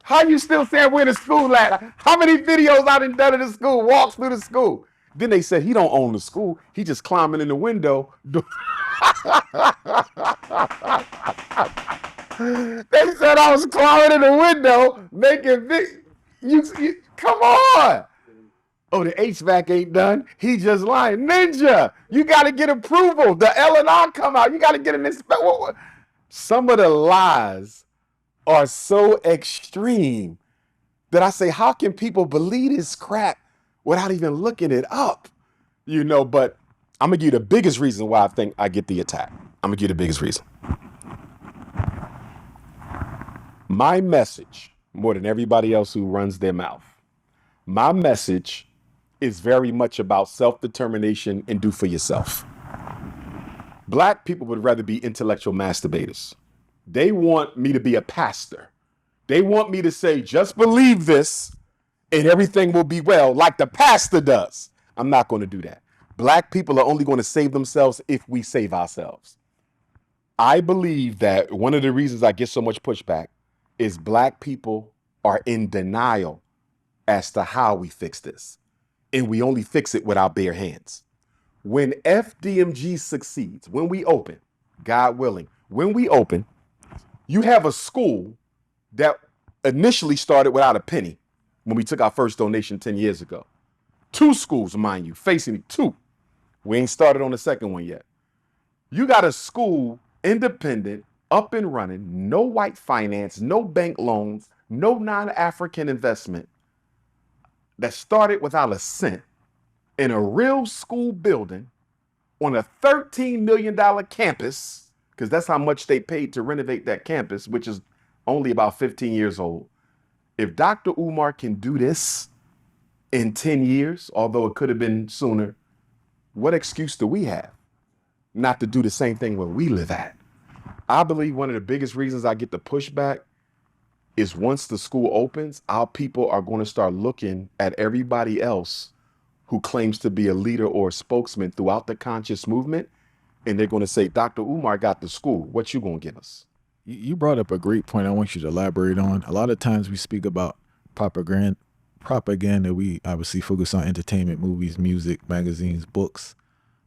How you still saying where the school at? How many videos I done done in the school, walks through the school? Then they said he don't own the school. He just climbing in the window. They said I was climbing in the window, making come on. Oh, the HVAC ain't done. He just lying. Ninja, you got to get approval. The L&R come out. You got to get an inspection. Some of the lies are so extreme that I say, how can people believe this crap without even looking it up? But I'm going to give you the biggest reason why I think I get the attack. I'm going to give you the biggest reason. My message, more than everybody else who runs their mouth, my message is very much about self-determination and do for yourself. Black people would rather be intellectual masturbators. They want me to be a pastor. They want me to say, just believe this and everything will be well, like the pastor does. I'm not going to do that. Black people are only going to save themselves if we save ourselves. I believe that one of the reasons I get so much pushback is black people are in denial as to how we fix this. And we only fix it with our bare hands. When FDMG succeeds, when we open, God willing, when we open, you have a school that initially started without a penny when we took our first donation 10 years ago. 2 schools, mind you, facing 2. We ain't started on the second one yet. You got a school, independent, up and running, no white finance, no bank loans, no non-African investment, that started without a cent in a real school building on a $13 million campus, because that's how much they paid to renovate that campus, which is only about 15 years old. If Dr. Umar can do this in 10 years, although it could have been sooner, what excuse do we have? not to do the same thing where we live at. I believe one of the biggest reasons I get the pushback is once the school opens, our people are going to start looking at everybody else who claims to be a leader or a spokesman throughout the conscious movement, and they're going to say, Dr. Umar got the school. What you going to give us? You brought up a great point I want you to elaborate on. A lot of times we speak about propaganda. We obviously focus on entertainment, movies, music, magazines, books,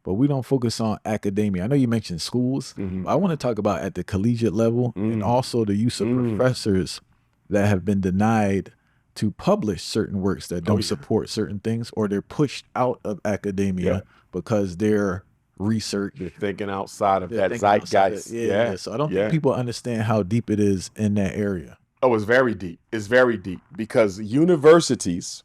but we don't focus on academia. I know you mentioned schools, but I want to talk about at the collegiate level and also the use of professors that have been denied to publish certain works that don't support certain things, or they're pushed out of academia because they're research. They're thinking outside of that zeitgeist. Yeah. So I don't think people understand how deep it is in that area. Oh, it's very deep. It's very deep because universities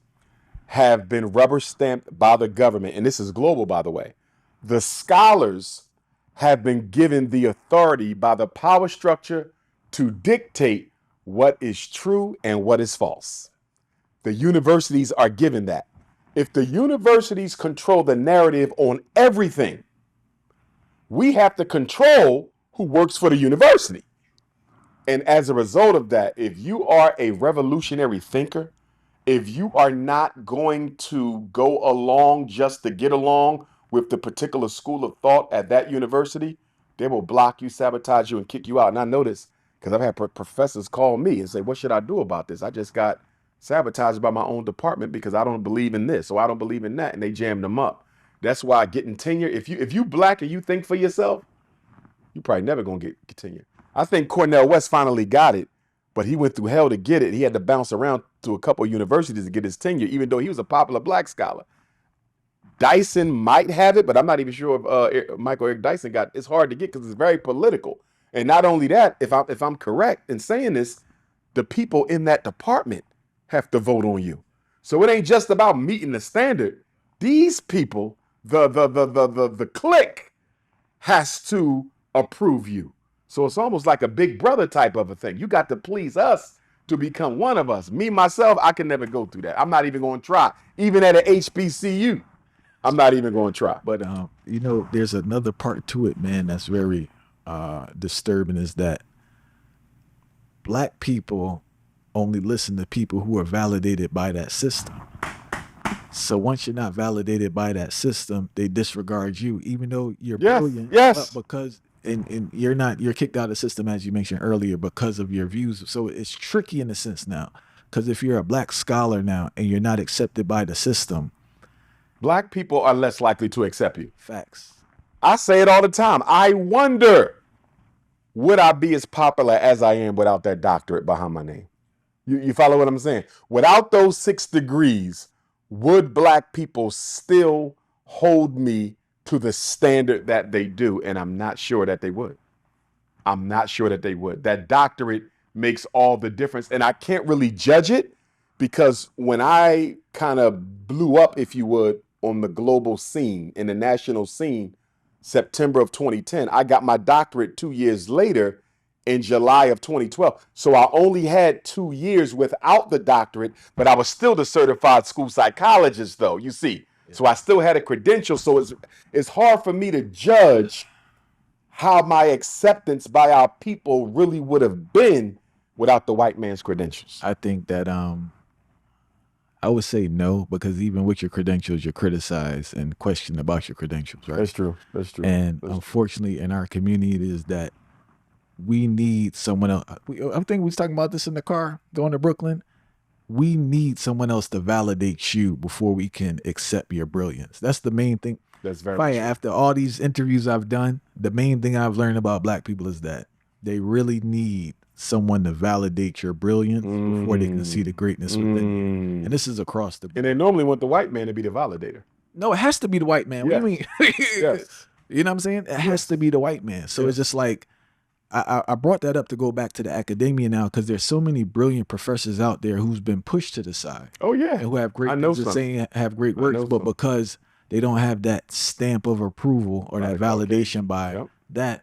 have been rubber stamped by the government, and this is global, by the way. The scholars have been given the authority by the power structure to dictate what is true and what is false. The universities are given that. If the universities control the narrative on everything, we have to control who works for the university. And as a result of that, if you are a revolutionary thinker, if you are not going to go along just to get along with the particular school of thought at that university, they will block you, sabotage you, and kick you out. And I know this because I've had professors call me and say, what should I do about this? I just got sabotaged by my own department because I don't believe in this or I don't believe in that. And they jammed them up. That's why getting tenure, if you black and you think for yourself, you probably never gonna get tenure. I think Cornel West finally got it, but he went through hell to get it. He had to bounce around to a couple of universities to get his tenure, even though he was a popular black scholar. Dyson might have it, but I'm not even sure if Michael Eric Dyson got it. It's hard to get because it's very political. And not only that, if I'm correct in saying this, the people in that department have to vote on you. So it ain't just about meeting the standard. These people, the clique, has to approve you. So it's almost like a big brother type of a thing. You got to please us to become one of us. Me, myself, I can never go through that. I'm not even going to try. Even at an HBCU, I'm not even going to try. But, there's another part to it, man, that's very disturbing, is that black people only listen to people who are validated by that system. So once you're not validated by that system, they disregard you, even though you're brilliant. Yes. Because and you're kicked out of the system, as you mentioned earlier, because of your views. So it's tricky in a sense now, because if you're a black scholar now and you're not accepted by the system, black people are less likely to accept you. Facts. I say it all the time. I wonder, would I be as popular as I am without that doctorate behind my name? You follow what I'm saying? Without those 6 degrees, would black people still hold me to the standard that they do? And I'm not sure that they would. I'm not sure that they would. That doctorate makes all the difference. And I can't really judge it because when I kind of blew up, if you would, on the global scene, in the national scene, September of 2010, I got my doctorate 2 years later in July of 2012. So I only had 2 years without the doctorate, but I was still the certified school psychologist though, you see. Yeah. So I still had a credential. So it's hard for me to judge how my acceptance by our people really would have been without the white man's credentials. I think that I would say no, because even with your credentials, you're criticized and questioned about your credentials, right? That's true. That's true. And unfortunately, in our community, it is that we need someone else. I think we was talking about this in the car going to Brooklyn. We need someone else to validate you before we can accept your brilliance. That's the main thing. That's very true. After all these interviews I've done, the main thing I've learned about black people is that they really need someone to validate your brilliance before they can see the greatness within you. And this is across the board. And they normally want the white man to be the validator. No, it has to be the white man. Yes. What do you mean? Yes. You know what I'm saying? It has to be the white man. So it's just like, I brought that up to go back to the academia now, because there's so many brilliant professors out there who's been pushed to the side. Oh yeah. And who have great things to say, have great works, but because they don't have that stamp of approval or that validation by that,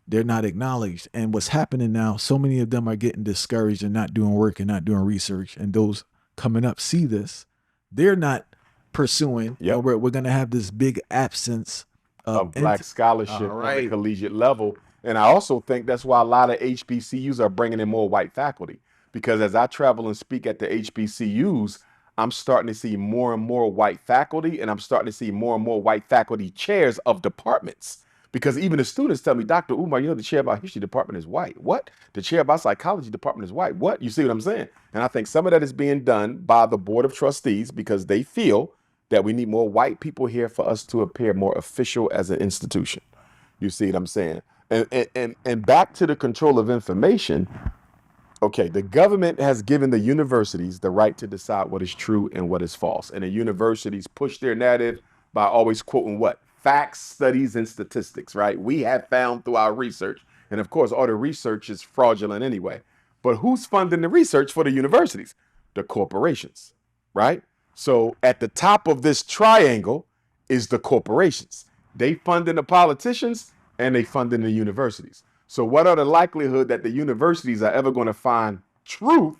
they're not acknowledged. And what's happening now, so many of them are getting discouraged and not doing work and not doing research. And those coming up see this. They're not pursuing. We're going to have this big absence of And black all scholarship on the right. collegiate level. And I also think that's why a lot of HBCUs are bringing in more white faculty. Because as I travel and speak at the HBCUs, I'm starting to see more and more white faculty, and I'm starting to see more and more white faculty chairs of departments. Because even the students tell me, Dr. Umar, you know, the chair of our history department is white. What? The chair of our psychology department is white. What? You see what I'm saying? And I think some of that is being done by the board of trustees because they feel that we need more white people here for us to appear more official as an institution. You see what I'm saying? And back to the control of information. Okay, the government has given the universities the right to decide what is true and what is false. And the universities push their narrative by always quoting what? Facts, studies, and statistics, right? We have found through our research. And of course, all the research is fraudulent anyway. But who's funding the research for the universities? The corporations, right? So at the top of this triangle is the corporations. They funding the politicians and they funding the universities. So what are the likelihood that the universities are ever going to find truth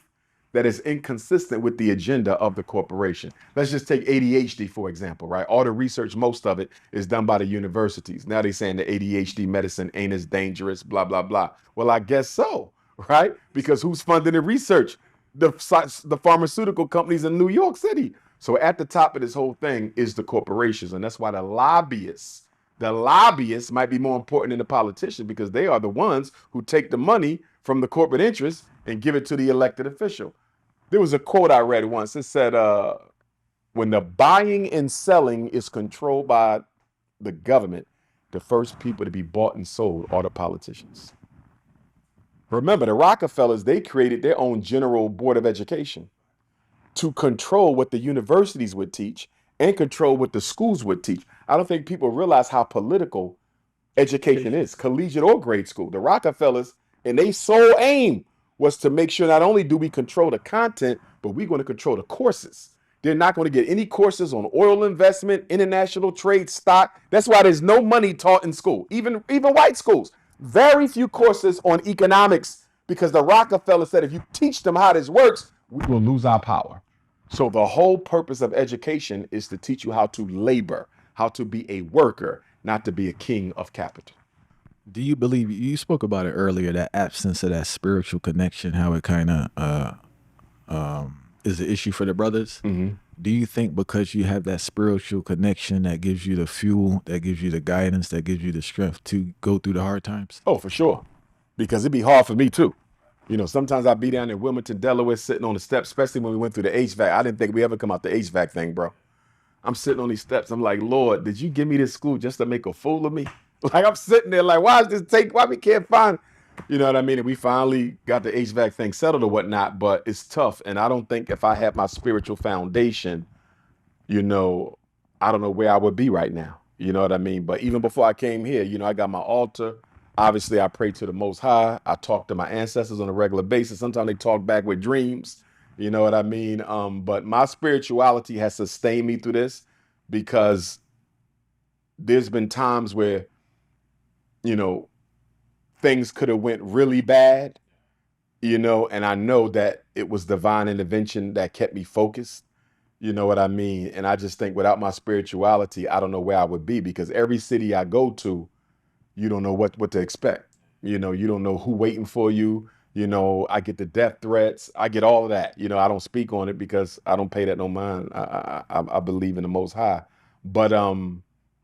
that is inconsistent with the agenda of the corporation? Let's just take ADHD, for example, right? All the research, most of it is done by the universities. Now they're saying the ADHD medicine ain't as dangerous, blah, blah, blah. Well, I guess so, right? Because who's funding the research? The pharmaceutical companies in New York City. So at the top of this whole thing is the corporations. And that's why the lobbyists might be more important than the politicians because they are the ones who take the money from the corporate interests and give it to the elected official. There was a quote I read once. It said, when the buying and selling is controlled by the government, the first people to be bought and sold are the politicians. Remember, the Rockefellers, they created their own general board of education to control what the universities would teach and control what the schools would teach. I don't think people realize how political education is, collegiate or grade school. The Rockefellers, and their sole aim was to make sure not only do we control the content, but we're going to control the courses. They're not going to get any courses on oil investment, international trade, stock. That's why there's no money taught in school, even white schools. Very few courses on economics because the Rockefeller said if you teach them how this works, we will lose our power. So the whole purpose of education is to teach you how to labor, how to be a worker, not to be a king of capital. Do you believe you spoke about it earlier, that absence of that spiritual connection, how it kind of is an issue for the brothers? Mm-hmm. Do you think because you have that spiritual connection that gives you the fuel, that gives you the guidance, that gives you the strength to go through the hard times? Oh, for sure. Because it'd be hard for me too. You know, sometimes I'd be down in Wilmington, Delaware, sitting on the steps, especially when we went through the HVAC. I didn't think we ever come out the HVAC thing, bro. I'm sitting on these steps. I'm like, Lord, did you give me this school just to make a fool of me? Like I'm sitting there like, why we can't find, you know what I mean? And we finally got the HVAC thing settled or whatnot, but it's tough. And I don't think if I had my spiritual foundation, you know, I don't know where I would be right now. You know what I mean? But even before I came here, you know, I got my altar. Obviously, I pray to the Most High. I talk to my ancestors on a regular basis. Sometimes they talk back with dreams. You know what I mean? But my spirituality has sustained me through this because there's been times where, you know, things could have went really bad, you know, and I know that it was divine intervention that kept me focused. You know what I mean? And I just think without my spirituality, I don't know where I would be because every city I go to, you don't know what to expect. You know, you don't know who waiting for you. You know, I get the death threats. I get all of that. You know, I don't speak on it because I don't pay that no mind. I believe in the Most High, but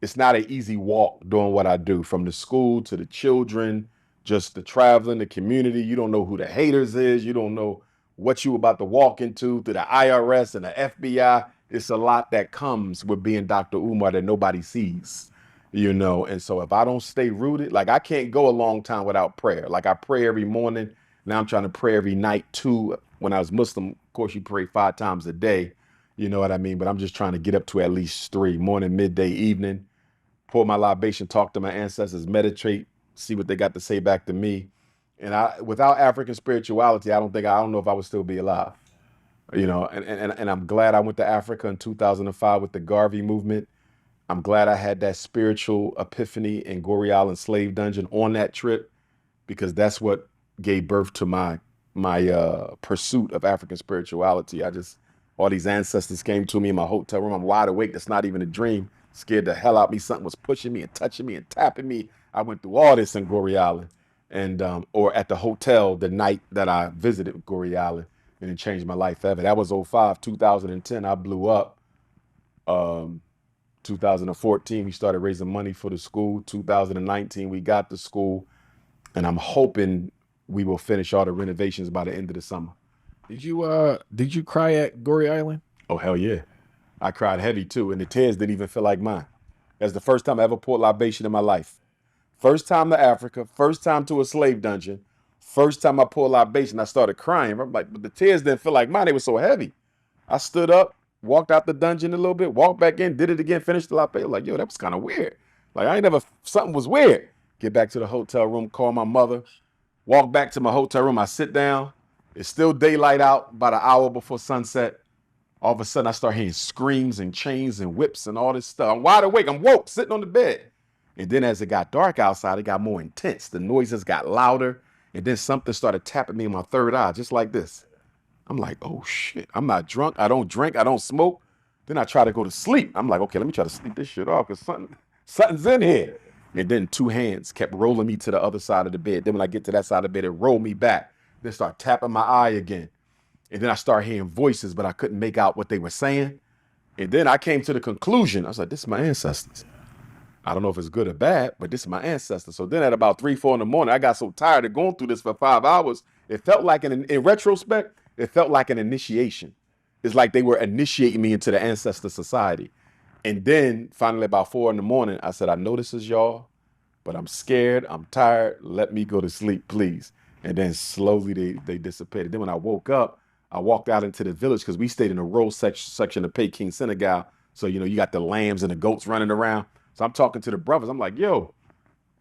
it's not an easy walk doing what I do from the school to the children, just the traveling, the community. You don't know who the haters is. You don't know what you about to walk into through the IRS and the FBI. It's a lot that comes with being Dr. Umar that nobody sees, you know. And so if I don't stay rooted, like I can't go a long time without prayer. Like I pray every morning. Now I'm trying to pray every night too. When I was Muslim, of course, you pray 5 times a day. You know what I mean? But I'm just trying to get up to at least 3, morning, midday, evening, pour my libation, talk to my ancestors, meditate, see what they got to say back to me. And without African spirituality, I don't know if I would still be alive. You know, and I'm glad I went to Africa in 2005 with the Garvey movement. I'm glad I had that spiritual epiphany in Goree Island slave dungeon on that trip because that's what gave birth to my pursuit of African spirituality. All these ancestors came to me in my hotel room. I'm wide awake. That's not even a dream. Scared the hell out of me. Something was pushing me and touching me and tapping me. I went through all this in Goree Island, and or at the hotel the night that I visited Goree Island, and it changed my life forever. That was '05. 2010, I blew up. Um, 2014, we started raising money for the school. 2019, we got the school, and I'm hoping we will finish all the renovations by the end of the summer. Did you cry at Goree Island? Oh, hell yeah. I cried heavy too, and the tears didn't even feel like mine. That's the first time I ever poured libation in my life. First time to Africa, first time to a slave dungeon, first time I poured libation, I started crying. I'm like, but the tears didn't feel like mine. They were so heavy. I stood up, walked out the dungeon a little bit, walked back in, did it again, finished the libation. Like, yo, that was kind of weird. Like, I ain't never, something was weird. Get back to the hotel room, call my mother, walk back to my hotel room. I sit down. It's still daylight out, about an hour before sunset. All of a sudden, I start hearing screams and chains and whips and all this stuff. I'm wide awake. I'm woke, sitting on the bed. And then as it got dark outside, it got more intense. The noises got louder. And then something started tapping me in my third eye, just like this. I'm like, oh, shit. I'm not drunk. I don't drink. I don't smoke. Then I try to go to sleep. I'm like, okay, let me try to sleep this shit off because something's in here. And then two hands kept rolling me to the other side of the bed. Then when I get to that side of the bed, it rolled me back. Then start tapping my eye again. And then I started hearing voices, but I couldn't make out what they were saying. And then I came to the conclusion. I was like, this is my ancestors. I don't know if it's good or bad, but this is my ancestors. So then at about 3, 4 in the morning, I got so tired of going through this for 5 hours. It felt like, in retrospect, it felt like an initiation. It's like they were initiating me into the ancestor society. And then finally about 4 in the morning, I said, I know this is y'all, but I'm scared. I'm tired. Let me go to sleep, please. And then slowly they dissipated. Then when I woke up, I walked out into the village because we stayed in the rural section of Peking, Senegal. So, you got the lambs and the goats running around. So I'm talking to the brothers. I'm like, yo,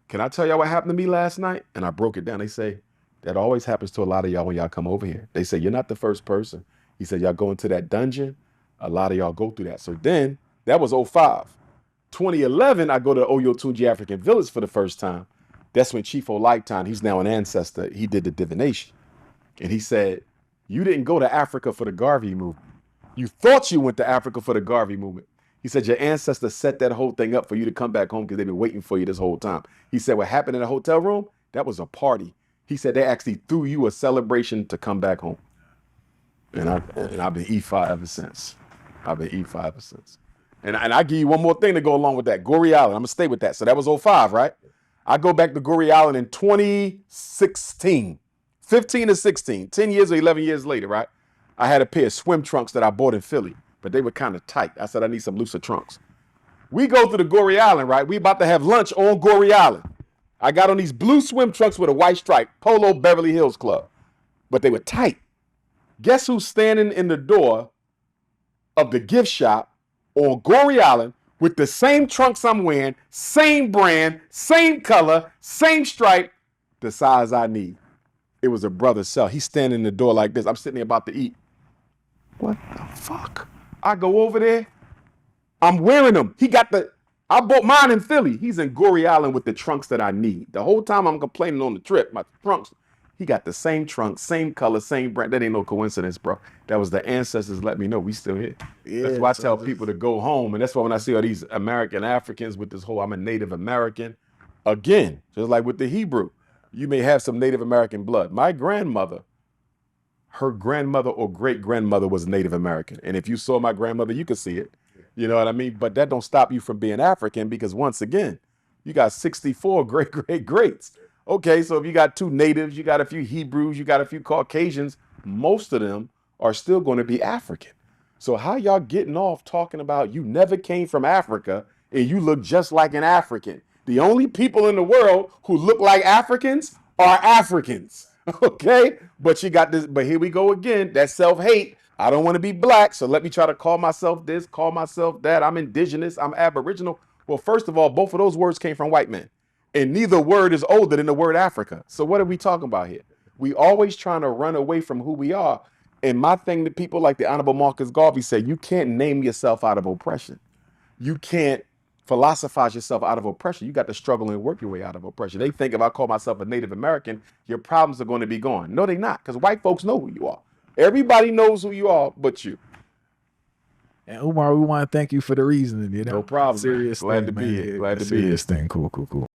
can I tell y'all what happened to me last night? And I broke it down. They say, that always happens to a lot of y'all when y'all come over here. They say, you're not the first person. He said, y'all go into that dungeon. A lot of y'all go through that. So then that was '05. 2011, I go to Oyo Tunji African Village for the first time. That's when Chief Olaitan, he's now an ancestor, he did the divination. And he said, you didn't go to Africa for the Garvey movement. You thought you went to Africa for the Garvey movement. He said, your ancestors set that whole thing up for you to come back home because they've been waiting for you this whole time. He said, what happened in the hotel room, that was a party. He said, they actually threw you a celebration to come back home. And I've been E5 ever since. And I give you one more thing to go along with that. Goree Island, I'm going to stay with that. So that was '05, right? I go back to Goree Island in 2016. 15 to 16, 10 years or 11 years later, right? I had a pair of swim trunks that I bought in Philly, but they were kind of tight. I said, I need some looser trunks. We go to the Goree Island, right? We about to have lunch on Goree Island. I got on these blue swim trunks with a white stripe, Polo Beverly Hills Club, but they were tight. Guess who's standing in the door of the gift shop on Goree Island with the same trunks I'm wearing, same brand, same color, same stripe, the size I need? It was a brother cell. He's standing in the door like this. I'm sitting there about to eat. What the fuck? I go over there. I'm wearing them. I bought mine in Philly. He's in Goree Island with the trunks that I need. The whole time I'm complaining on the trip, my trunks, he got the same trunks, same color, same brand. That ain't no coincidence, bro. That was the ancestors let me know we still here. Yeah, that's why I tell people to go home. And that's why when I see all these American Africans with this whole, I'm a Native American, again, just like with the Hebrew, you may have some Native American blood. My grandmother, her grandmother or great grandmother was Native American. And if you saw my grandmother, you could see it. You know what I mean? But that don't stop you from being African because once again, you got 64 greats. Okay, so if you got 2 natives, you got a few Hebrews, you got a few Caucasians, most of them are still going to be African. So how y'all getting off talking about you never came from Africa and you look just like an African? The only people in the world who look like Africans are Africans. Okay, but you got this. But here we go again. That self-hate. I don't want to be black, so let me try to call myself this, call myself that. I'm indigenous. I'm Aboriginal. Well, first of all, both of those words came from white men, and neither word is older than the word Africa. So what are we talking about here? We always trying to run away from who we are. And my thing to people like the Honorable Marcus Garvey said, you can't name yourself out of oppression. You can't philosophize yourself out of oppression. You got to struggle and work your way out of oppression. They think if I call myself a Native American, your problems are going to be gone. No, they're not, because white folks know who you are. Everybody knows who you are but you. And Umar, we want to thank you for the reasoning. No problem, man. Serious Glad to thing, be man. here. Yeah, Glad a to be here. serious thing. Cool, cool, cool.